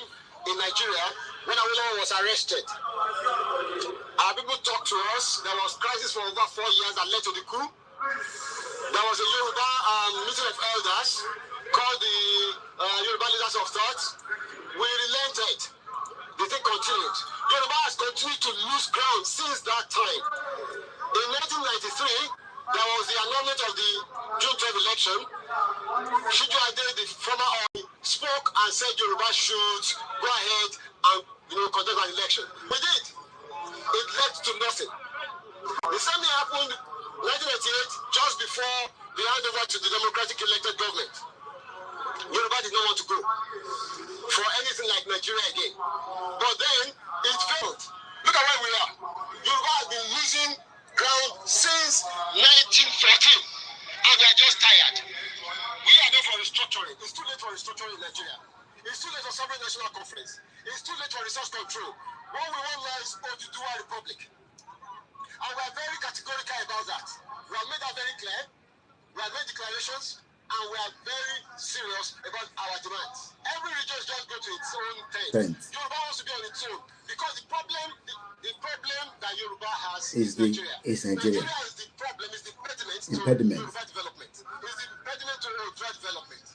in Nigeria when Arewa was arrested. Our people talked to us. There was crisis for over 4 years that led to the coup. There was a Yoruba meeting of elders called the Yoruba Leaders of Thought. We relented. The thing continued. Yoruba has continued to lose ground since that time. In 1993, there was the annulment of the June 12 election. Shiju Ade, the former OI, spoke and said Yoruba should go ahead and conduct an election. We did. It led to nothing. The same thing happened in 1998, just before the handover to the democratic elected government. Yoruba did not want to go for anything like Nigeria again. But then it failed. Look at where we are. Yoruba has been losing ground since 1914, and we are just tired. We are there for restructuring. It's too late for restructuring in Nigeria. It's too late for sovereign national conference. It's too late for resource control. What we want now is Oduduwa Republic. And we are very categorical about that. We have made that very clear. We have made declarations, and we are very serious about our demands. Every region just go to its own tent. Yoruba wants to be on its own because the problem that Yoruba has is Nigeria. Nigeria is the problem, is the impediment to Yoruba development. Is the impediment to Yoruba development.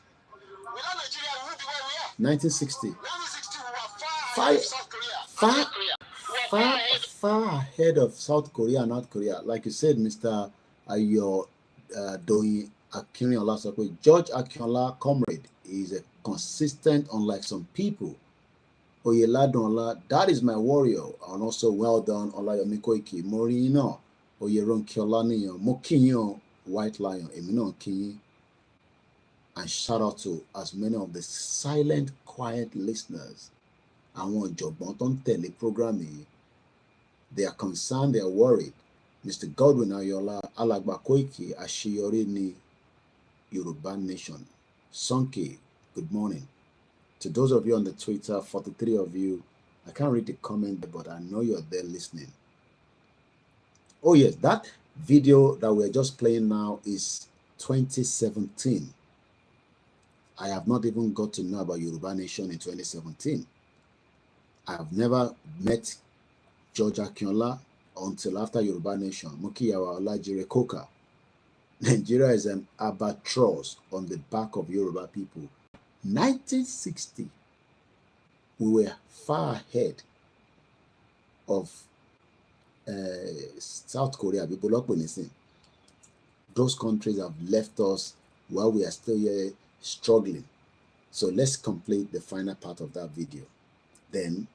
Without Nigeria, we will be where we are. 1960. 1960, we were far ahead of South Korea. Far ahead of South Korea and North Korea. Like you said, Mr. Ayo Doyin Akinriola Sokwe, George Akinola, comrade, is a consistent, unlike some people. Oyeladun, that is my warrior. And also, well done, Olayomi Koiki, Morino, Oyeron Kiolaniyo, Mokinyo, White Lion, Emino Kinyi. And shout out to as many of the silent, quiet listeners. Àwọn ọ̀jọ̀gbọ́n tó ń tẹ̀lé program yìí. They are concerned, they are worried. Mr. Godwin Ayola, Alàgbà Koiki, àṣeyọrí ní Yoruba Nation. Sonke, good morning. To those of you on the Twitter, 43 of you, I can't read the comment, but I know you're there listening. Oh yes, that video that we're just playing now is 2017. I have not even got to know about Yoruba Nation in 2017. I have never met George Akinola until after Yoruba Nation. Mukiyawa Olajire Koka. Nigeria is an albatross on the back of Yoruba people. 1960, we were far ahead of South Korea. Those countries have left us while we are still here struggling. So let's complete the final part of that video. Then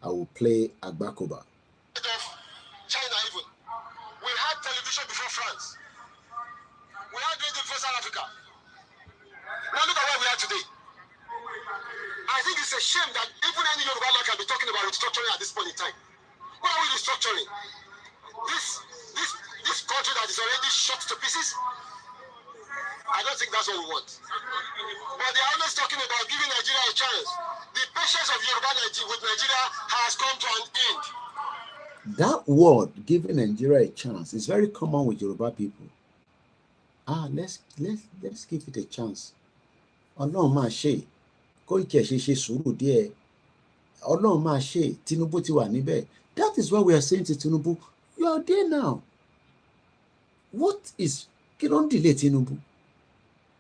I will play Agbakoba. China even. We had television before France. We had radio before South Africa. Now look at where we are today. I think it's a shame that even any Yoruba man can be talking about restructuring at this point in time. What are we restructuring? This country that is already shot to pieces? I don't think that's what we want. But they are always talking about giving Nigeria a chance. The patience of Yoruba with Nigeria has come to an end. That word, giving Nigeria a chance, is very common with Yoruba people. Let's give it a chance. Ọlọ́run máa ṣe, Koiki ṣe sùúrù díẹ̀. Ọlọ́run máa ṣe, Tinubu ti wà níbẹ̀. That is why we are saying to Tinubu, you are there now. What is, kí ló ń delay Tinubu?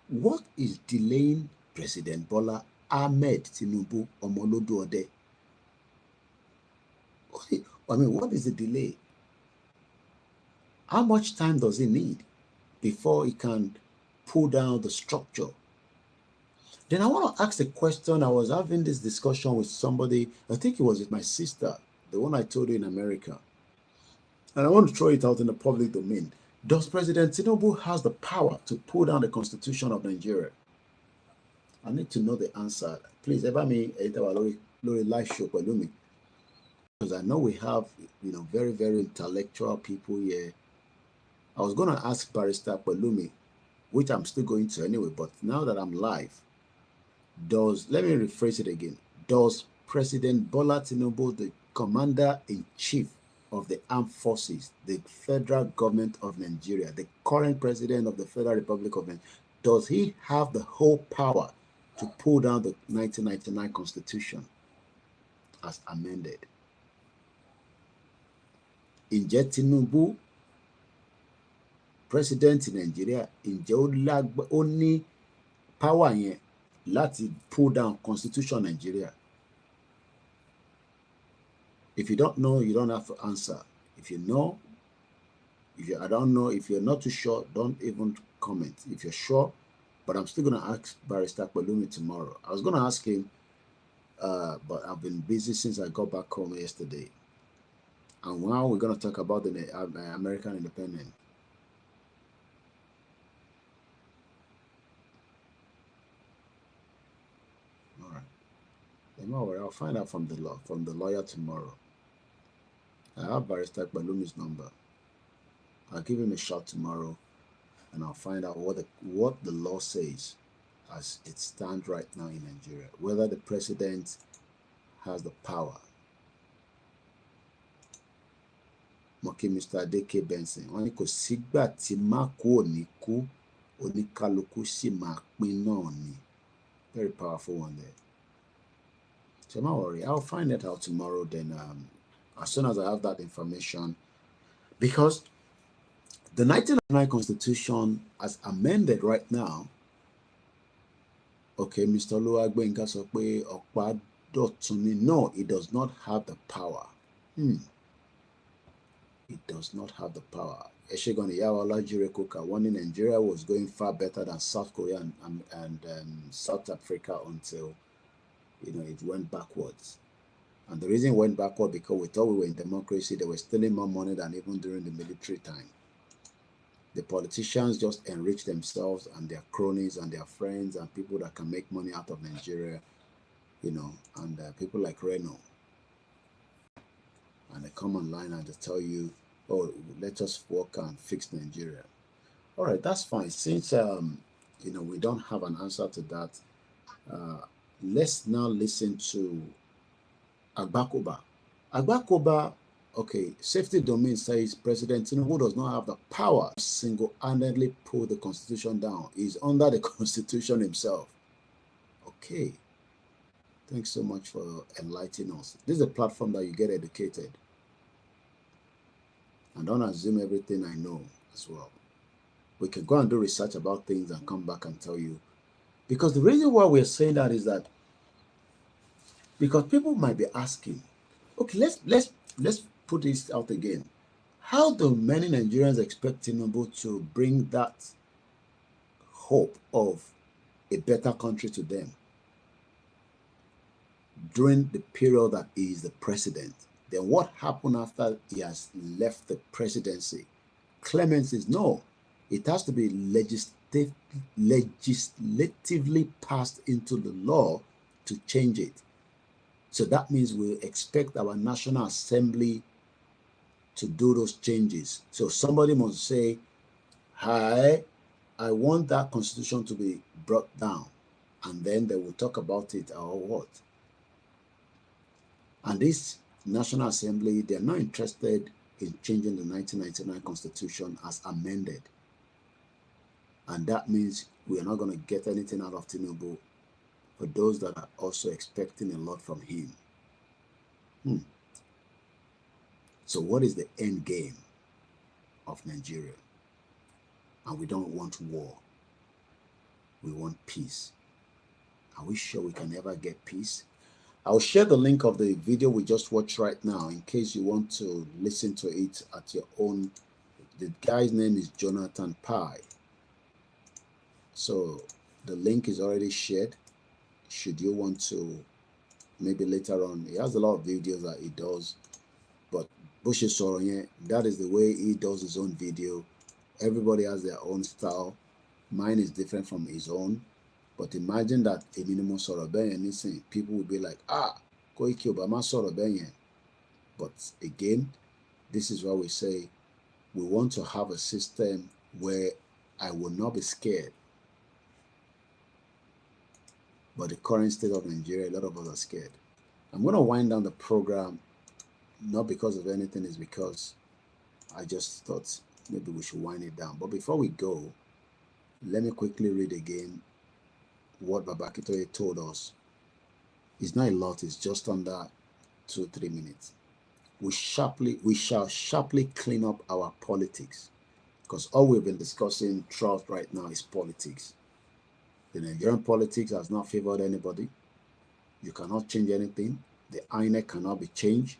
What is delaying President Bola Ahmed Tinubu Omolodu Ode? I mean, what is the delay? How much time does he need before he can pull down the structure? Then I want to ask a question. I was having this discussion with somebody, I think it was with my sister, the one I told you in America. And I want to throw it out in the public domain. Does President Tinubu has the power to pull down the constitution of Nigeria? I need to know the answer. Please, ever me Lori live show me. Because I know we have, very, very intellectual people here. I was going to ask Barrister Pelumi, which I'm still going to anyway, but now that I'm live, let me rephrase it again. Does President Bola Tinubu, the Commander-in-Chief of the Armed Forces, the federal government of Nigeria, the current president of the Federal Republic of Nigeria, does he have the whole power to pull down the 1999 Constitution as amended? Ǹjẹ́ Tinubu president in Nigeria ǹjẹ́ ó ní power yẹn láti pull down constitution Nigeria? If you don't know, you don't have to answer. If you know, I don't know, if you're not too sure, don't even comment. If you're sure, but I'm still going to ask Barrister Pelumi tomorrow. I was going to ask him, but I've been busy since I got back home yesterday. And now we're going to talk about the American independence. All right. Don't worry, I'll find out from the lawyer tomorrow. I have Barrister Pelumi's number. I'll give him a shot tomorrow, and I'll find out what the law says as it stands right now in Nigeria, whether the president has the power. Moki Mr. Adeke Benson, wọ́n ní kò sígbà tí Mákò ò ní kú, oníkálukú sì máa pín náà ni. Very powerful one there. So don't worry, I'll find it out tomorrow. Then as soon as I have that information, because the 1999 Constitution, as amended right now, okay, Mr. Oluwagbenga sọ pé ọ̀pá dọ̀tun ni. No, it does not have the power. It does not have the power. Eshegon Iyawala Jirekoka, one in Nigeria was going far better than South Korea and South Africa until, it went backwards. And the reason it went backward because we thought we were in democracy. They were stealing more money than even during the military time. The politicians just enrich themselves and their cronies and their friends and people that can make money out of Nigeria, and people like Reno. And they come online and they tell you, oh, let us work and fix Nigeria. All right, that's fine. Since, we don't have an answer to that, let's now listen to Agbakoba. Agbakoba, okay, Safety Domain says President Tinubu does not have the power to single-handedly pull the Constitution down. He's under the Constitution himself. Okay. Thanks so much for enlightening us. This is a platform that you get educated. And don't assume everything I know as well. We can go and do research about things and come back and tell you. Because the reason why we're saying that is that because people might be asking, okay, let's put this out again. How do many Nigerians expect Tinubu to bring that hope of a better country to them during the period that he is the president? Then what happened after he has left the presidency? Clemency is no. It has to be legislatively passed into the law to change it. So that means we expect our National Assembly to do those changes. So somebody must say, hi, I want that constitution to be brought down. And then they will talk about it or what. And this National Assembly, they're not interested in changing the 1999 Constitution as amended. And that means we are not going to get anything out of Tinubu for those that are also expecting a lot from him. So what is the end game of Nigeria? And we don't want war. We want peace. Are we sure we can ever get peace? I'll share the link of the video we just watched right now in case you want to listen to it at your own. The guy's name is Jonathan Pai. So the link is already shared. Should you want to, maybe later on, he has a lot of videos that he does. But Bushi Soronye, that is the way he does his own video. Everybody has their own style. Mine is different from his own. But imagine that a minimum Sorobenye, people will be like, Koiki Obama Sorobenye. But again, this is why we say we want to have a system where I will not be scared. But the current state of Nigeria, a lot of us are scared. I'm going to wind down the program, not because of anything, it's because I just thought maybe we should wind it down. But before we go, let me quickly read again what Babakitoye told us. It's not a lot, it's just under 2-3 minutes. We shall sharply clean up our politics, Because all we've been discussing throughout right now is politics. The Nigerian politics has not favored anybody. You cannot change anything. The INEC cannot be changed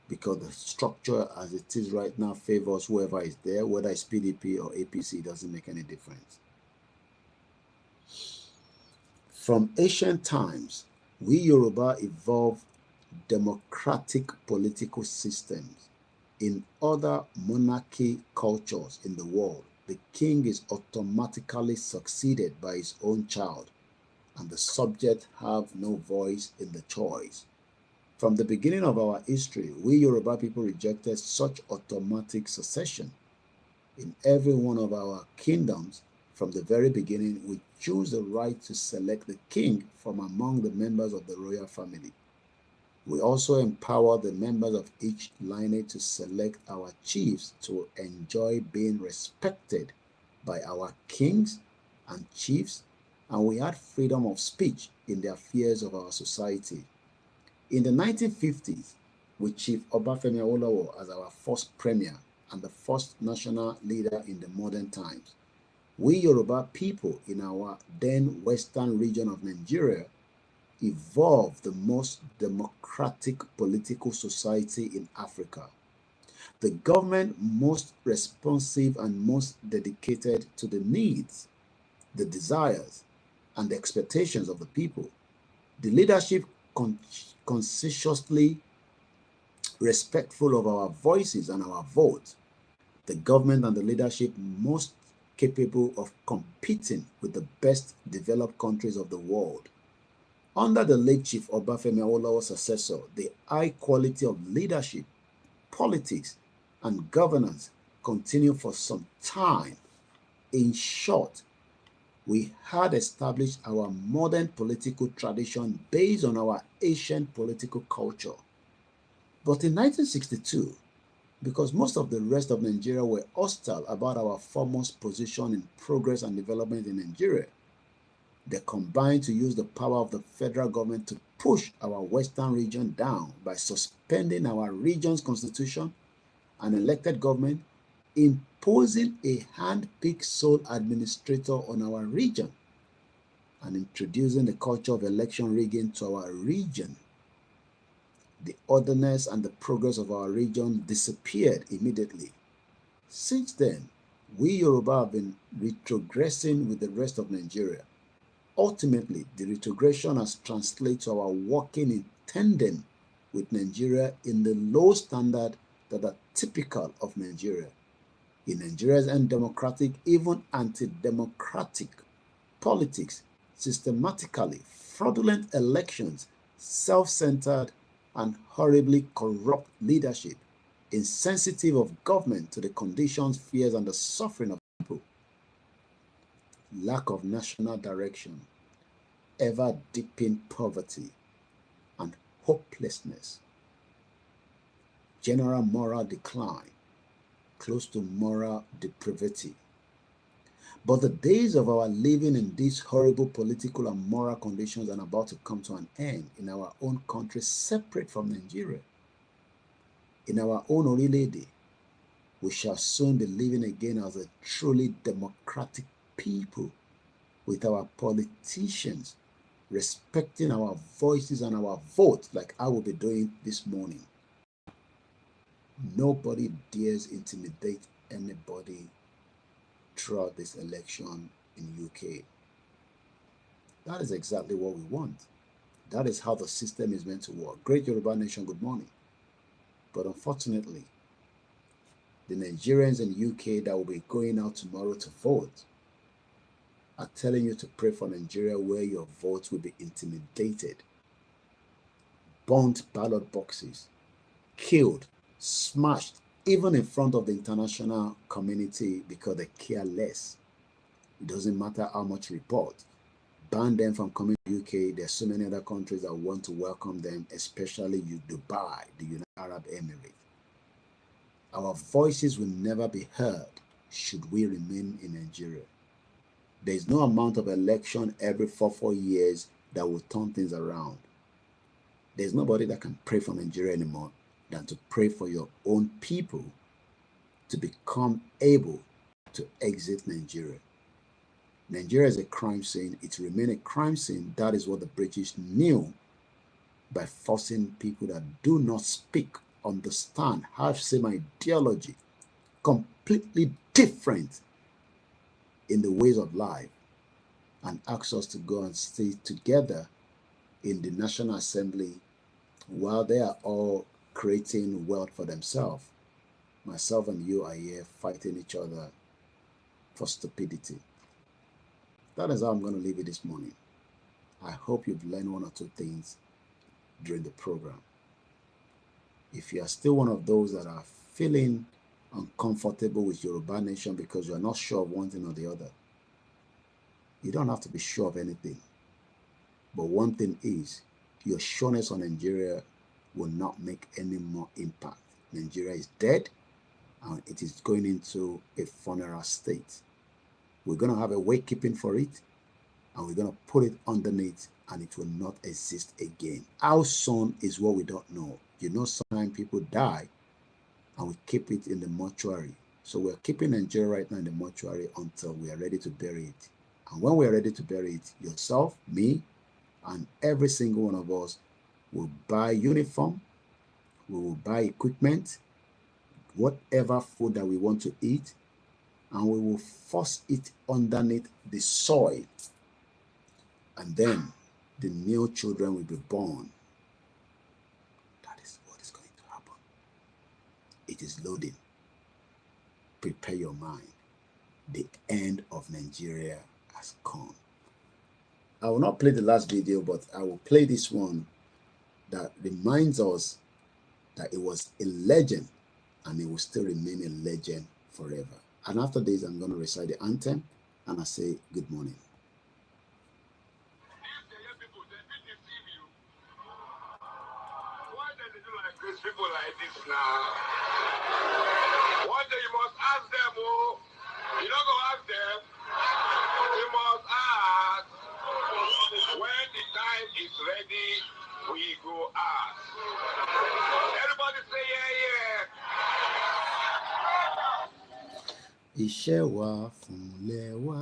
because the structure as it is right now favors whoever is there, whether it's PDP or APC, it doesn't make any difference. From ancient times, we Yoruba evolved democratic political systems. In other monarchy cultures in the world, the king is automatically succeeded by his own child, and the subjects have no voice in the choice. From the beginning of our history, we Yoruba people rejected such automatic succession. In every one of our kingdoms, from the very beginning, we choose the right to select the king from among the members of the royal family. We also empower the members of each lineage to select our chiefs to enjoy being respected by our kings and chiefs, and we had freedom of speech in the affairs of our society. In the 1950s, with Chief Obafemi Awolowo as our first premier and the first national leader in the modern times, we Yoruba people in our then western region of Nigeria evolved the most democratic political society in Africa. The government most responsive and most dedicated to the needs, the desires, and the expectations of the people. The leadership conscientiously respectful of our voices and our votes. The government and the leadership most capable of competing with the best developed countries of the world. Under the late Chief Obafemi Awolowo's successor, the high quality of leadership, politics, and governance continued for some time. In short, we had established our modern political tradition based on our ancient political culture. But in 1962, because most of the rest of Nigeria were hostile about our foremost position in progress and development in Nigeria, they combined to use the power of the federal government to push our western region down by suspending our region's constitution and elected government, imposing a hand-picked sole administrator on our region, and introducing the culture of election rigging to our region. The orderliness and the progress of our region disappeared immediately. Since then, we Yoruba have been retrogressing with the rest of Nigeria. Ultimately, the retrogression has translated to our working in tandem with Nigeria in the low standard that are typical of Nigeria. In Nigeria's undemocratic, even anti-democratic politics, systematically fraudulent elections, self-centered and horribly corrupt leadership, insensitive of government to the conditions, fears, and the suffering of people, lack of national direction, ever deepening poverty and hopelessness, general moral decline, close to moral depravity. But the days of our living in these horrible political and moral conditions are about to come to an end in our own country, separate from Nigeria. In our own Orilede, we shall soon be living again as a truly democratic people, with our politicians respecting our voices and our votes like I will be doing this morning. Nobody dares intimidate anybody throughout this election in UK. That is exactly what we want. That is how the system is meant to work. Great Yoruba Nation, good morning. But unfortunately, the Nigerians in UK that will be going out tomorrow to vote are telling you to pray for Nigeria, where your votes will be intimidated, burnt ballot boxes, killed, smashed, even in front of the international community because they care less. It doesn't matter how much report. Ban them from coming to UK. There's so many other countries that want to welcome them, especially Dubai, the United Arab Emirates. Our voices will never be heard should we remain in Nigeria. There is no amount of election every 4 years that will turn things around. There's nobody that can pray for Nigeria anymore than to pray for your own people to become able to exit Nigeria. Nigeria is a crime scene. It remains a crime scene. That is what the British knew by forcing people that do not speak, understand, have same ideology, completely different in the ways of life, and ask us to go and stay together in the National Assembly while they are all creating wealth for themselves. Myself and you are here fighting each other for stupidity. That is how I'm going to leave it this morning. I hope you've learned one or two things during the program. If you are still one of those that are feeling uncomfortable with Yoruba Nation because you are not sure of one thing or the other, you don't have to be sure of anything. But one thing is, your sureness on Nigeria will not make any more impact. Nigeria is dead and it is going into a funeral state. We're going to have a wakekeeping for it, and we're going to put it underneath, and it will not exist again. How soon is what we don't know. You know, sometimes people die and we keep it in the mortuary. So we're keeping Nigeria right now in the mortuary until we are ready to bury it. And when we're ready to bury it, yourself, me, and every single one of us will buy uniform, we will buy equipment, whatever food that we want to eat, and we will force it underneath the soil. And then the new children will be born. That is what is going to happen. It is loading. Prepare your mind. The end of Nigeria has come. I will not play the last video, but I will play this one that reminds us that it was a legend and it will still remain a legend forever. And after this, I'm going to recite the anthem and I say good morning. Why do they do like these people like this now? One day you must ask them, oh, you don't go ask them. You must ask. When the time is ready, we go ask. Everybody say yeah, yeah. Iṣẹ́ wa fúnlẹ̀ wa,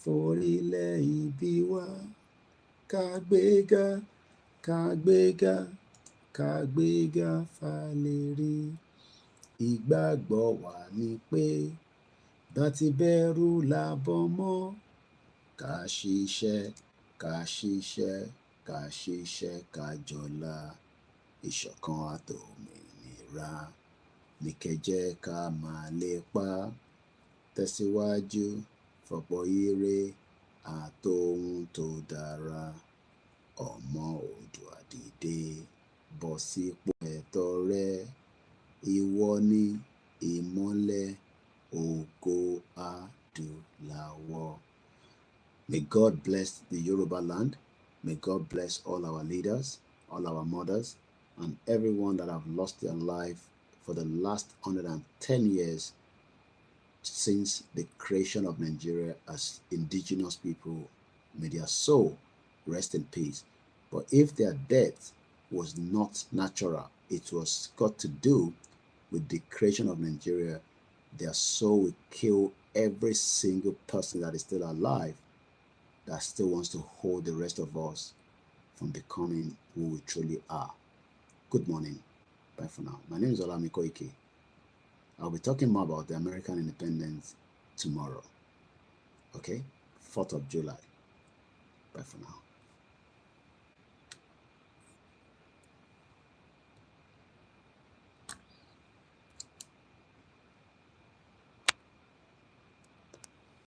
forílẹ̀ ibi wa, ká gbéga, ká gbéga, ká gbéga fálérí. Ìgbàgbọ́ wa ni pé bá ti bẹ̀rù làbọ̀ mọ́, ká ṣiṣẹ́, ká ṣiṣẹ́, ká ṣiṣẹ́, ká jọlá. Ìṣọ̀kan àtòmìnira ní kẹ́jẹ́ ká máa lépa, tẹ̀síwájú fọ̀pọ̀ ire àtohun tó dára. Ọmọ Oòduà dìde, bọ́ sípò ẹ̀tọ́ rẹ. Ìwọ ni ìmọ́lẹ̀ ògo adúláwọ̀. May God bless the Yoruba land. May God bless all our leaders, all our mothers, and everyone that have lost their life for the last 110 years since the creation of Nigeria as indigenous people. May their soul rest in peace. But if their death was not natural, it was got to do with the creation of Nigeria, their soul will kill every single person that is still alive that still wants to hold the rest of us from becoming who we truly are. Good morning. Bye for now. My name is OLAYOMI KOIKI. I'll be talking more about the American independence tomorrow. Okay? 4th of July. Bye for now.